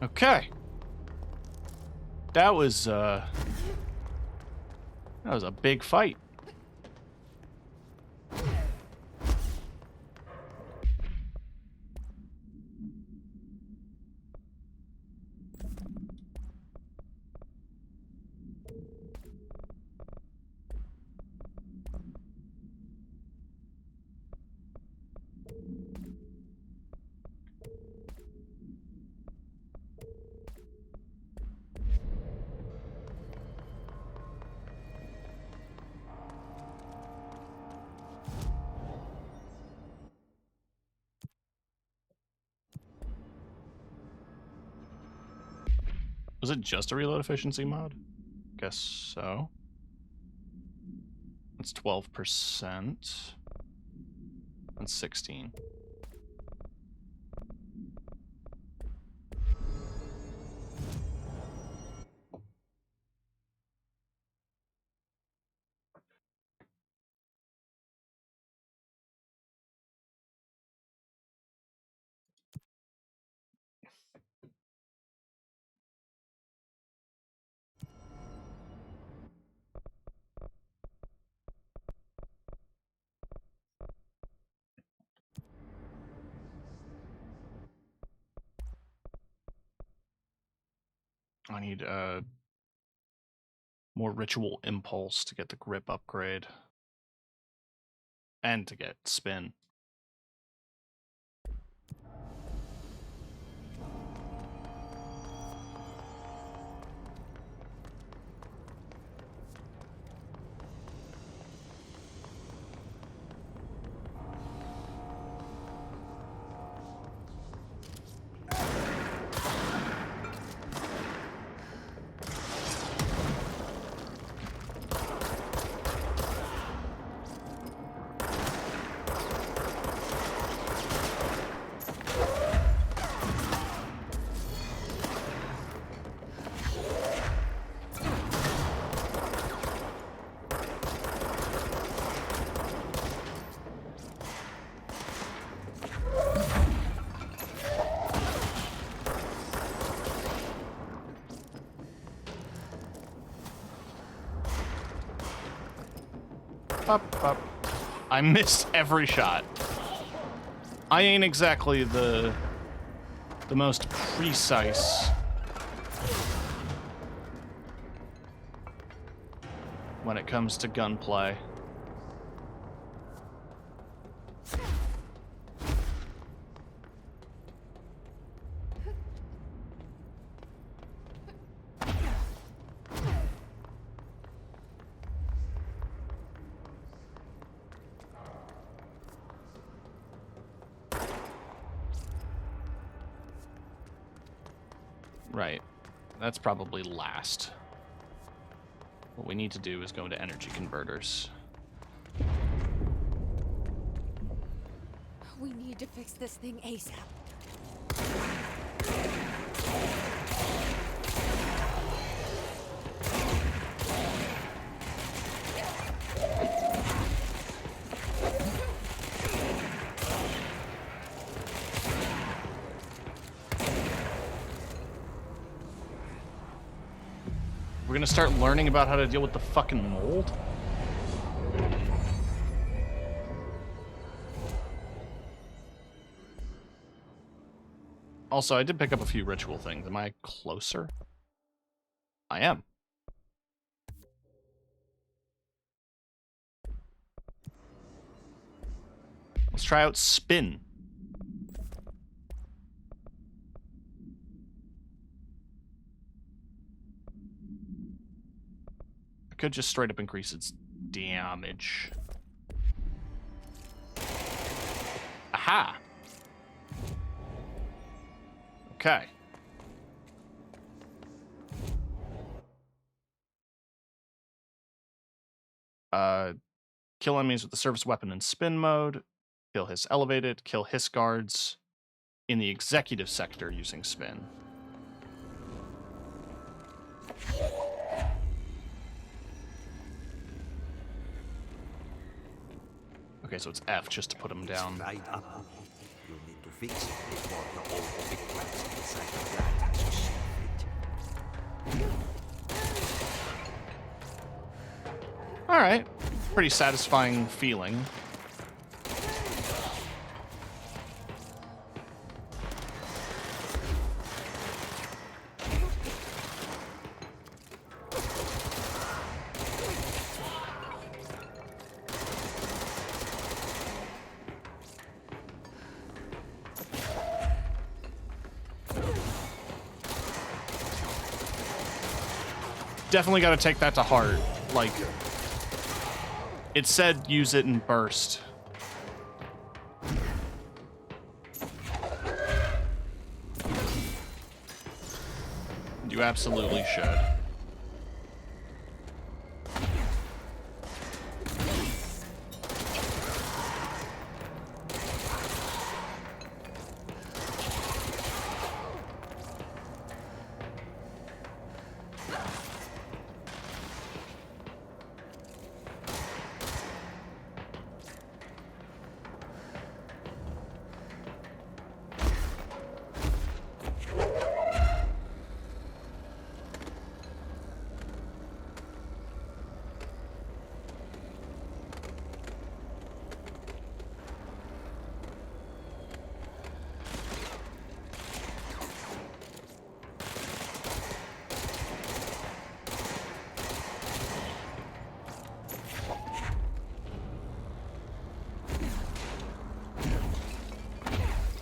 Okay. That was a big fight. Was it just a reload efficiency mod? Guess so. It's 12%. And 16. I need more ritual impulse to get the grip upgrade. And to get spin. Up. I missed every shot. I ain't exactly the most precise when it comes to gunplay. Right. That's probably last. What we need to do is go into energy converters. We need to fix this thing ASAP. We're gonna start learning about how to deal with the fucking mold? Also, I did pick up a few ritual things. Am I closer? I am. Let's try out spin. I could just straight up increase its damage. Aha! Okay. Kill enemies with the service weapon in spin mode. Kill Hiss elevated. Kill Hiss guards in the executive sector using spin. Okay, so it's F just to put them down. Right up. You need to fix it before the whole victims inside the flat has to see it. Alright. Pretty satisfying feeling. Definitely got to take that to heart. Like, it said use it in burst. You absolutely should.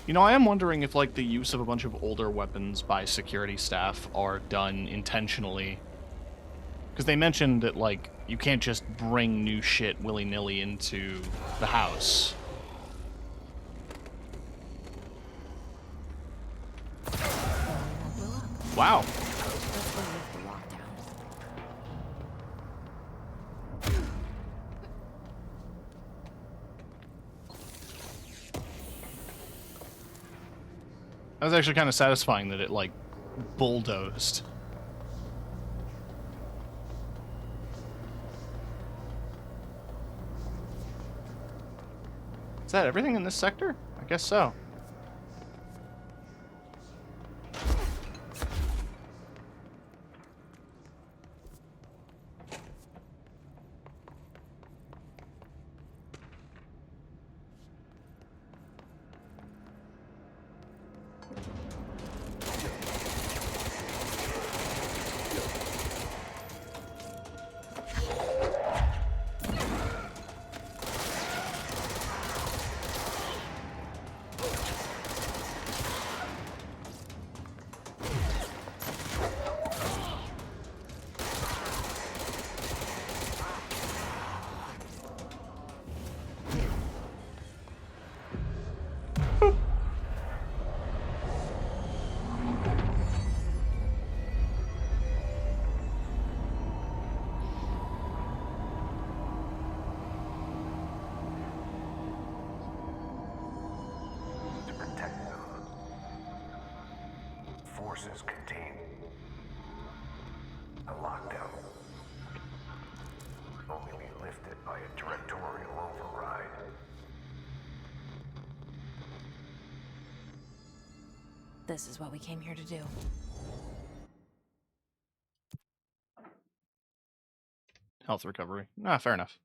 You know, I am wondering if, like, the use of a bunch of older weapons by security staff are done intentionally. Because they mentioned that, like, you can't just bring new shit willy-nilly into the house. Wow. That was actually kind of satisfying that it, like, bulldozed. Is that everything in this sector? I guess so. forces contain a lockdown. Will only be lifted by a directorial override. This is what we came here to do. Health recovery. Ah, fair enough.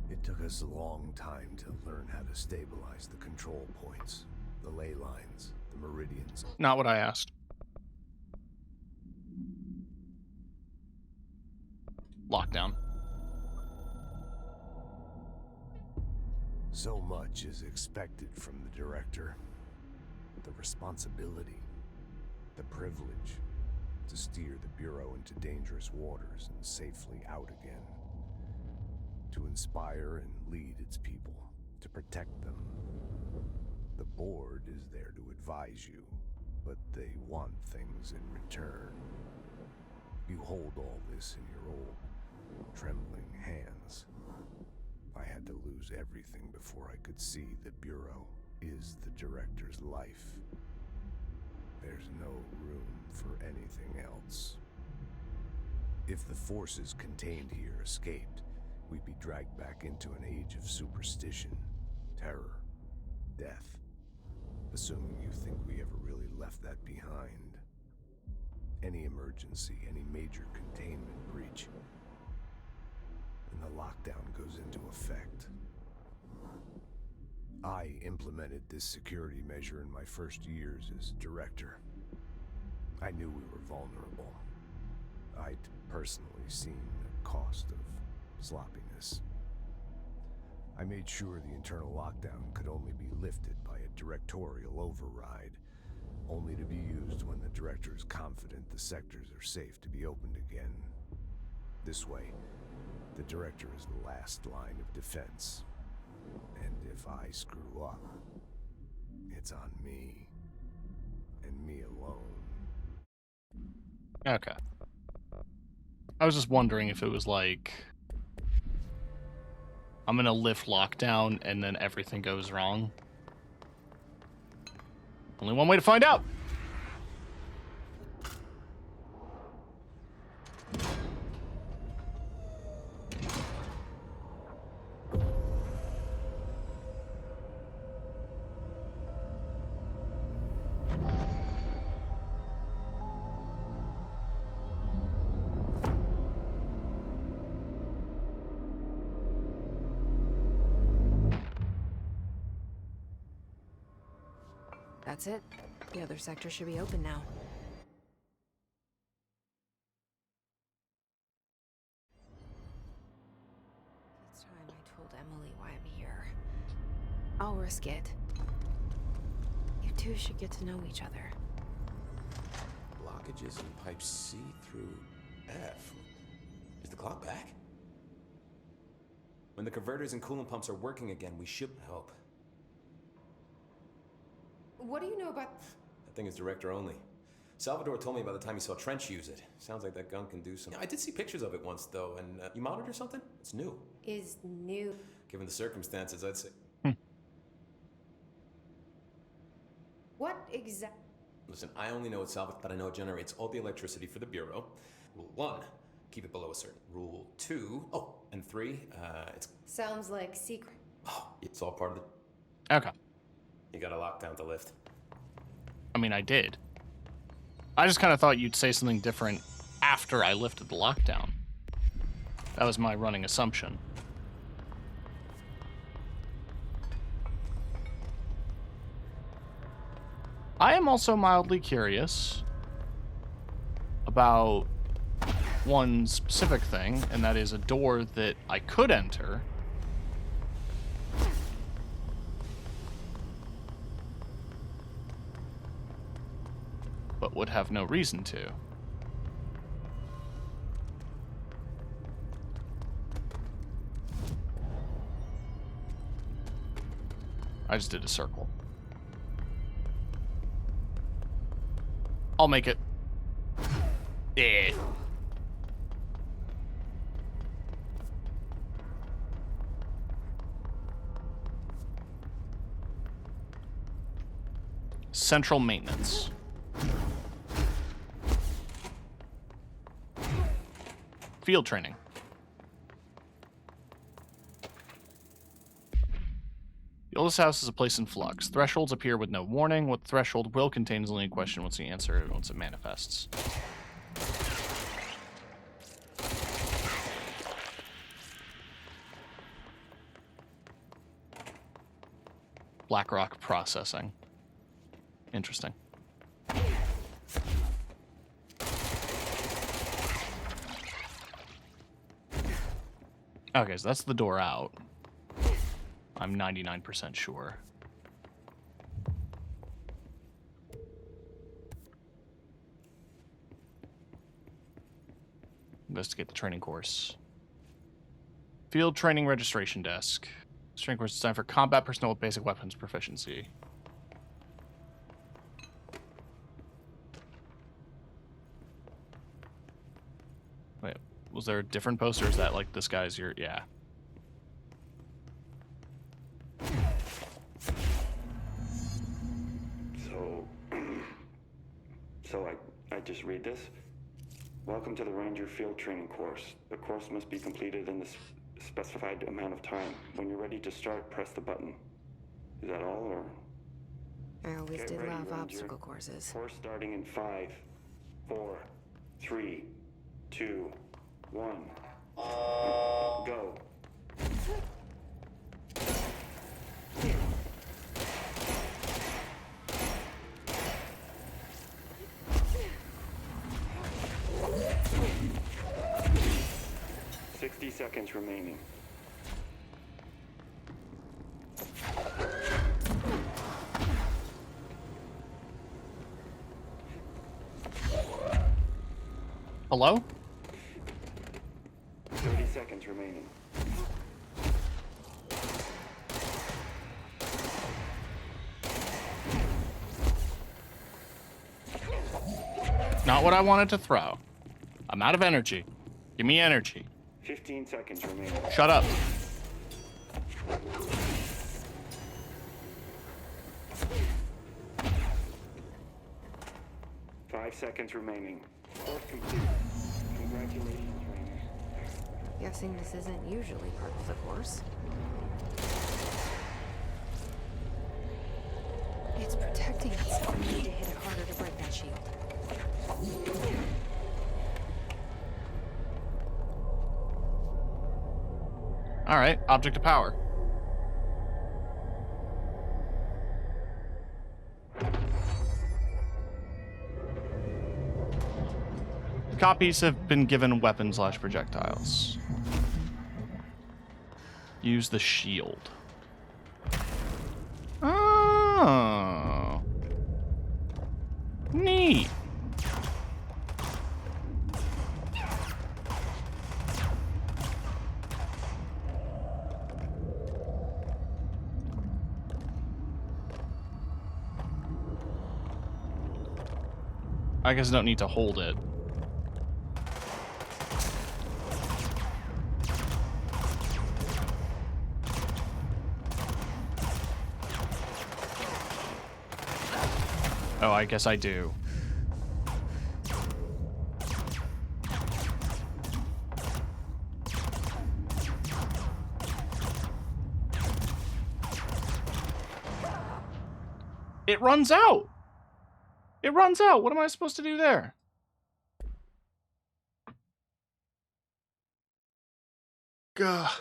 It took us a long time to learn how to stabilize the control points, the ley lines, the meridians. Not what I asked. Lockdown. So much is expected from the director. The responsibility, the privilege to steer the Bureau into dangerous waters and safely out again. To inspire and lead its people, to protect them. The board is there to advise you, but they want things in return. You hold all this in your old, trembling hands. I had to lose everything before I could see the Bureau is the director's life. There's no room for anything else. If the forces contained here escaped, we'd be dragged back into an age of superstition, terror, death. Assuming you think we ever really left that behind. Any emergency, any major containment breach, and the lockdown goes into effect. I implemented this security measure in my first years as director. I knew we were vulnerable. I'd personally seen the cost of sloppiness. I made sure the internal lockdown could only be lifted by a directorial override, only to be used when the director is confident the sectors are safe to be opened again. This way, the director is the last line of defense. And if I screw up, it's on me. And me alone. Okay. I was just wondering if it was like, I'm gonna lift lockdown and then everything goes wrong. Only one way to find out. That's it. The other sector should be open now. It's time I told Emily why I'm here. I'll risk it. You two should get to know each other. Blockages in pipe C through F. Is the clock back? When the converters and coolant pumps are working again, we should hope. What do you know about... That thing is director only. Salvador told me by the time he saw Trench use it. Sounds like that gun can do some... I did see pictures of it once, though, and you monitor something? It's new. Is new? Given the circumstances, I'd say... What exactly... Listen, I only know it's Salvador, but I know it generates all the electricity for the Bureau. Rule 1, keep it below a certain. Rule 2, and 3, it's... Sounds like secret. Oh, it's all part of the... Okay. You got a lockdown to lift. I mean, I did. I just kind of thought you'd say something different after I lifted the lockdown. That was my running assumption. I am also mildly curious about one specific thing, and that is a door that I could enter but would have no reason to. I just did a circle. I'll make it. Yeah. Central maintenance. Field training. The oldest house is a place in flux. Thresholds appear with no warning. What the threshold will contain is only a question once the answer once it manifests. Blackrock processing. Interesting. Okay, so that's the door out. I'm 99% sure. Investigate the training course. Field training registration desk. This training course is designed for combat personnel with basic weapons proficiency. Wait, was there a different poster? Or is that like this guy's your... Yeah. So I just read this. Welcome to the Ranger Field Training course. The course must be completed in the specified amount of time. When you're ready to start, press the button. Is that all, or? I always Get did ready, love Ranger. obstacle courses. Course starting in 5, 4, 3, 2, 1. Go. Seconds remaining. Hello? 30 seconds remaining. Not what I wanted to throw. I'm out of energy. Give me energy. 15 seconds remaining. Shut up. Five seconds remaining. Course complete. Congratulations, Ranger. Guessing this isn't usually part of the course. It's protecting us. We need to hit it harder to break that shield. All right, object of power. Copies have been given weapons/projectiles. Use the shield. Oh. Neat. I guess I don't need to hold it. Oh, I guess I do. It runs out! It runs out! What am I supposed to do there? Gah.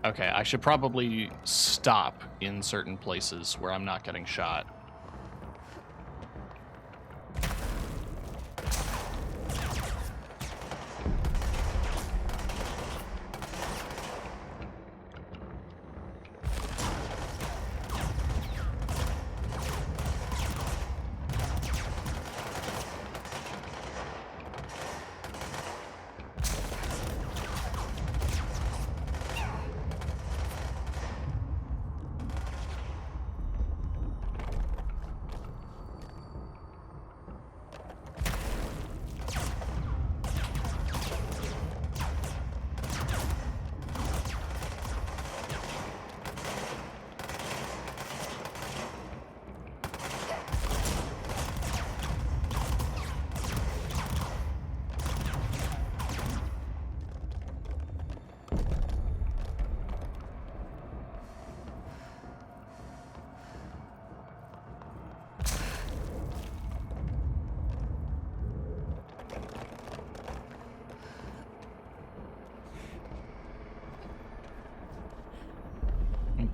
Okay, I should probably stop in certain places where I'm not getting shot.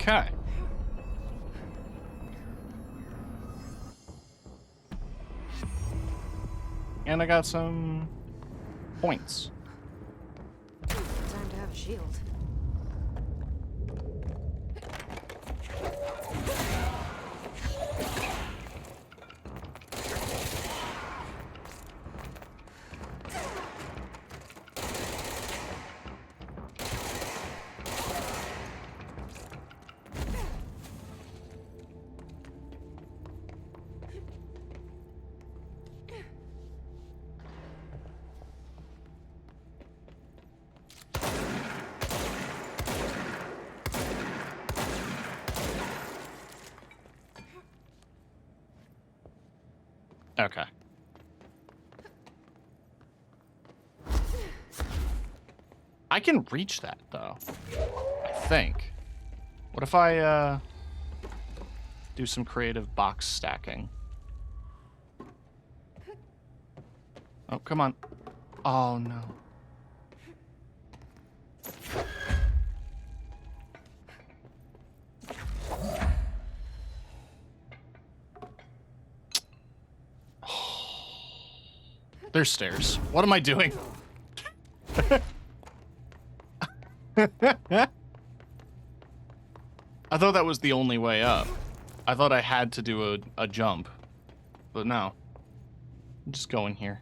Okay. And I got some points. Time to have a shield. Okay. I can reach that, though. I think. What if I, do some creative box stacking? Oh, come on. Oh, no. There's stairs. What am I doing? I thought that was the only way up. I thought I had to do a jump. But no. I'm just going here.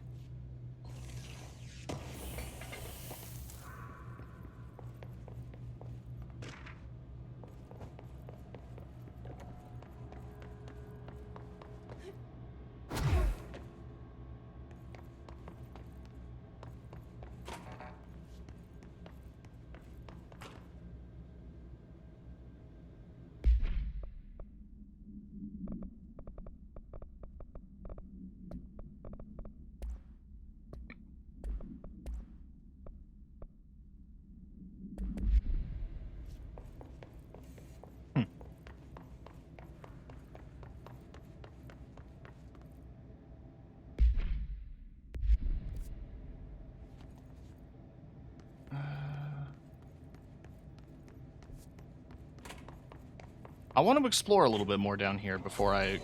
I want to explore a little bit more down here before I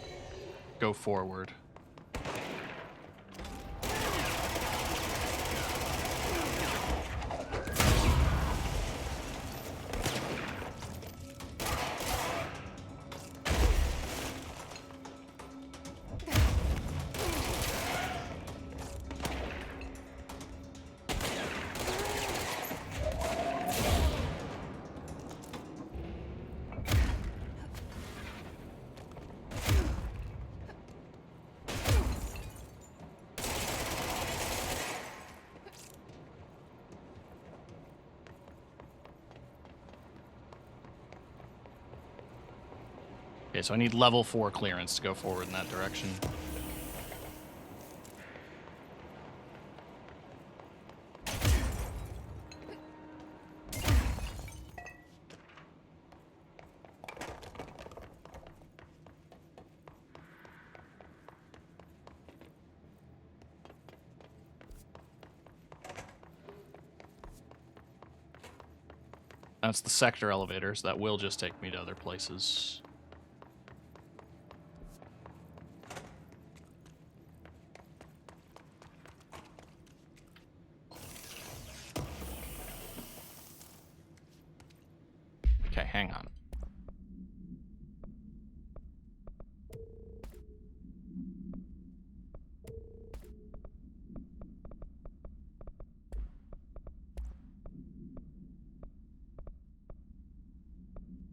go forward. Okay, so I need level 4 clearance to go forward in that direction. That's the sector elevators. That will just take me to other places. Okay, hang on.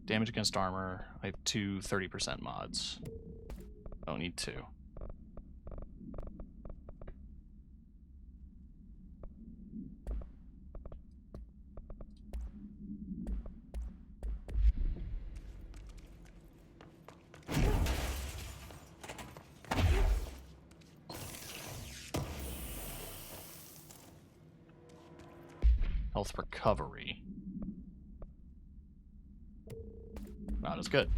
Damage against armor. I have 2 30% mods. I don't need 2. Health recovery. Not as good.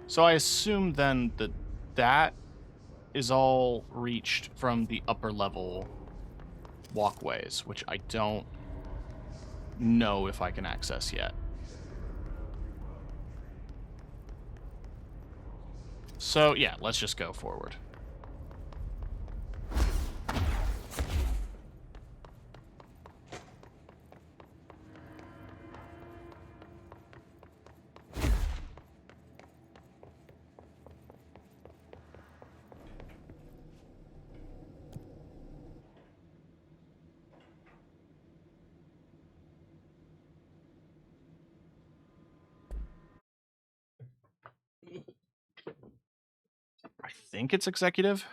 So I assume then that that is all reached from the upper level walkways, which I don't know if I can access yet. So yeah, let's just go forward. I think it's executive.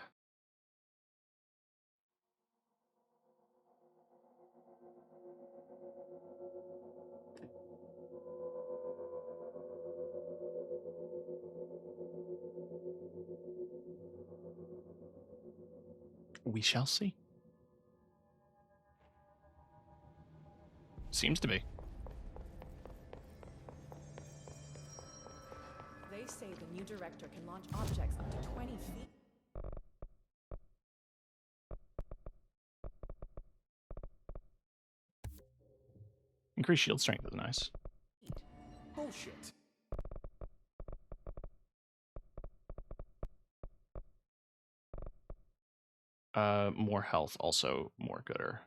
We shall see. Seems to be. They say the new director can launch objects up to 20 feet. Increased shield strength is nice. Bullshit. More health, also more gooder.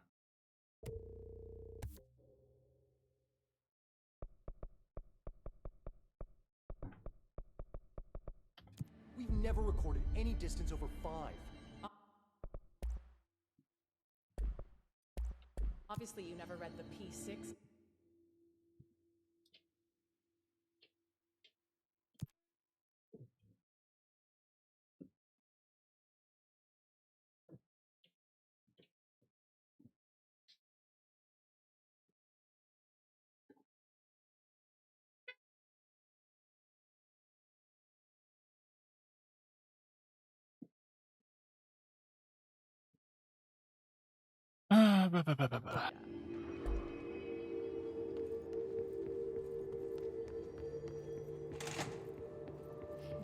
We've never recorded any distance over 5. Obviously, you never read the P6.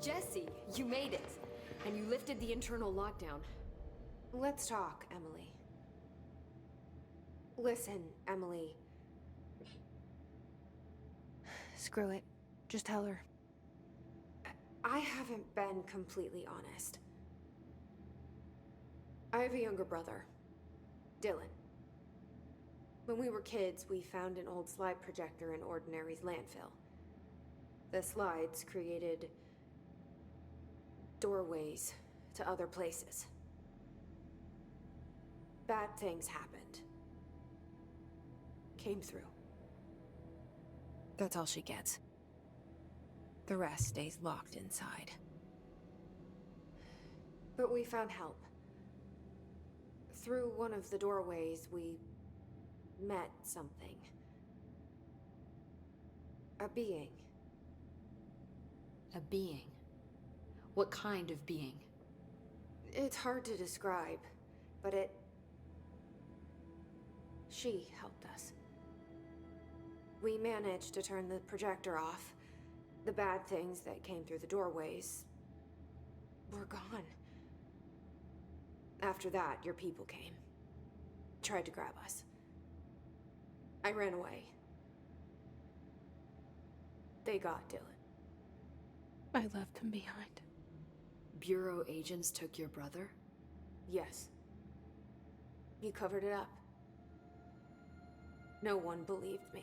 Jesse, you made it. And you lifted the internal lockdown. Let's talk, Emily. Listen, Emily. Screw it. Just tell her. I haven't been completely honest. I have a younger brother, Dylan. When we were kids, we found an old slide projector in Ordinary's landfill. The slides created doorways to other places. Bad things happened. Came through. That's all she gets. The rest stays locked inside. But we found help. Through one of the doorways, we met something. A being. A being? What kind of being? It's hard to describe, but she helped us. We managed to turn the projector off, The bad things that came through the doorways were gone. After that, your people came. Tried to grab us. I ran away. They got Dylan. I left him behind. Bureau agents took your brother? Yes. You covered it up. No one believed me.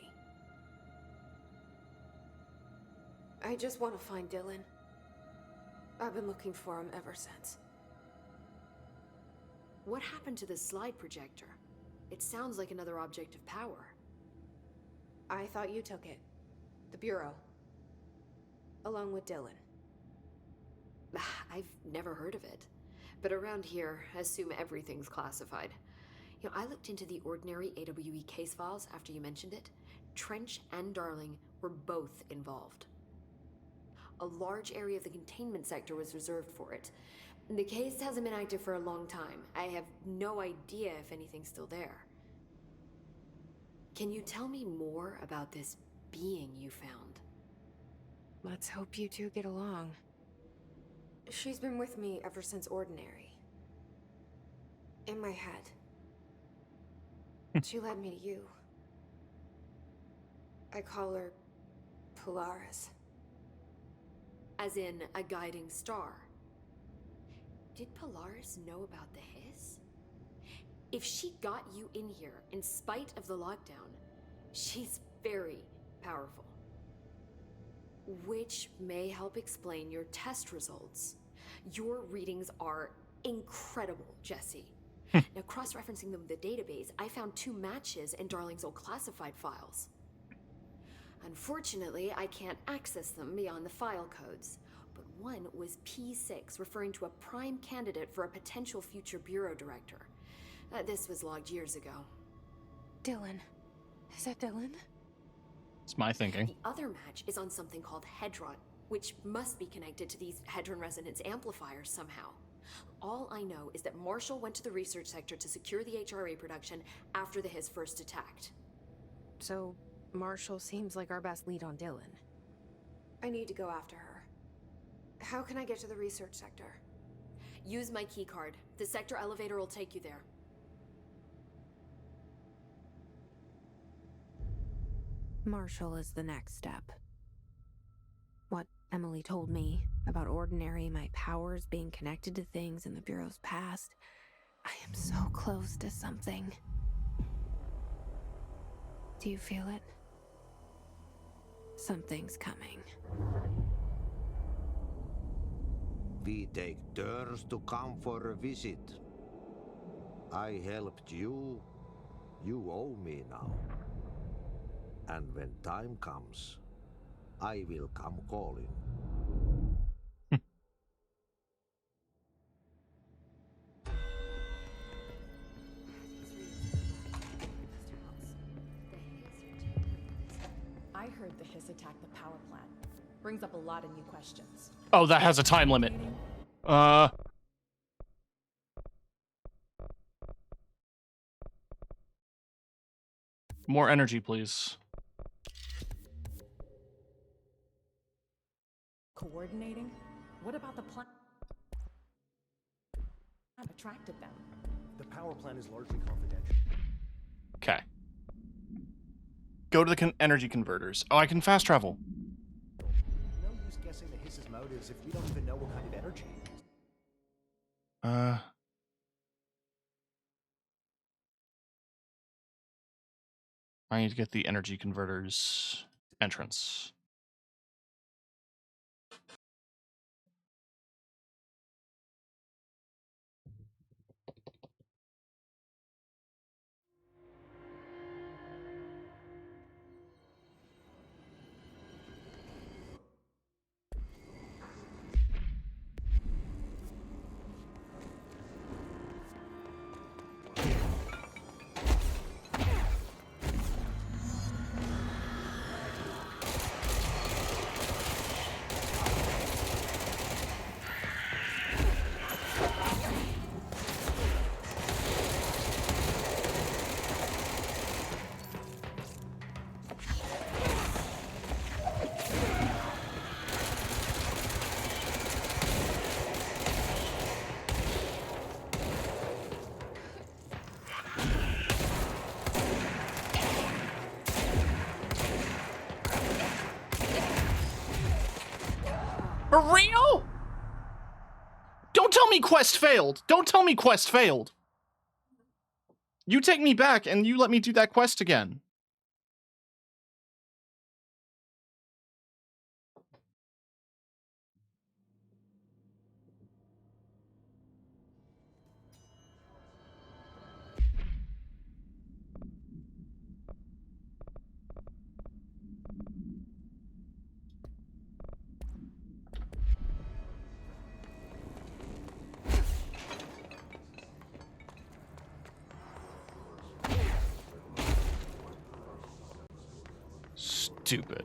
I just want to find Dylan. I've been looking for him ever since. What happened to the slide projector? It sounds like another object of power. I thought you took it. The Bureau. Along with Dylan. I've never heard of it. But around here, assume everything's classified. You know, I looked into the ordinary AWE case files after you mentioned it. Trench and Darling were both involved. A large area of the containment sector was reserved for it. The case hasn't been active for a long time. I have no idea if anything's still there. Can you tell me more about this being you found? Let's hope you two get along. She's been with me ever since Ordinary. In my head. She led me to you. I call her Polaris. As in a guiding star. Did Polaris know about the hiss? If she got you in here in spite of the lockdown, she's very powerful. Which may help explain your test results. Your readings are incredible, Jesse. Now, cross-referencing them with the database, I found 2 matches in Darling's old classified files. Unfortunately, I can't access them beyond the file codes, but one was P6, referring to a prime candidate for a potential future bureau director. This was logged years ago. Dylan. Is that Dylan? It's my thinking. The other match is on something called Hedron, which must be connected to these Hedron resonance amplifiers somehow. All I know is that Marshall went to the research sector to secure the HRA production after the hiss first attacked. So, Marshall seems like our best lead on Dylan. I need to go after her. How can I get to the research sector? Use my keycard. The sector elevator will take you there. Marshall is the next step. What Emily told me about Ordinary, my powers being connected to things in the Bureau's past, I am so close to something. Do you feel it? Something's coming. We take turns to come for a visit. I helped you. You owe me now. And when time comes, I will come calling. I heard the hiss attacked the power plant. Brings up a lot of new questions. Oh, that has a time limit. More energy, please. Coordinating? What about the plant? Attracted them. The power plant is largely confidential. Okay. Go to the energy converters. Oh, I can fast travel. No use guessing the hiss's motives if we don't even know what kind of energy. I need to get the energy converters entrance. For real? Don't tell me quest failed. Don't tell me quest failed. You take me back and you let me do that quest again. Stupid.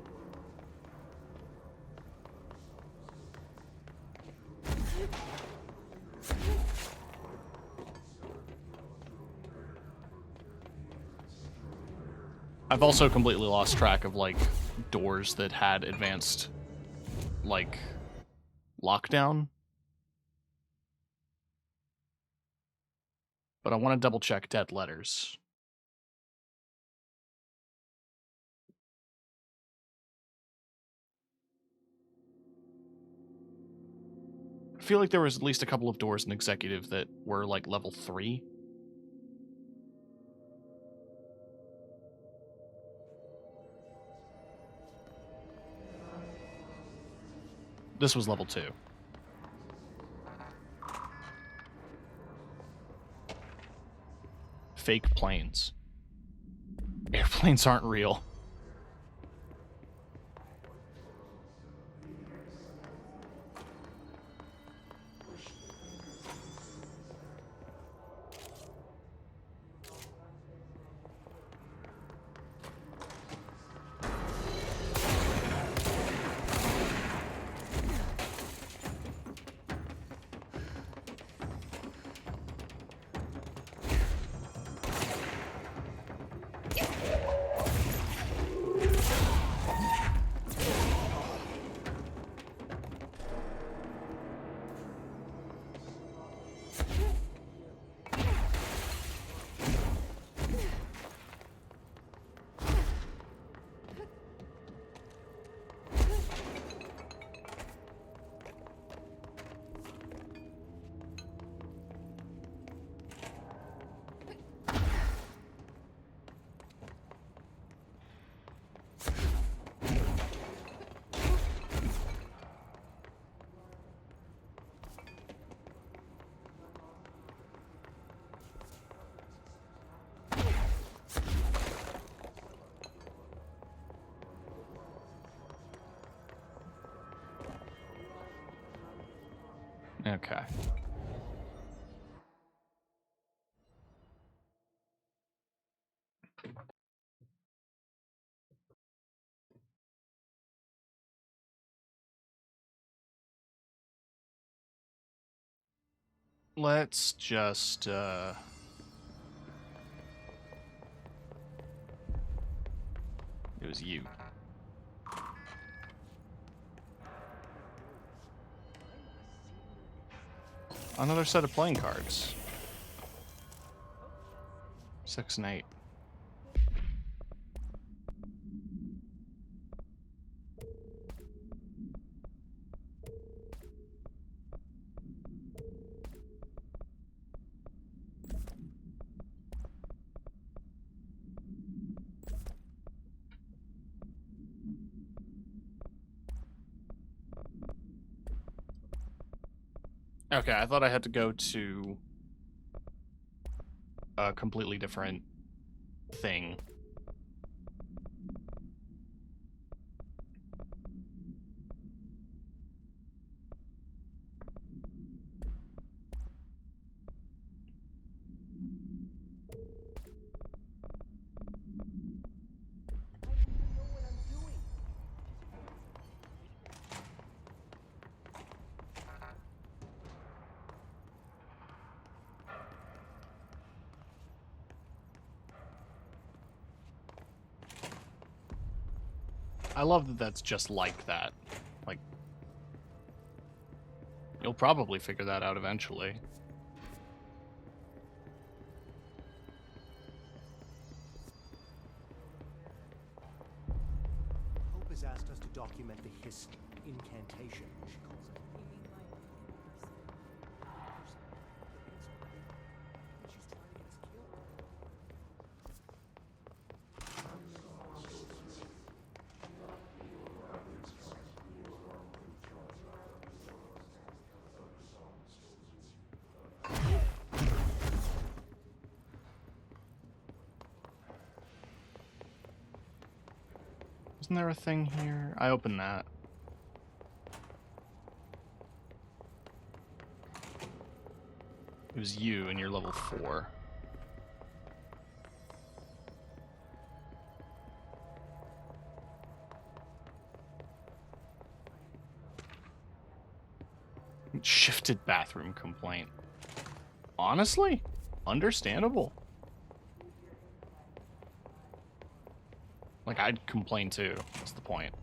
I've also completely lost track of, like, doors that had advanced, like, lockdown. But I want to double check dead letters. I feel like there was at least a couple of doors in Executive that were, like, level 3. This was level 2. Fake planes. Airplanes aren't real. Okay. Let's just, It was you. Another set of playing cards. 6 and 8. Okay, I thought I had to go to a completely different thing. I love that that's just like that. Like, you'll probably figure that out eventually. Hope has asked us to document the history incantation, she calls it. Isn't there a thing here? I opened that. It was you and you're level 4. Shifted bathroom complaint. Honestly, understandable. Like, I'd complain too. That's the point.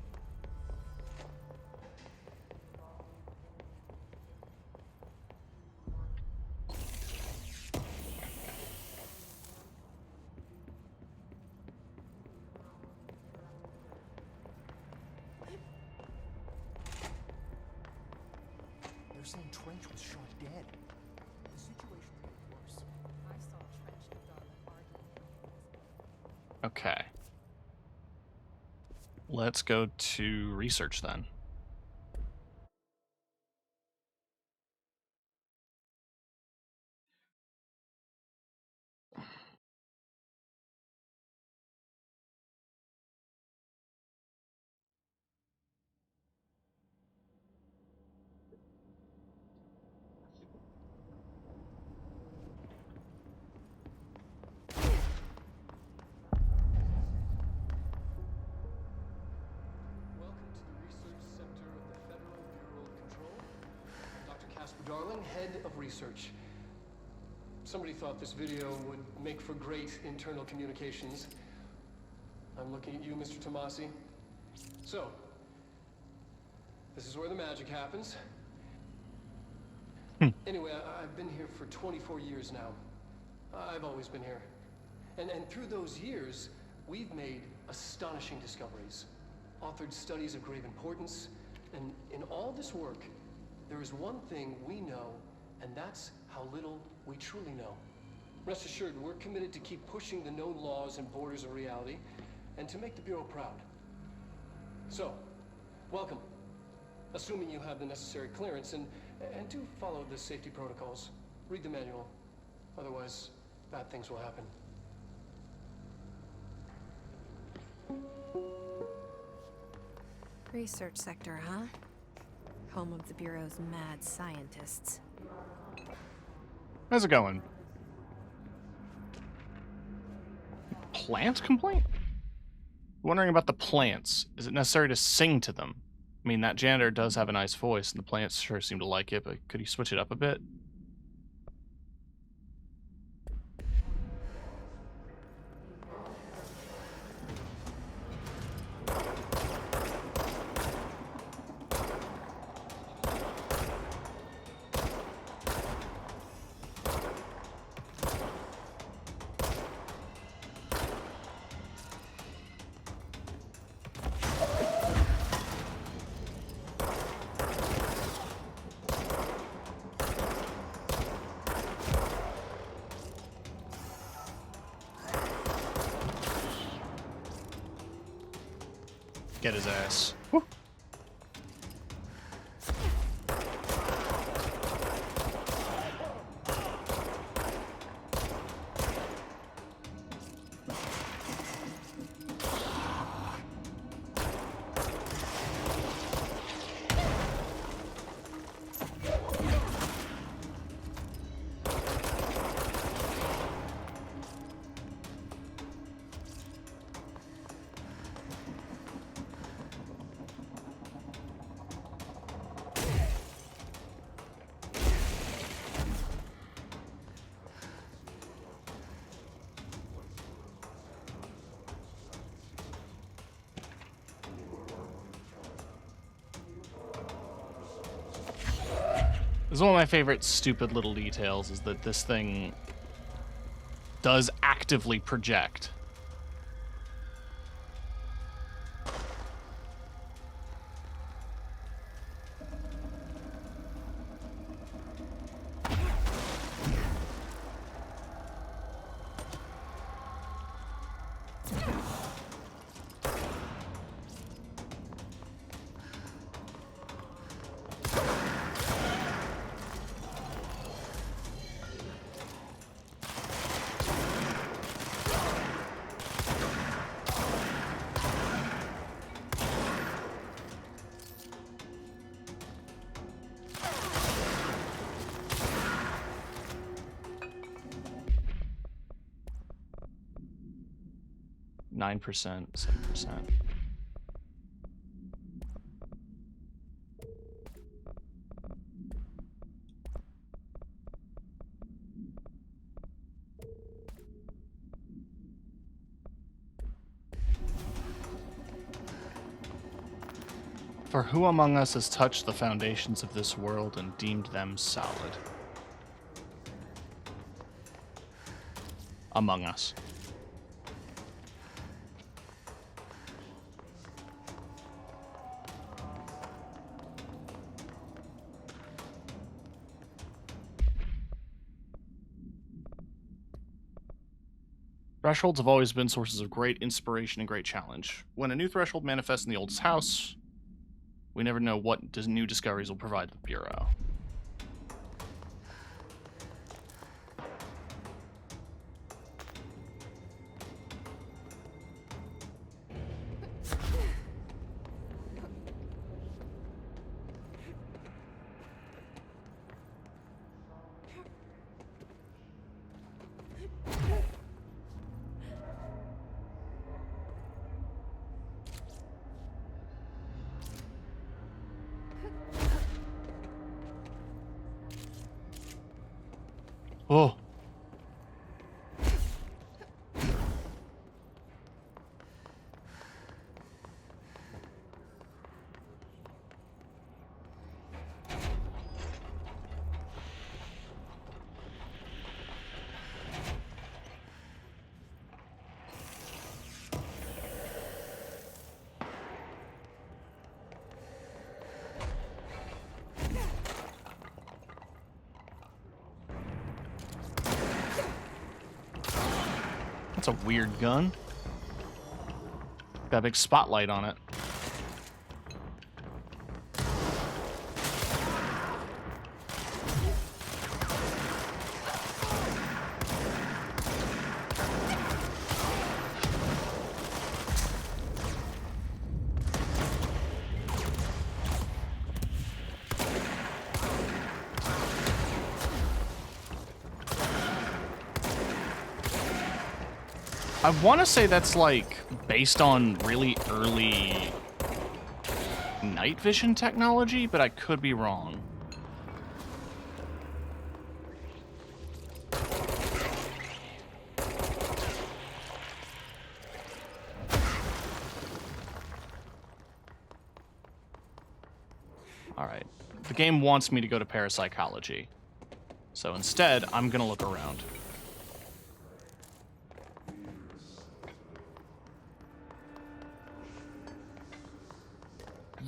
They're saying Trench was shot dead. The situation's getting worse. I saw Trench and Darling arguing. Okay. Let's go to research then. Darling, head of research. Somebody thought this video would make for great internal communications. I'm looking at you, Mr. Tomasi. So, this is where the magic happens. Anyway, I've been here for 24 years now. I've always been here. And through those years, we've made astonishing discoveries, authored studies of grave importance, and in all this work, there is one thing we know, and that's how little we truly know. Rest assured, we're committed to keep pushing the known laws and borders of reality, and to make the Bureau proud. So, welcome. Assuming you have the necessary clearance, and do follow the safety protocols. Read the manual. Otherwise, bad things will happen. Research sector, huh? Home of the Bureau's mad scientists. How's it going? Plant complaint? Wondering about the plants. Is it necessary to sing to them? I mean, that janitor does have a nice voice, and the plants sure seem to like it, but could he switch it up a bit? Get his ass. Woo. This is one of my favorite stupid little details, is that this thing does actively project. 9%, 7%. For who among us has touched the foundations of this world and deemed them solid? Among us. Thresholds have always been sources of great inspiration and great challenge. When a new threshold manifests in the oldest house, we never know what new discoveries will provide the Bureau. Oh. That's a weird gun. Got a big spotlight on it. I want to say that's like based on really early night vision technology, but I could be wrong. All right. The game wants me to go to parapsychology. So instead, I'm going to look around.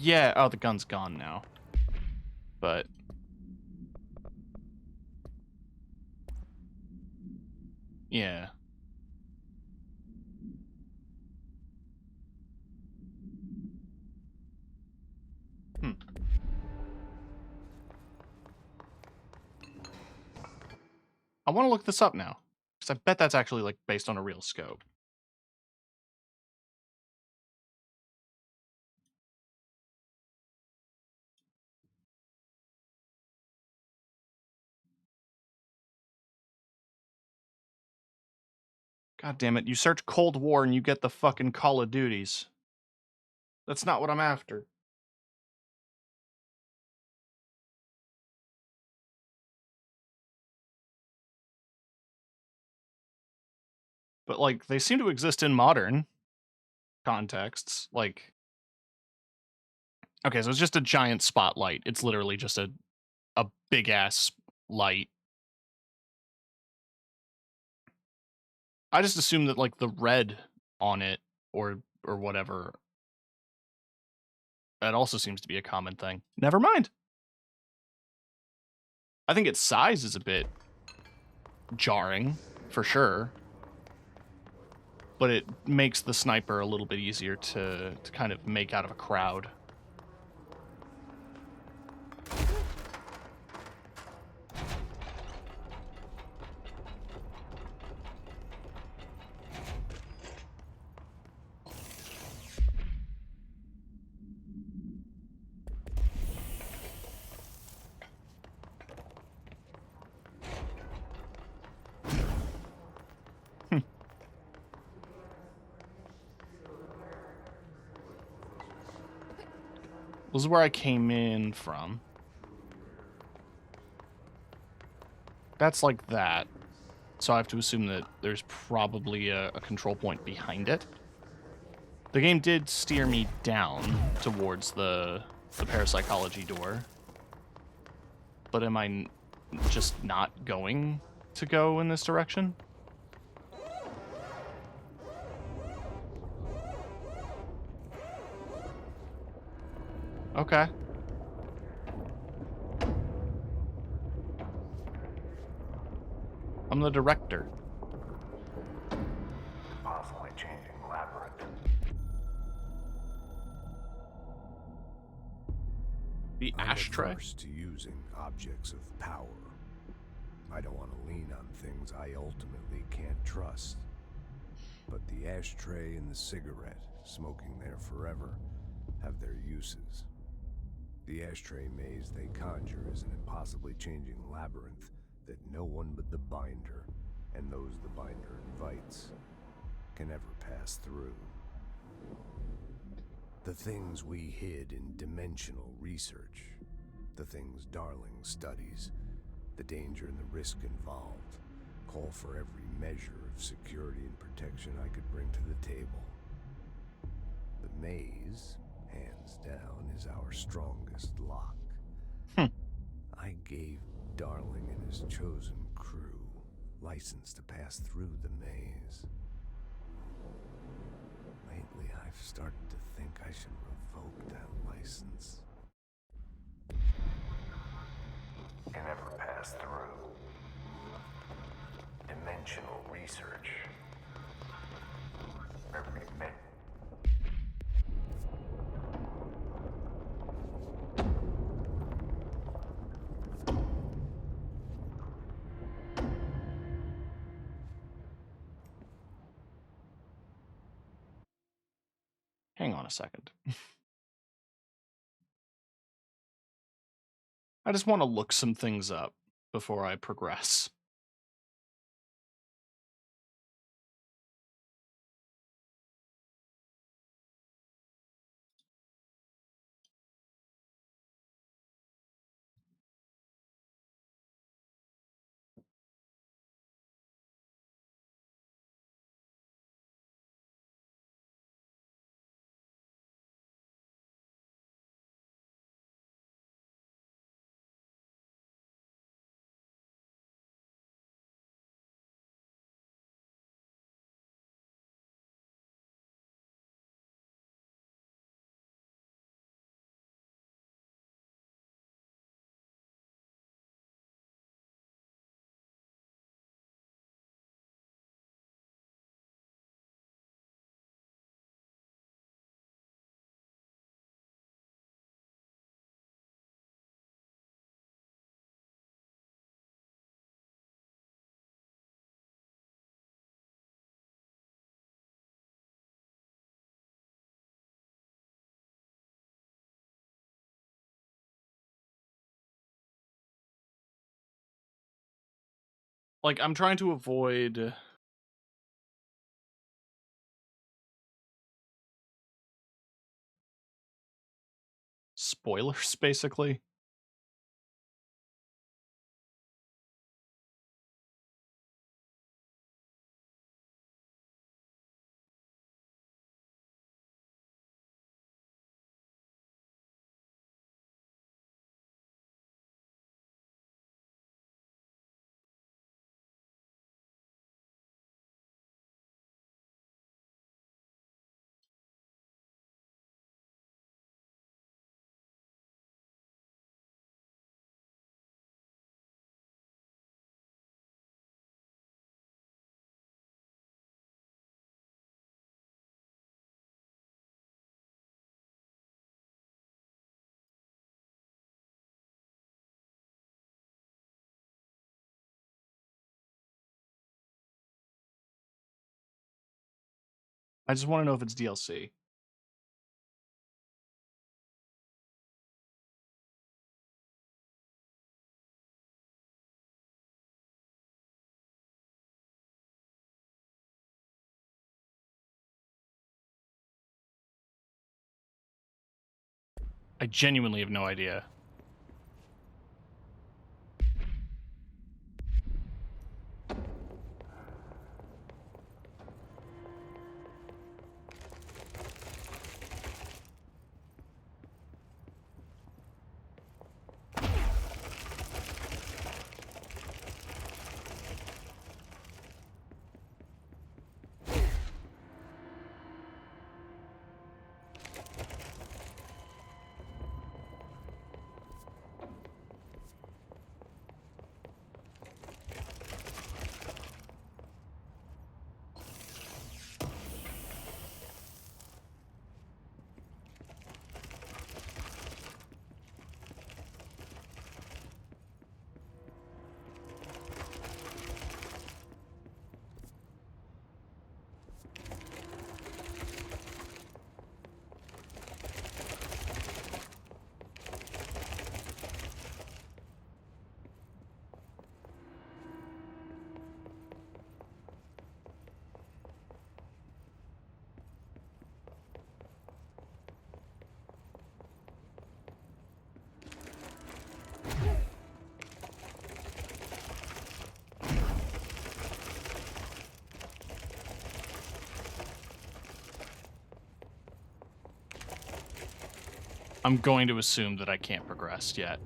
Yeah, oh, the gun's gone now. But yeah. I want to look this up now, because I bet that's actually like based on a real scope. God damn it, you search Cold War and you get the fucking Call of Duties. That's not what I'm after. But, like, they seem to exist in modern contexts. Like, okay, so it's just a giant spotlight. It's literally just a big-ass light. I just assume that, like, the red on it or whatever, that also seems to be a common thing. Never mind. I think its size is a bit jarring, for sure. But it makes the sniper a little bit easier to kind of make out of a crowd. This is where I came in from. That's like that. So I have to assume that there's probably a control point behind it. The game did steer me down towards the parapsychology door. But am I just not going to go in this direction? Okay. I'm the director. Possibly changing labyrinth. The ashtray? I'm averse to using objects of power. I don't want to lean on things I ultimately can't trust. But the ashtray and the cigarette, smoking there forever, have their uses. The ashtray maze they conjure is an impossibly changing labyrinth that no one but the binder, and those the binder invites, can ever pass through. The things we hid in dimensional research, the things Darling studies, the danger and the risk involved, call for every measure of security and protection I could bring to the table. The maze, hands down, is our strongest lock. I gave Darling and his chosen crew license to pass through the maze. Lately, I've started to think I should revoke that license. Can never pass through. Dimensional research. Every minute. Hang on a second. I just want to look some things up before I progress. Like, I'm trying to avoid spoilers, basically. I just want to know if it's DLC. I genuinely have no idea. I'm going to assume that I can't progress yet.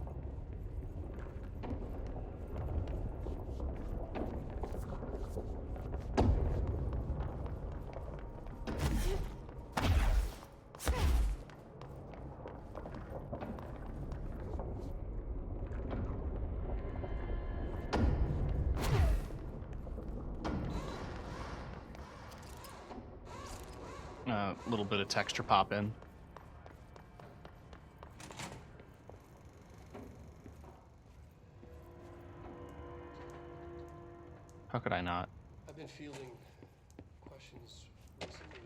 A little bit of texture pop in. How could I not? I've been fielding questions recently.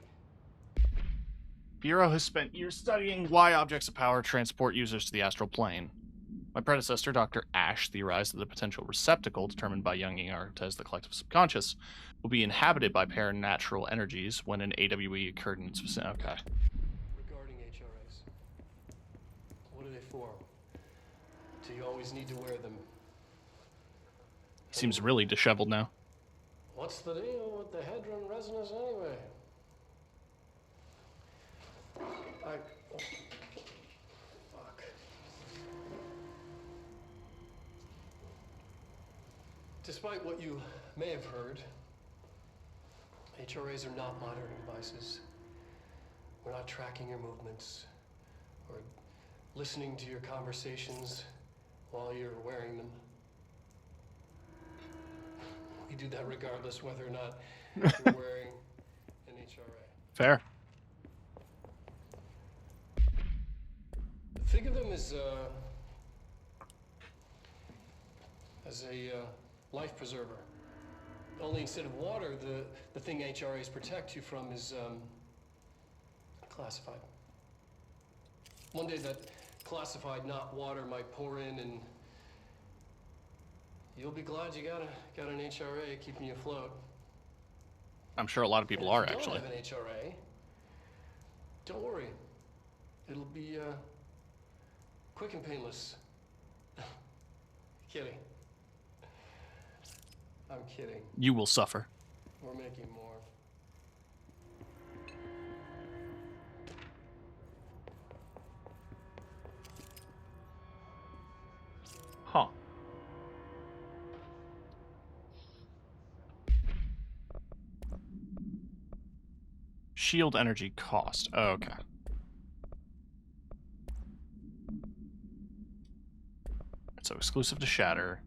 Bureau has spent years studying why objects of power transport users to the astral plane. My predecessor, Dr. Ash, theorized that the potential receptacle, determined by Jungian art as the collective subconscious, will be inhabited by paranatural energies when an AWE occurred in its vicinity. Okay. Regarding HRAs, what are they for? Do you always need to wear them? Seems really disheveled now. What's the deal with the Hedron resonance anyway? Fuck. Despite what you may have heard, HRAs are not monitoring devices. We're not tracking your movements or listening to your conversations while you're wearing them. We do that regardless whether or not you're wearing an HRA. Fair. Think of them as a life preserver. Only instead of water, the thing HRAs protect you from is classified. One day that classified, not water, might pour in, and you'll be glad you got an HRA keeping you afloat. I'm sure a lot of people are, actually. If you don't have an HRA, don't worry. It'll be quick and painless. Kidding. I'm kidding. You will suffer. We're making more. Huh. Shield energy cost. Oh, okay. So exclusive to shatter.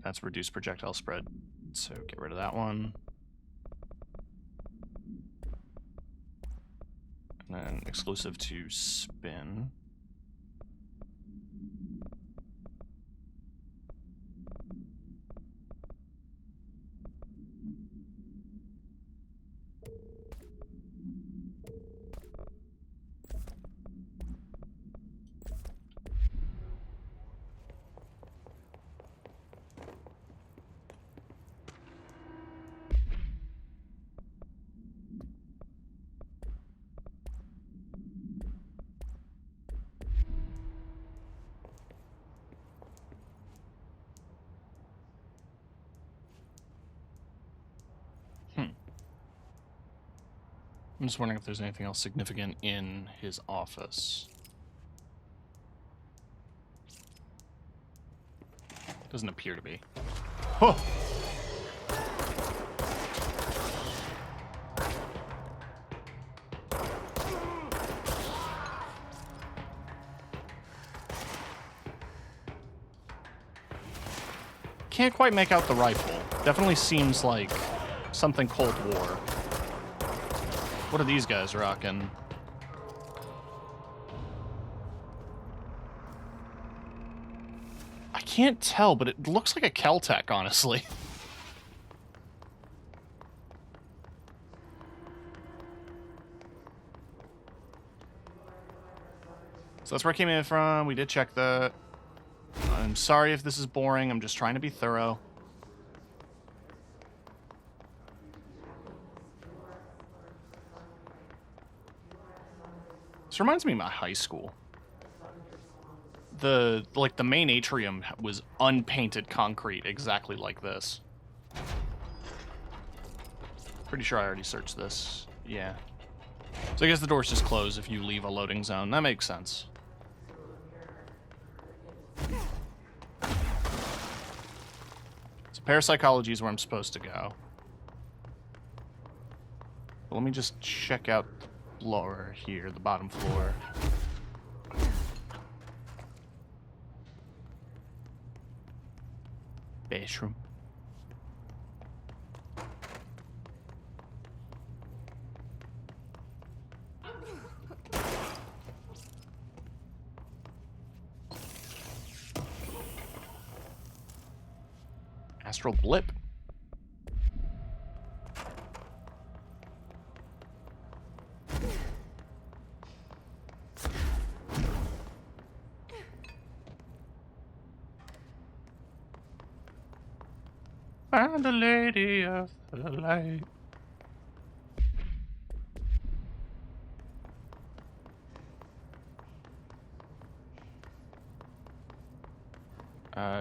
That's reduced projectile spread. So get rid of that one. And then exclusive to spin. I'm just wondering if there's anything else significant in his office. Doesn't appear to be. Oh! Can't quite make out the rifle. Definitely seems like something Cold War. What are these guys rocking? I can't tell, but it looks like a Keltec, honestly. So that's where I came in from. We did check that. I'm sorry if this is boring. I'm just trying to be thorough. This reminds me of my high school. The main atrium was unpainted concrete, exactly like this. Pretty sure I already searched this. Yeah. So I guess the doors just close if you leave a loading zone. That makes sense. So parapsychology is where I'm supposed to go. But let me just check out the floor here, the bottom floor. Bathroom. Astral blip. Find the lady of the light.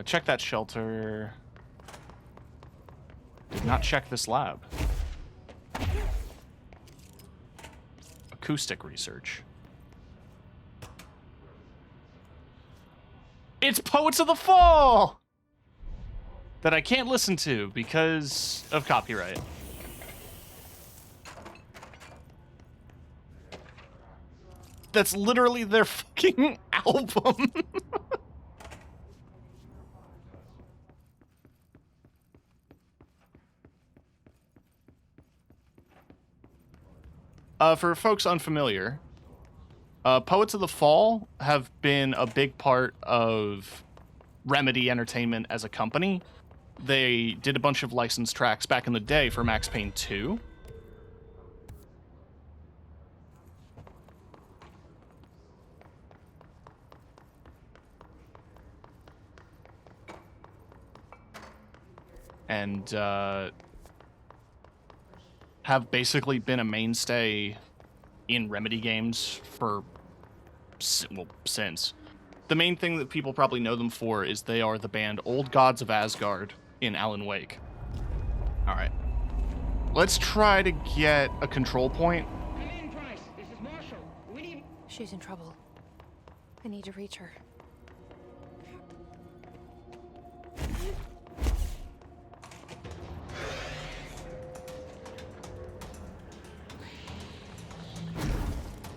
Check that shelter. Did not check this lab. Acoustic research. It's Poets of the Fall! That I can't listen to because of copyright. That's literally their fucking album. For folks unfamiliar, Poets of the Fall have been a big part of Remedy Entertainment as a company. They did a bunch of licensed tracks back in the day for Max Payne 2. And have basically been a mainstay in Remedy games for, well, since. The main thing that people probably know them for is they are the band Old Gods of Asgard in Alan Wake. All right. Let's try to get a control point. Come in, Price. This is Marshall. We need... She's in trouble. I need to reach her.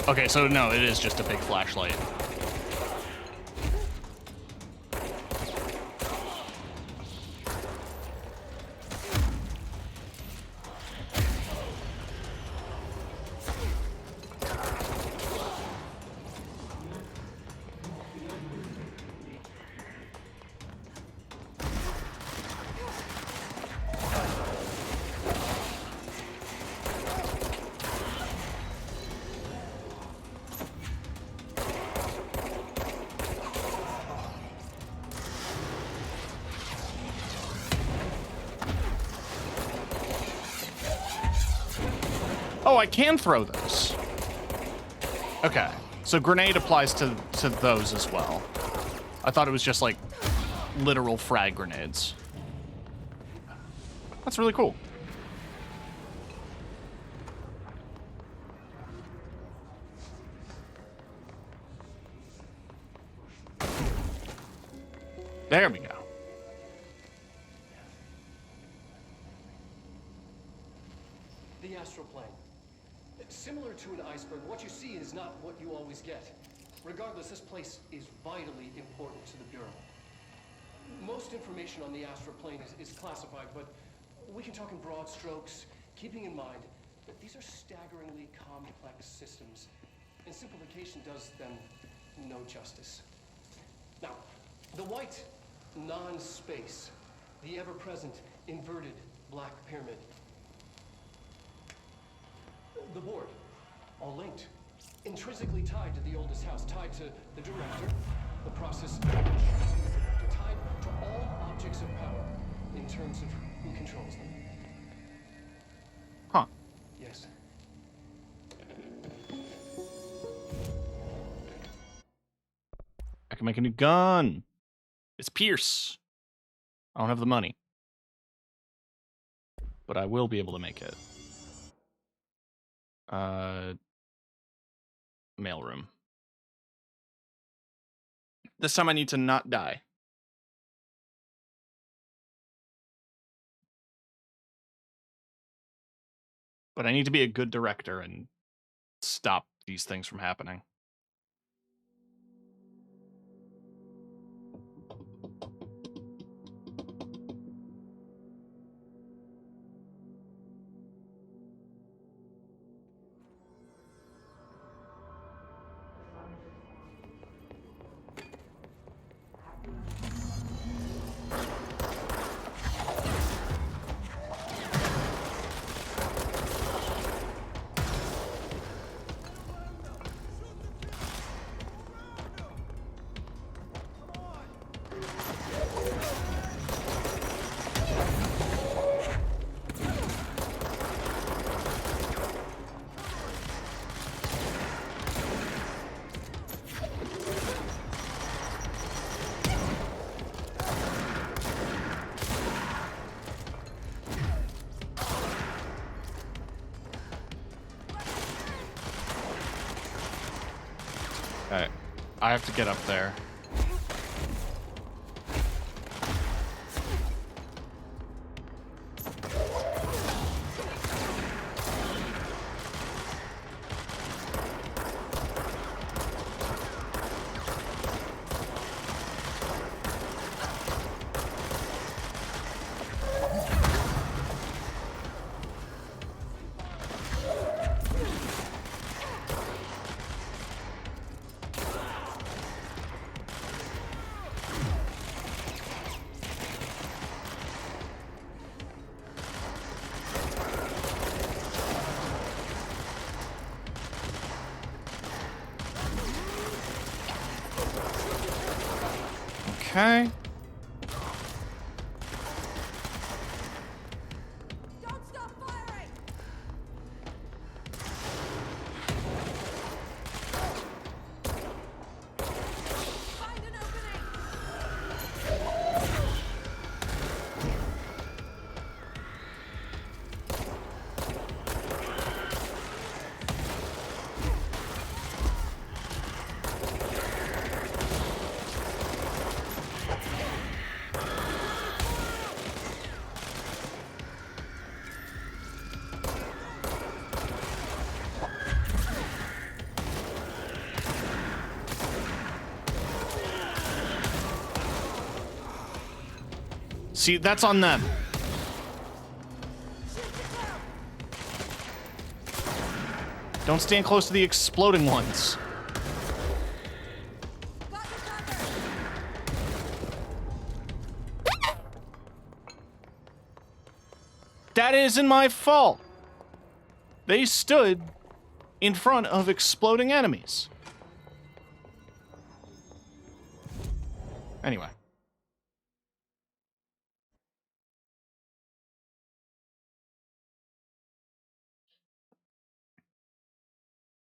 Okay, so no, it is just a big flashlight. Oh, I can throw those. Okay, so grenade applies to those as well. I thought it was just like literal frag grenades. That's really cool. There we go. The astral plane. Similar to an iceberg, what you see is not what you always get. Regardless, this place is vitally important to the Bureau. Most information on the astral plane is classified, but we can talk in broad strokes, keeping in mind that these are staggeringly complex systems, and simplification does them no justice. Now, the white non-space, the ever-present inverted black pyramid. The board, all linked, intrinsically tied to the oldest house, tied to the director, the process of choosing the director, tied to all objects of power in terms of who controls them. Huh. Yes. I can make a new gun. It's Pierce. I don't have the money, but I will be able to make it. Mailroom. This time I need to not die. But I need to be a good director and stop these things from happening. Okay, I have to get up there. Okay. Don't stop firing! Find an opening! See, that's on them. Don't stand close to the exploding ones. That isn't my fault. They stood in front of exploding enemies. Anyway.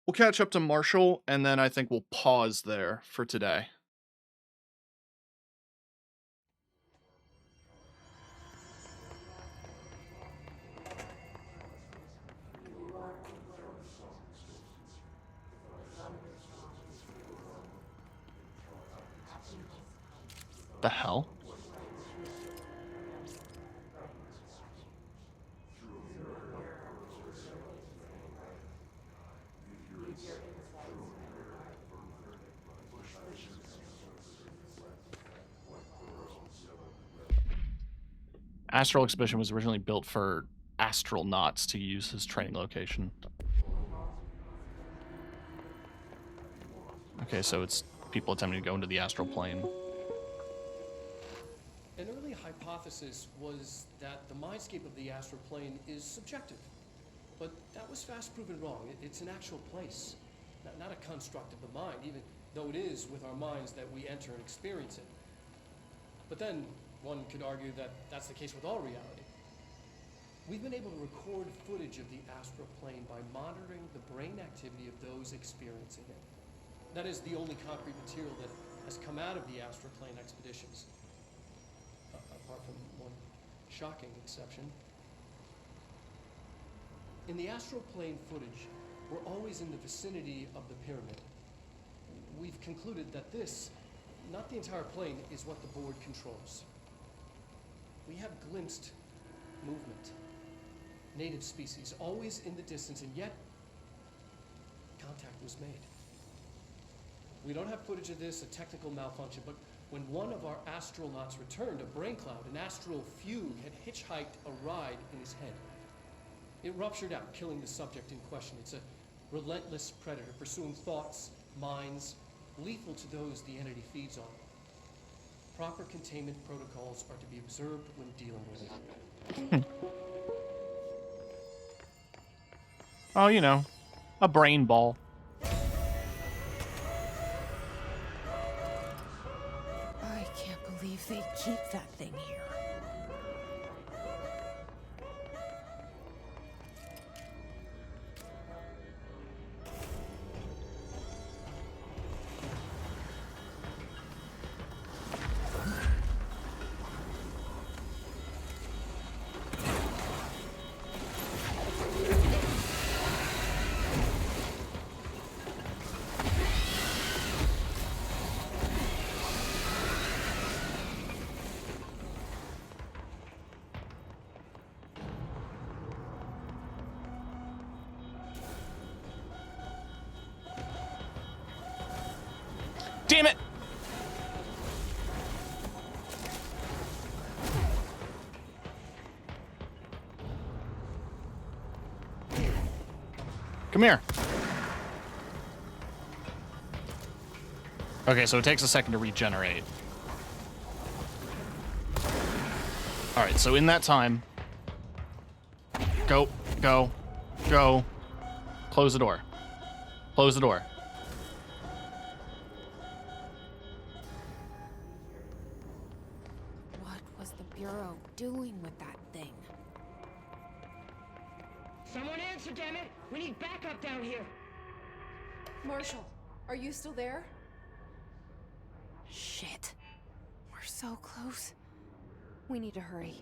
We'll catch up to Marshall, and then I think we'll pause there for today. The hell? Astral Exhibition was originally built for astronauts to use as training location. Okay, so it's people attempting to go into the astral plane. An early hypothesis was that the mindscape of the astral plane is subjective. But that was fast proven wrong. It's an actual place, not a construct of the mind, even though it is with our minds that we enter and experience it. But then one could argue that that's the case with all reality. We've been able to record footage of the astral plane by monitoring the brain activity of those experiencing it. That is the only concrete material that has come out of the astral plane expeditions. Apart from one shocking exception. In the astral plane footage, we're always in the vicinity of the pyramid. We've concluded that this, not the entire plane, is what the board controls. We have glimpsed movement, native species, always in the distance, and yet contact was made. We don't have footage of this, a technical malfunction, but when one of our astronauts returned, a brain cloud, an astral fugue, had hitchhiked a ride in his head. It ruptured out, killing the subject in question. It's a relentless predator, pursuing thoughts, minds, lethal to those the entity feeds on. Proper containment protocols are to be observed when dealing with it. Oh, you know, a brain ball. I can't believe they keep that thing here. Damn it! Come here. Okay, so it takes a second to regenerate. Alright, so in that time... Go, go, go. Close the door. Close the door. Doing with that thing? Someone answer, damn it! We need backup down here. Marshall, are you still there? Shit. We're so close. We need to hurry.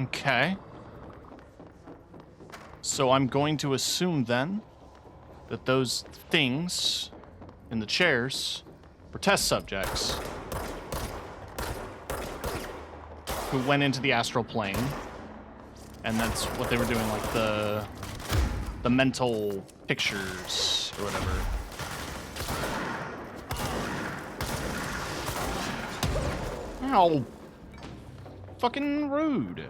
Okay. So I'm going to assume then that those things in the chairs were test subjects who went into the astral plane, and that's what they were doing, like the mental pictures or whatever. Ow. Fucking rude.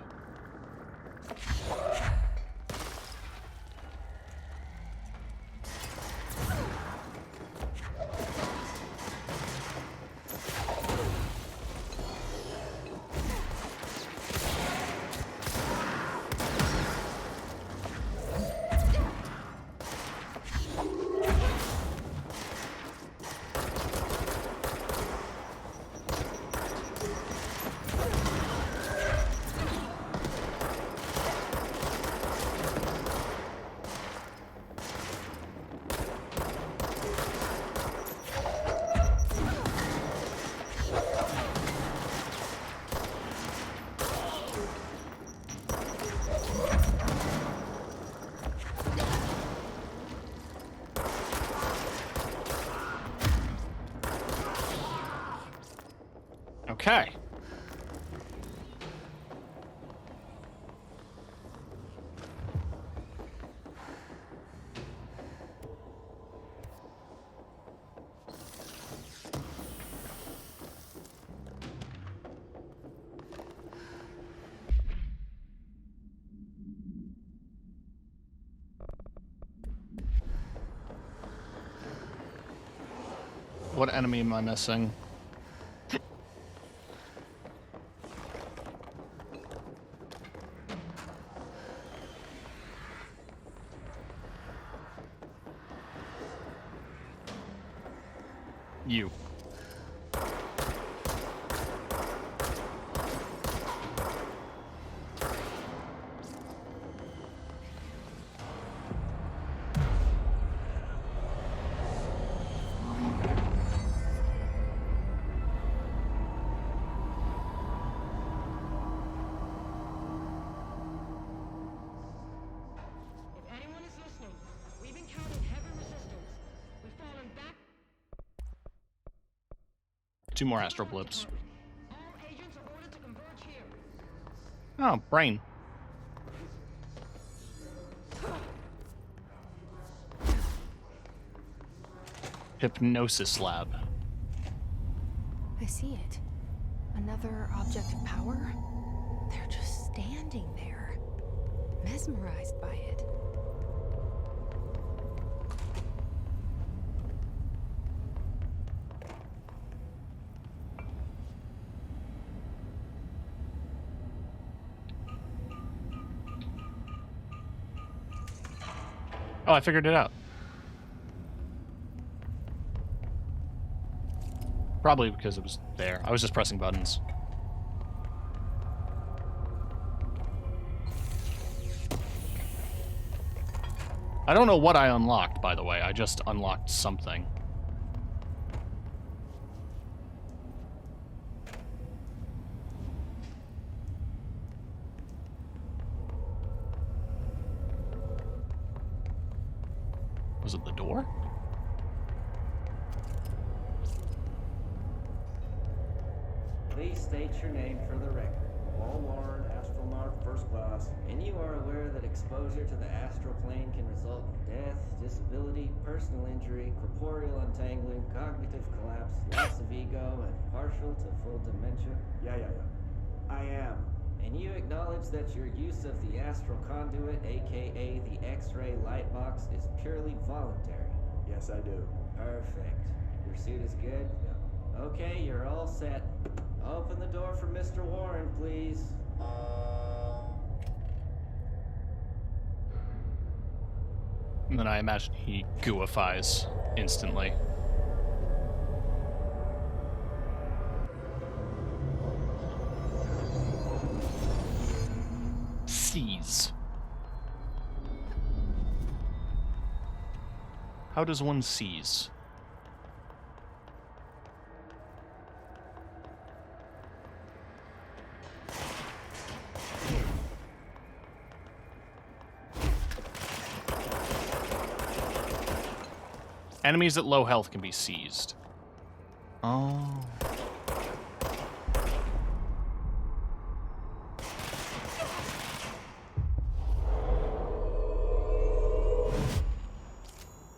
Okay. What enemy am I missing? You. If anyone is listening, we've encountered heavy resistance. We've fallen back. 2 more astral blips. All agents are ordered to converge here. Oh, brain. Hypnosis lab. I see it. Another object of power? They're just standing there, mesmerized by it. Oh, I figured it out. Probably because it was there. I was just pressing buttons. I don't know what I unlocked, by the way. I just unlocked something. Was it the door? Please state your name for the record. Paul Warren, astronaut first class. And you are aware that exposure to the astral plane can result in death, disability, personal injury, corporeal untangling, cognitive collapse, loss of ego, and partial to full dementia? Yeah. I am. And you acknowledge that your use of the astral conduit, aka the X-ray light box, is purely voluntary? Yes, I do. Perfect. Your suit is good? Yeah. Okay, you're all set. Open the door for Mr. Warren, please. And then I imagine he gooifies instantly. Seize. How does one seize? Enemies at low health can be seized. Oh.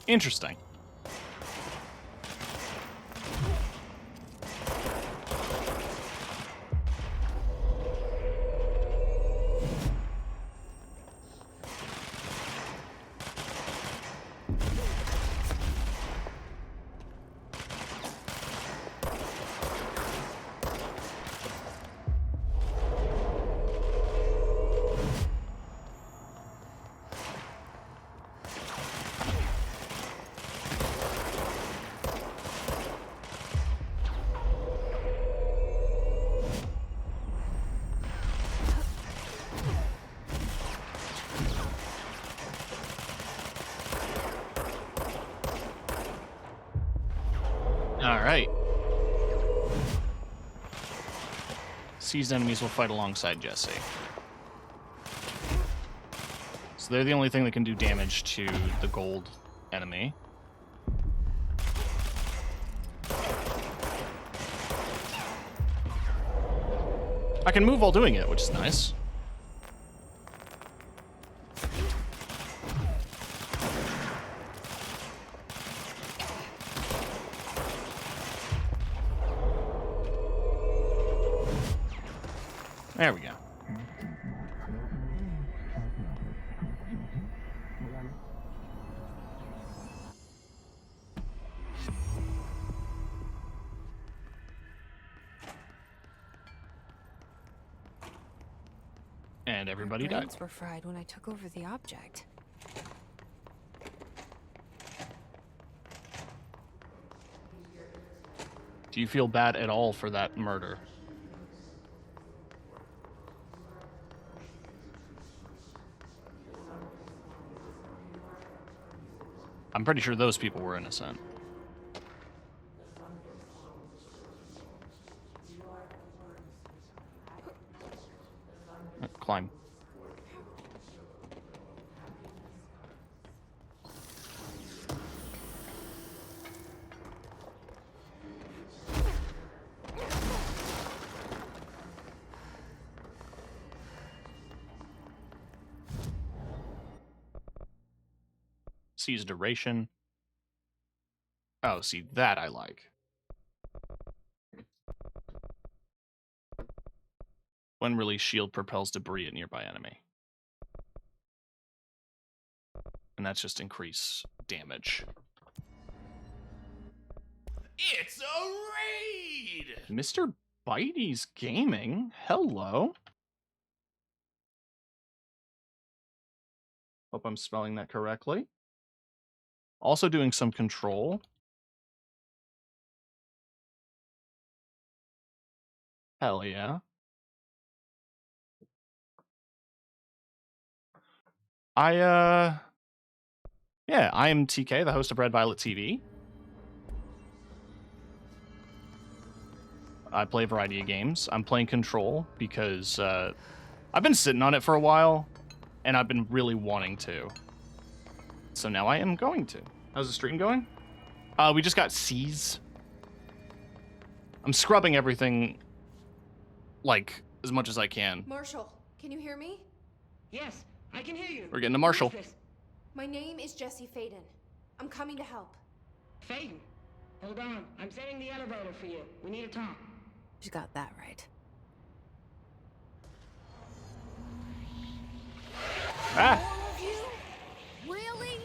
Interesting. Alright. Seized enemies will fight alongside Jesse. So they're the only thing that can do damage to the gold enemy. I can move while doing it, which is nice. There we go. And everybody died. Brains were fried when I took over the object. Do you feel bad at all for that murder? I'm pretty sure those people were innocent. Climb. Seize duration. Oh, see, that I like. When released, shield propels debris at nearby enemy. And that's just increase damage. It's a raid! Mr. Bitey's Gaming? Hello? Hope I'm spelling that correctly. Also doing some control. Hell yeah. Yeah, I am TK, the host of Red Violet TV. I play a variety of games. I'm playing Control because I've been sitting on it for a while, and I've been really wanting to. So now I am going to. How's the stream going? We just got C's. I'm scrubbing everything, like, as much as I can. Marshall, can you hear me? Yes, I can hear you. We're getting to Marshall. Who is this? My name is Jesse Faden. I'm coming to help. Faden. Hold on. I'm setting the elevator for you. We need to talk. You got that right. Ah! All of you? Really?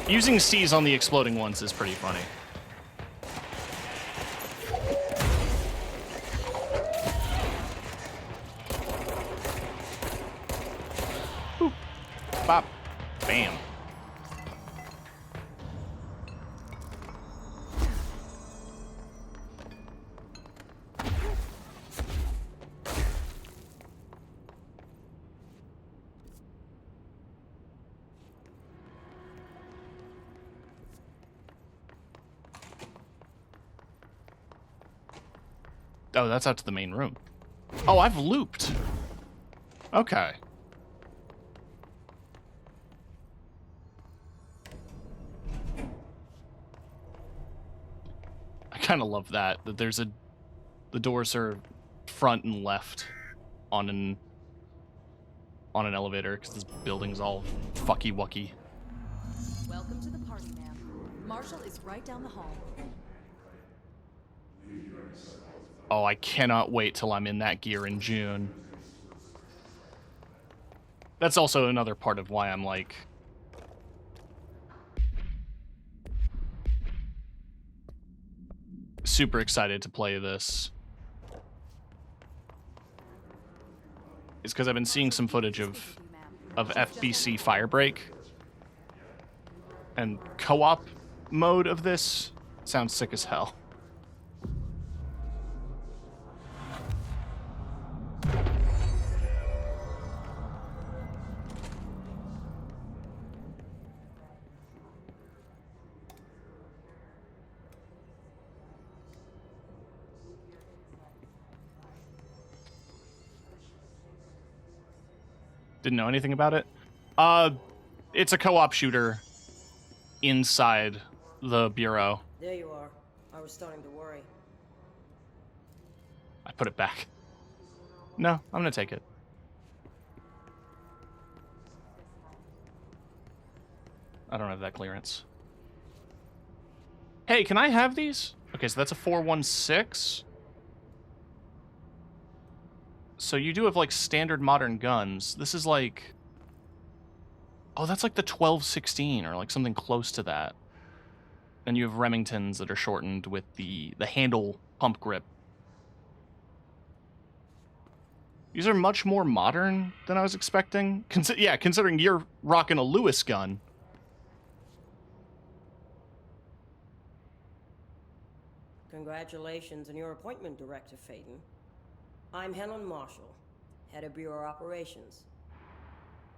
Using C's on the exploding ones is pretty funny. Boop. Bop. Bam. Oh, that's out to the main room. Oh, I've looped. Okay. I kind of love that there's the doors are front and left on an elevator because this building's all fucky wucky. Welcome to the party, ma'am. Marshall is right down the hall. Oh, I cannot wait till I'm in that gear in June. That's also another part of why I'm like super excited to play this. It's because I've been seeing some footage of FBC Firebreak, and co-op mode of this sounds sick as hell. Didn't know anything about it. It's a co-op shooter inside the Bureau. There you are. I was starting to worry. I put it back. No, I'm gonna take it. I don't have that clearance. Hey, can I have these? Okay, so that's a 416. So you do have, like, standard modern guns. This is like... Oh, that's like the 1216 or like something close to that. Then you have Remingtons that are shortened with the handle pump grip. These are much more modern than I was expecting. Yeah, considering you're rocking a Lewis gun. Congratulations on your appointment, Director Phaeton. I'm Helen Marshall, head of Bureau Operations.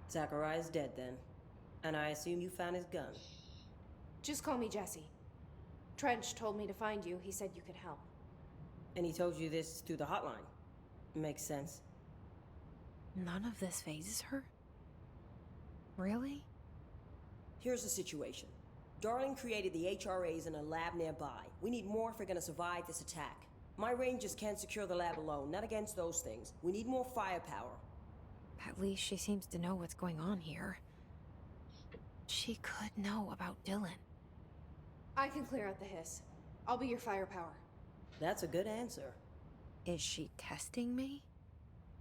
Zachariah's dead then, and I assume you found his gun. Just call me Jesse. Trench told me to find you. He said you could help. And he told you this through the hotline. Makes sense. None of this phases her? Really? Here's the situation. Darling created the HRAs in a lab nearby. We need more if we're gonna survive this attack. My rangers can't secure the lab alone, not against those things. We need more firepower. At least she seems to know what's going on here. She could know about Dylan. I can clear out the hiss. I'll be your firepower. That's a good answer. Is she testing me?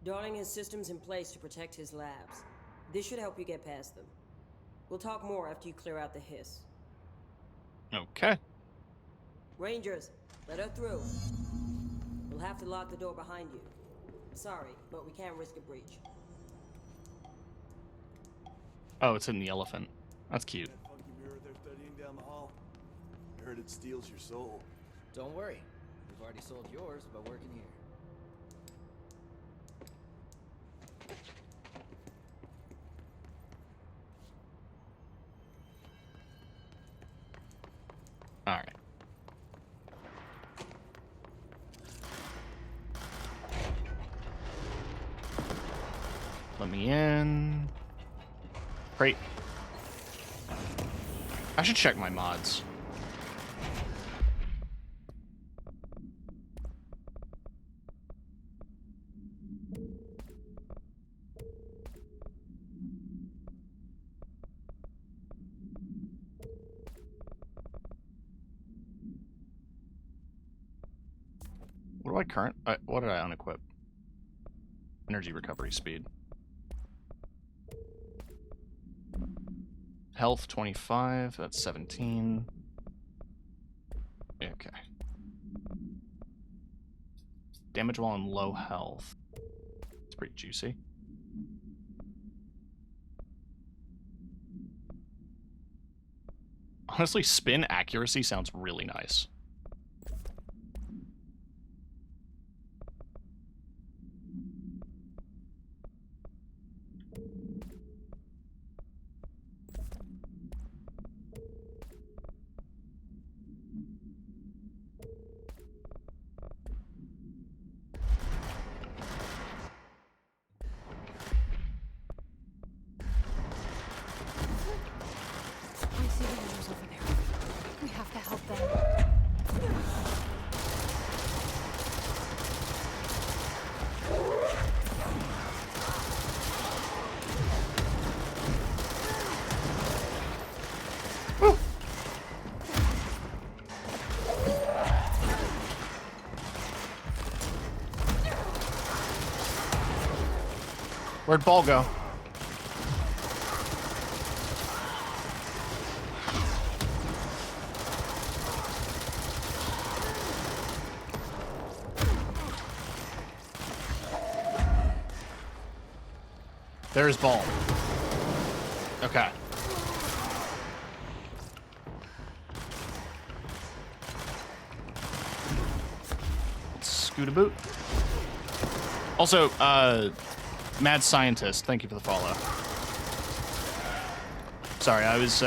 Darling has systems in place to protect his labs. This should help you get past them. We'll talk more after you clear out the hiss. Okay. Rangers, let her through. We'll have to lock the door behind you. Sorry, but we can't risk a breach. Oh, it's in the elephant. That's cute. That funky mirror they're studying down the hall. I heard it steals your soul. Don't worry. We've already sold yours by working here. All right. Let me in. Great. I should check my mods. What do I current? What did I unequip? Energy recovery speed. Health 25, that's 17. Okay. Damage while in low health. It's pretty juicy. Honestly, spin accuracy sounds really nice. I see the others over there. We have to help them. Where'd Ball go? There's Ball. Okay. Scoot a boot. Also, Mad Scientist, thank you for the follow. Sorry, I was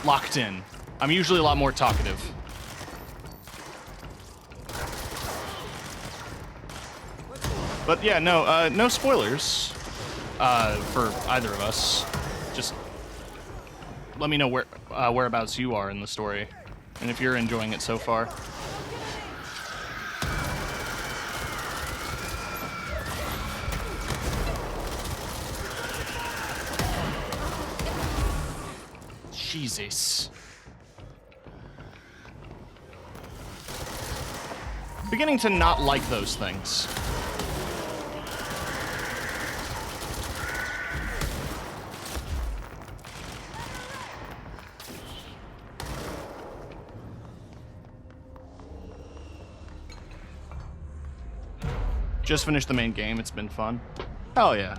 locked in. I'm usually a lot more talkative. But yeah, no spoilers for either of us. Just let me know whereabouts you are in the story, and if you're enjoying it so far. Jesus. Beginning to not like those things. Just finished the main game. It's been fun. Hell yeah.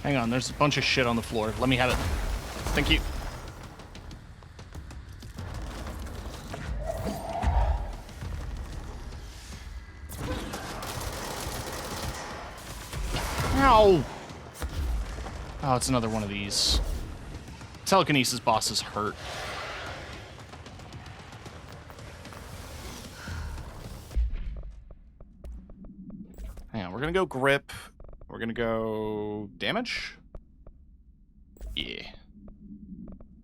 Hang on, there's a bunch of shit on the floor. Let me have it. Thank you. Ow! Oh, it's another one of these. Telekinesis bosses hurt. Hang on, we're gonna go grip. We're gonna go damage? Yeah.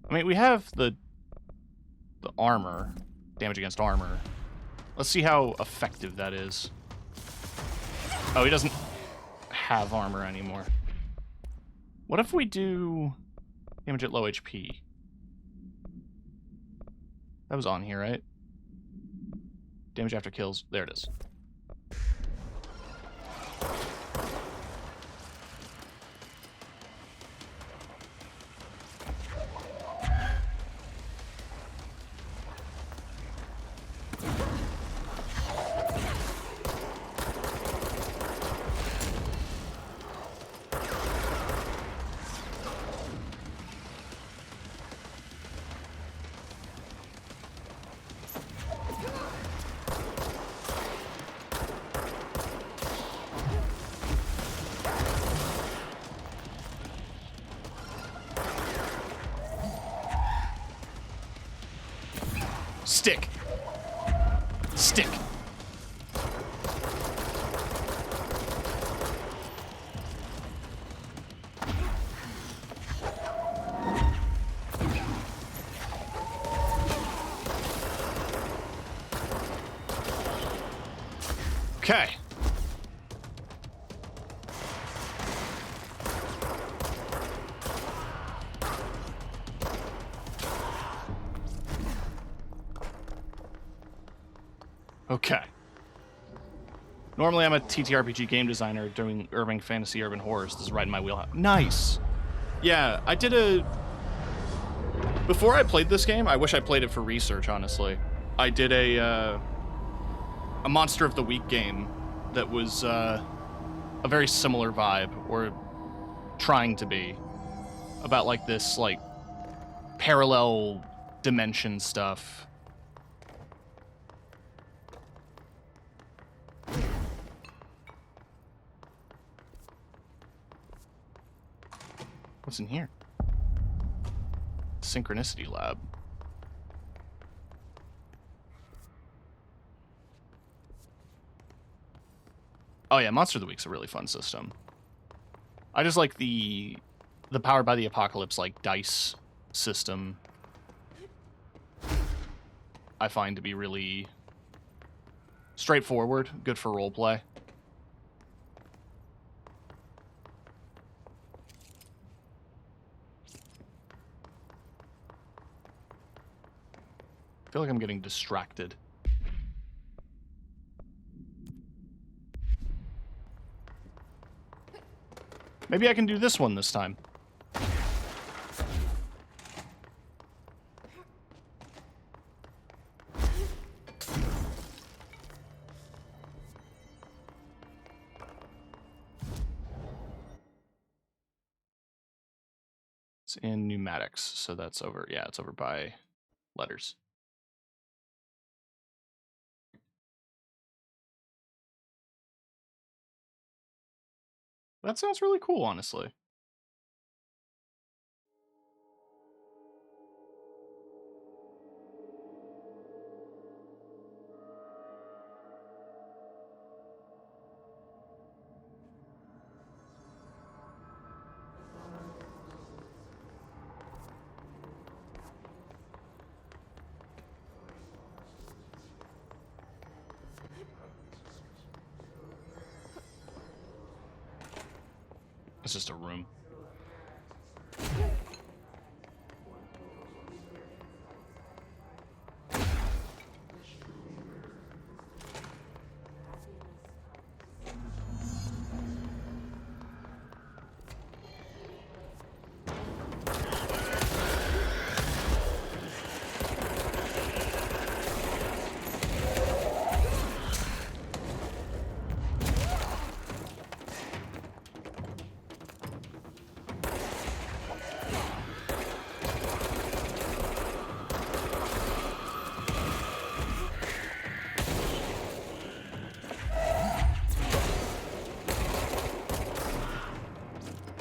I mean, we have the armor. Damage against armor. Let's see how effective that is. Oh, he doesn't have armor anymore. What if we do damage at low HP? That was on here, right? Damage after kills. There it is. Stick. Stick. Okay. Okay. Normally I'm a TTRPG game designer doing urban fantasy, urban horrors. This is right in my wheelhouse. Nice. Yeah, I did a... Before I played this game, I wish I played it for research, honestly. I did a Monster of the Week game that was a very similar vibe, or trying to be, about like this like parallel dimension stuff. What's in here? Synchronicity Lab. Oh yeah, Monster of the Week's a really fun system. I just like the Powered by the Apocalypse like dice system. I find to be really straightforward, good for roleplay. I feel like I'm getting distracted. Maybe I can do this one this time. It's in pneumatics, so that's over. Yeah, it's over by letters. That sounds really cool, honestly. It's just a room.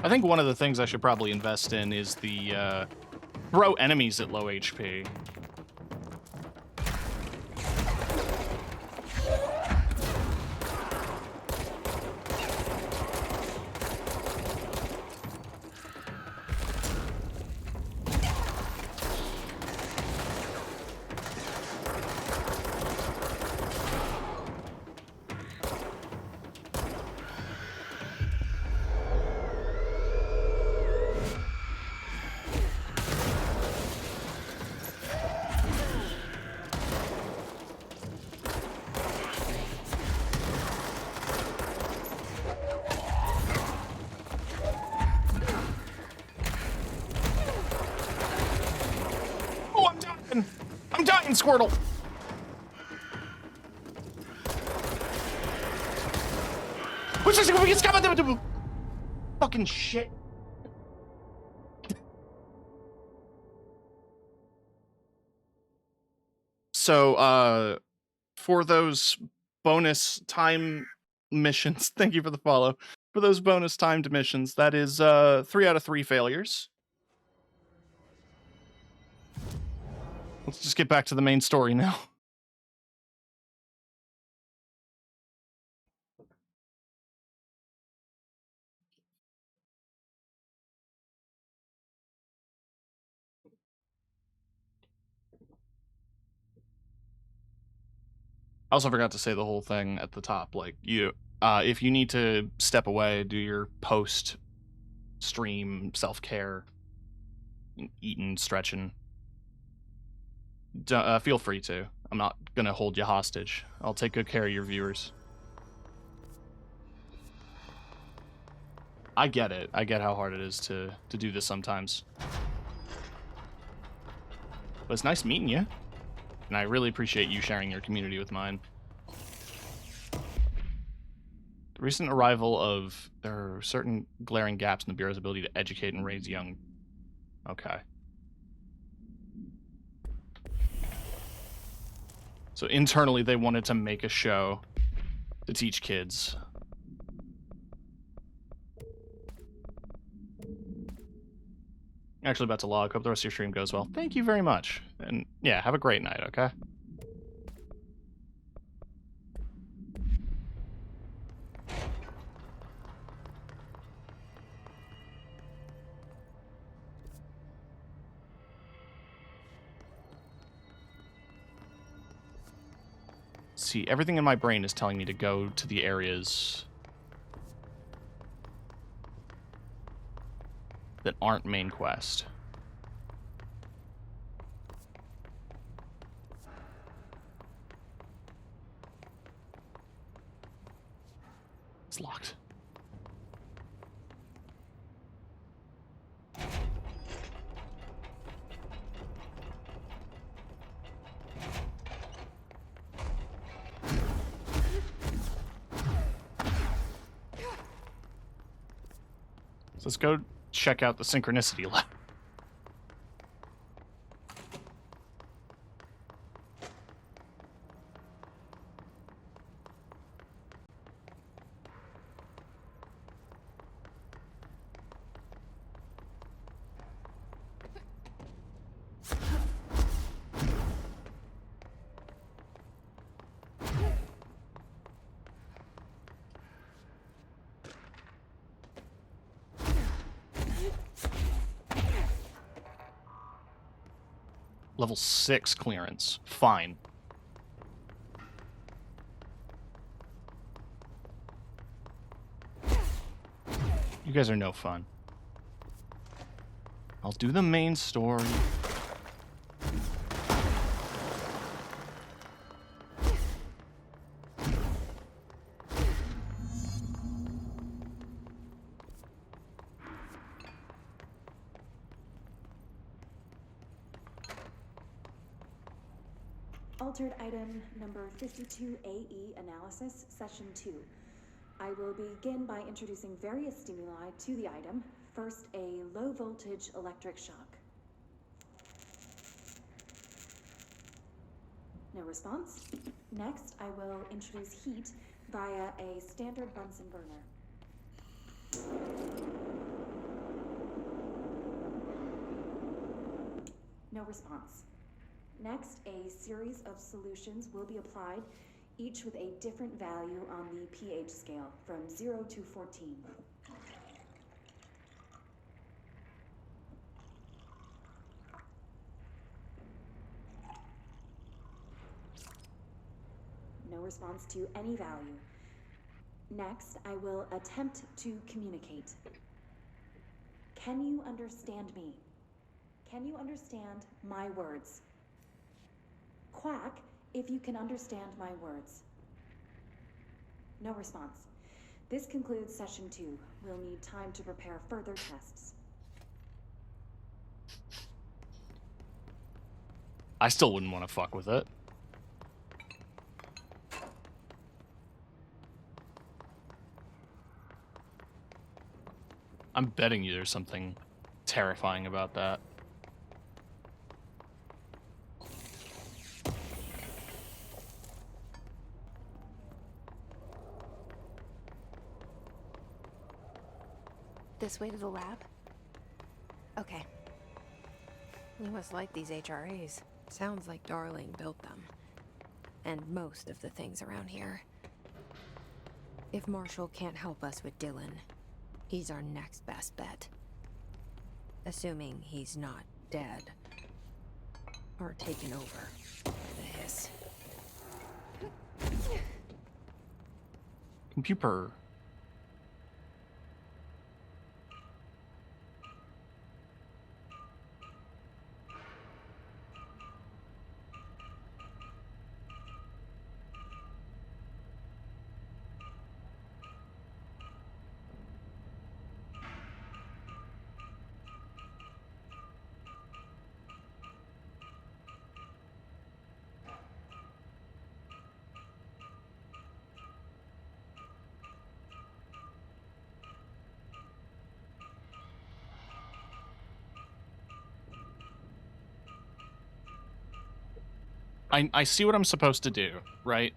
I think one of the things I should probably invest in is the throw enemies at low HP. I'm dying, Squirtle! Fucking shit. So, for those bonus time missions, thank you for the follow. For those bonus timed missions, that is 3 out of 3 failures. Let's just get back to the main story now. I also forgot to say the whole thing at the top. Like, if you need to step away, do your post-stream self-care, eating, stretching, feel free to. I'm not going to hold you hostage. I'll take good care of your viewers. I get it. I get how hard it is to do this sometimes. But it's nice meeting you. And I really appreciate you sharing your community with mine. The recent arrival of... There are certain glaring gaps in the Bureau's ability to educate and raise young... Okay. So internally, they wanted to make a show to teach kids. Actually about to log. Hope the rest of your stream goes well. Thank you very much. And yeah, have a great night, okay? See, everything in my brain is telling me to go to the areas that aren't main quest. It's locked. So let's go check out the synchronicity lab. Level 6 clearance. Fine. You guys are no fun. I'll do the main story. Altered item number 52AE analysis, session 2. I will begin by introducing various stimuli to the item. First, a low voltage electric shock. No response. Next, I will introduce heat via a standard Bunsen burner. No response. Next, a series of solutions will be applied, each with a different value on the pH scale, from 0 to 14. No response to any value. Next, I will attempt to communicate. Can you understand me? Can you understand my words? Quack if you can understand my words. No response. This concludes session 2. We'll need time to prepare further tests. I still wouldn't want to fuck with it. I'm betting you there's something terrifying about that. This way to the lab? Okay. You must like these HRAs. Sounds like Darling built them. And most of the things around here. If Marshall can't help us with Dylan, he's our next best bet. Assuming he's not dead. Or taken over by the hiss. Computer. I see what I'm supposed to do, right?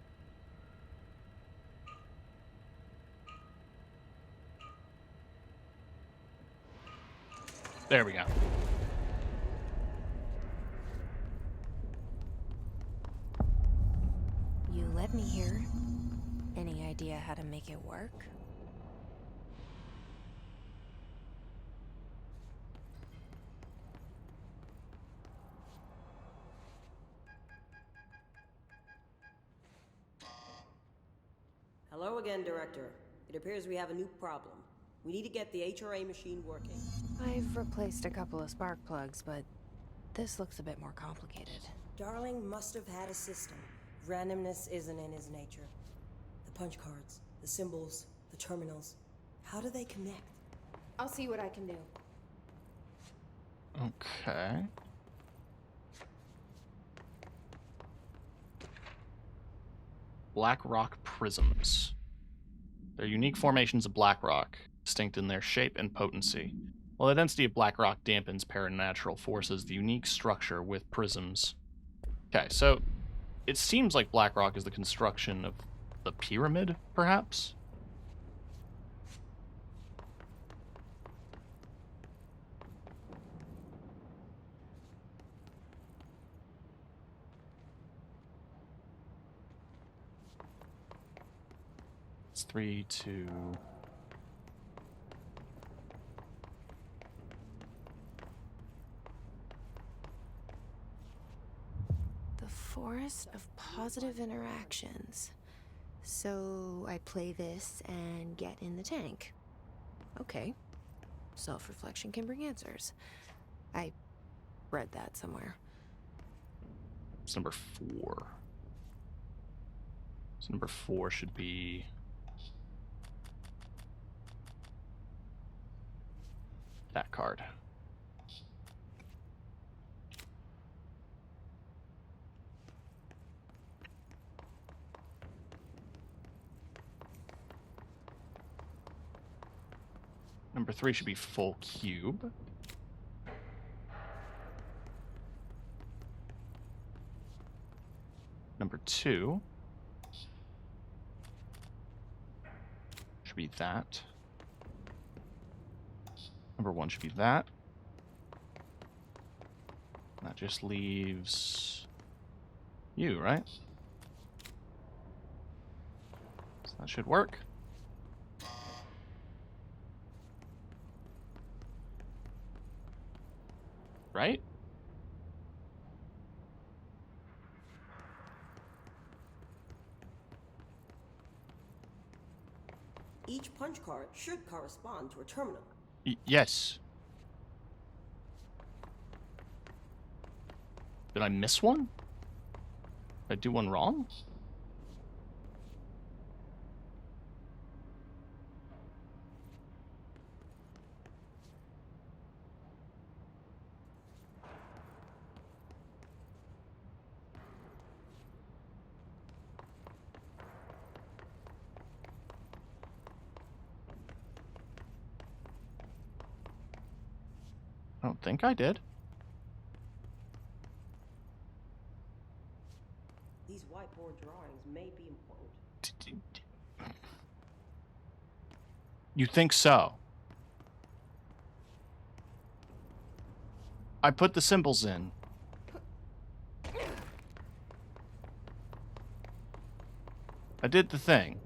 There we go. You led me here. Any idea how to make it work? Hello again, Director. It appears we have a new problem. We need to get the HRA machine working. I've replaced a couple of spark plugs, but this looks a bit more complicated. Darling must have had a system. Randomness isn't in his nature. The punch cards, the symbols, the terminals. How do they connect? I'll see what I can do. Okay. Black rock prisms. They're unique formations of black rock, distinct in their shape and potency. While the density of black rock dampens paranatural forces, the unique structure with prisms. Okay, so it seems like black rock is the construction of the pyramid, perhaps? It's 3, 2... Force of positive interactions. So I play this and get in the tank. Okay. Self-reflection can bring answers. I read that somewhere. It's number 4. So number 4 should be... that card. Number 3 should be full cube. Number 2 should be that. Number 1 should be that. That just leaves you, right? So that should work. Right? Each punch card should correspond to a terminal. Yes. Did I miss one? Did I do one wrong? I don't think I did. These whiteboard drawings may be important. You think so? I put the symbols in. I did the thing.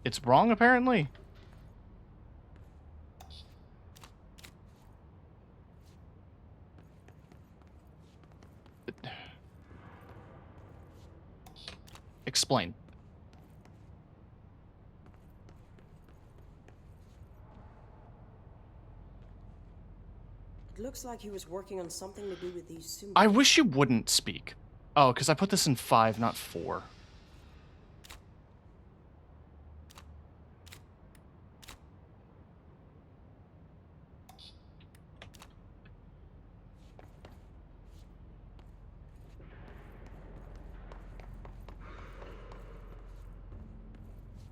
It's wrong, apparently. Explain. It looks like he was working on something to do with these symbols. I wish you wouldn't speak. Oh, because I put this in 5, not 4.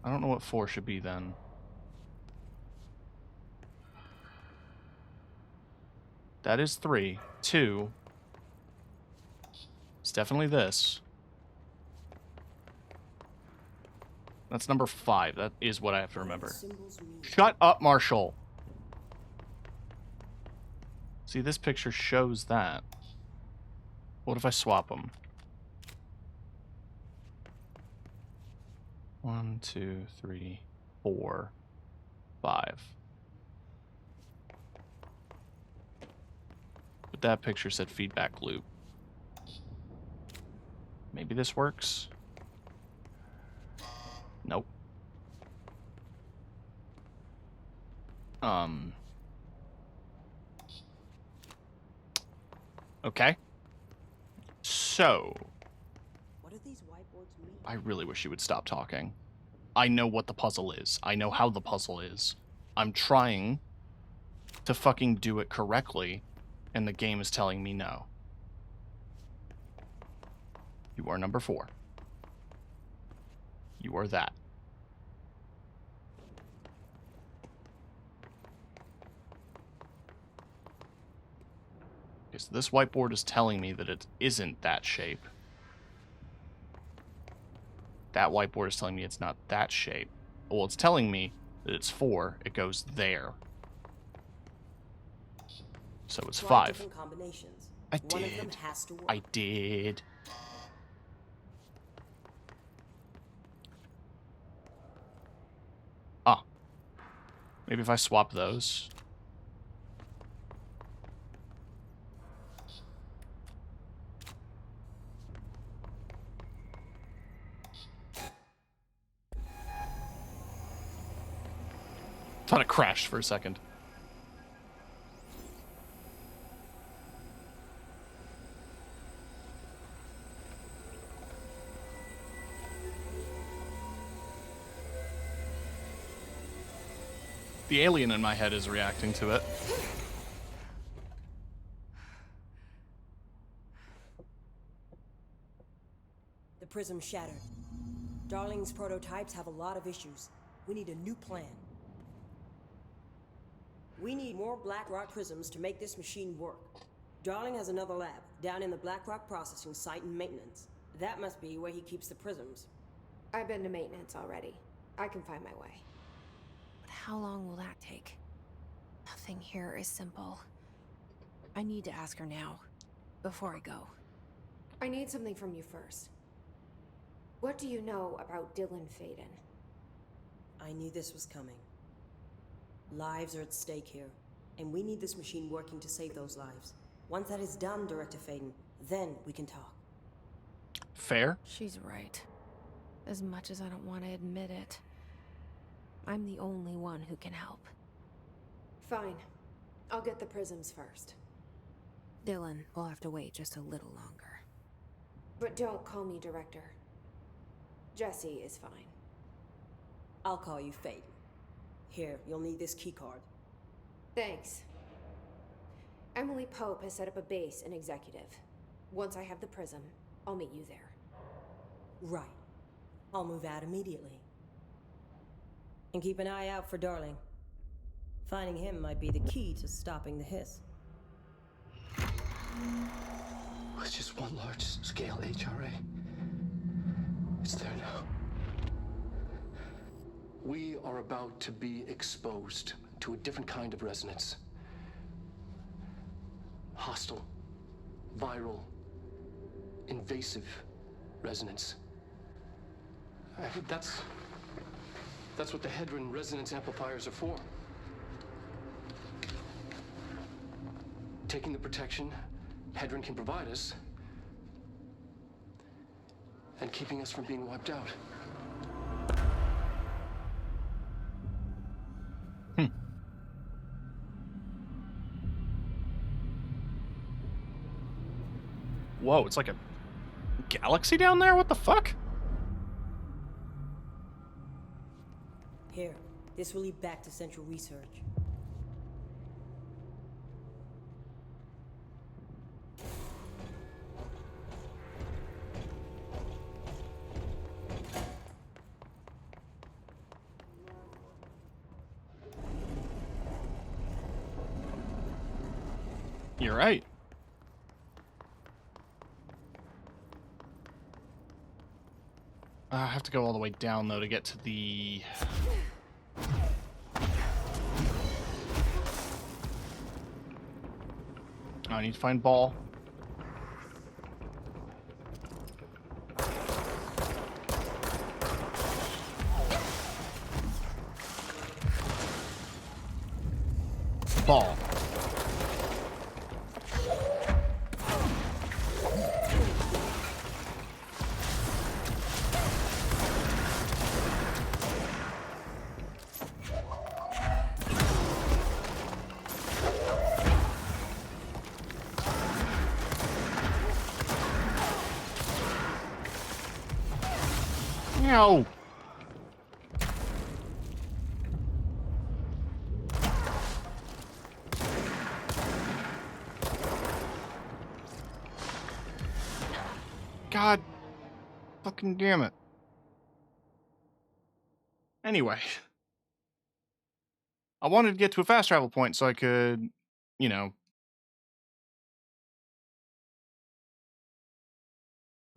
I don't know what 4 should be then. That is 3. 2. It's definitely this. That's number 5. That is what I have to remember. Shut up, Marshall. See, this picture shows that. What if I swap them? 1, 2, 3, 4, 5. But that picture said feedback loop. Maybe this works? Nope. Okay. So... What do these whiteboards mean? I really wish you would stop talking. I know what the puzzle is. I know how the puzzle is. I'm trying to fucking do it correctly, and the game is telling me no. You are number 4. You are that. Okay, so this whiteboard is telling me that it isn't that shape. That whiteboard is telling me it's not that shape. Well, it's telling me that it's 4. It goes there. So it's 5. Different combinations. I One of them did. has to work. I did. Ah. Maybe if I swap those. Thought it crashed for a second. The alien in my head is reacting to it. The prism shattered. Darling's prototypes have a lot of issues. We need a new plan. We need more Black Rock prisms to make this machine work. Darling has another lab, down in the Black Rock processing site in maintenance. That must be where he keeps the prisms. I've been to maintenance already. I can find my way. But how long will that take? Nothing here is simple. I need to ask her now, before I go. I need something from you first. What do you know about Dylan Faden? I knew this was coming. Lives are at stake here, and we need this machine working to save those lives. Once that is done, Director Faden, then we can talk. Fair? She's right. As much as I don't want to admit it, I'm the only one who can help. Fine. I'll get the prisms first. Dylan will have to wait just a little longer. But don't call me Director. Jesse is fine. I'll call you Faden. Here, you'll need this keycard. Thanks. Emily Pope has set up a base in Executive. Once I have the prism, I'll meet you there. Right. I'll move out immediately. And keep an eye out for Darling. Finding him might be the key to stopping the hiss. It's just one large-scale HRA. It's there now. We are about to be exposed to a different kind of resonance. Hostile, viral, invasive resonance. That's what the Hedron resonance amplifiers are for. Taking the protection Hedron can provide us and keeping us from being wiped out. Whoa, it's like a galaxy down there? What the fuck? Here, this will lead back to Central Research. You're right. I have to go all the way down, though, to get to the... I need to find Ball. Ball. No. God fucking damn it. Anyway. I wanted to get to a fast travel point so I could, you know,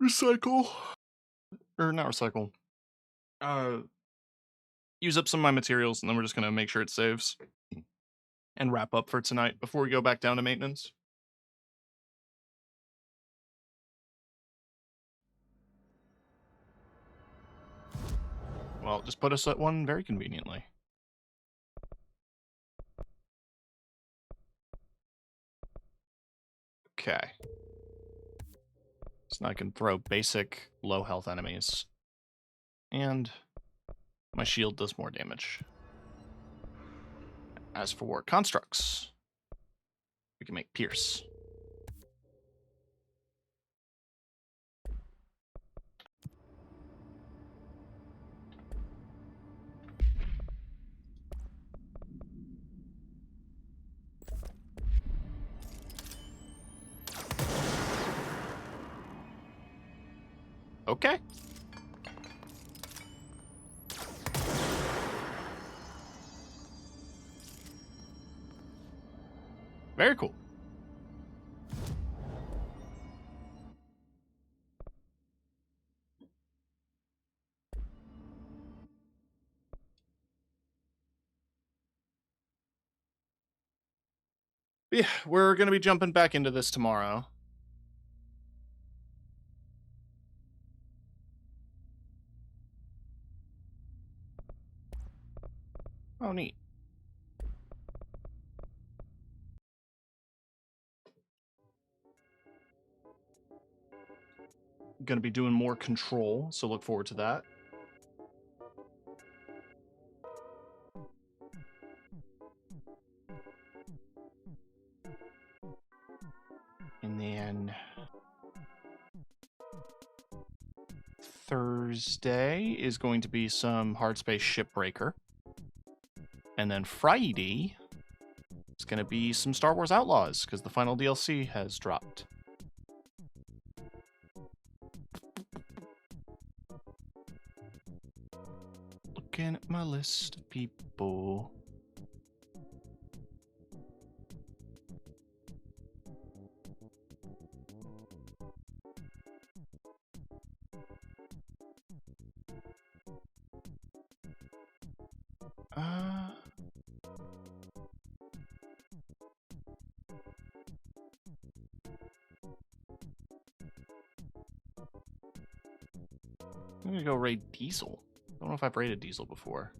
recycle. Or not recycle. Use up some of my materials, and then we're just gonna make sure it saves. And wrap up for tonight before we go back down to maintenance. Well, just put us at one very conveniently. Okay. So now I can throw basic low health enemies. And my shield does more damage. As for constructs, we can make Pierce. Okay. Very cool. Yeah, we're going to be jumping back into this tomorrow. Oh, neat. Going to be doing more control, so look forward to that. And then Thursday is going to be some Hard Space Shipbreaker. And then Friday is going to be some Star Wars Outlaws, because the final DLC has dropped. Looking at my list of people. I'm gonna go raid Diesel. I don't know if I've raided Diesel before.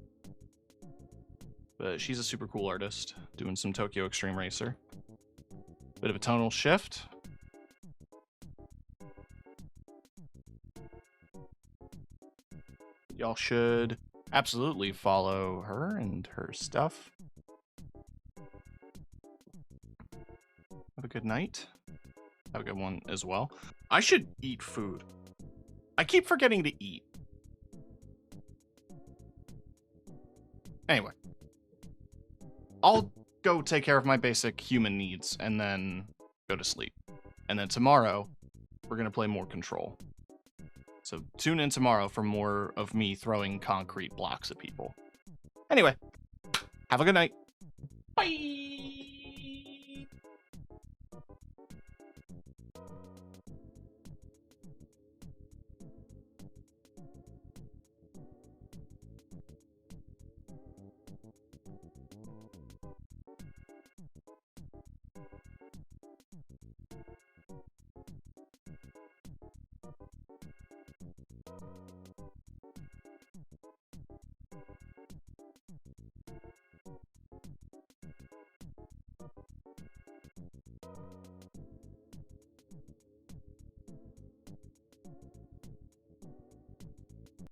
But she's a super cool artist, doing some Tokyo Extreme Racer. Bit of a tonal shift. Y'all should absolutely follow her and her stuff. Have a good night. Have a good one as well. I should eat food. I keep forgetting to eat. Anyway. I'll go take care of my basic human needs and then go to sleep. And then tomorrow, we're going to play more Control. So tune in tomorrow for more of me throwing concrete blocks at people. Anyway, have a good night. Bye!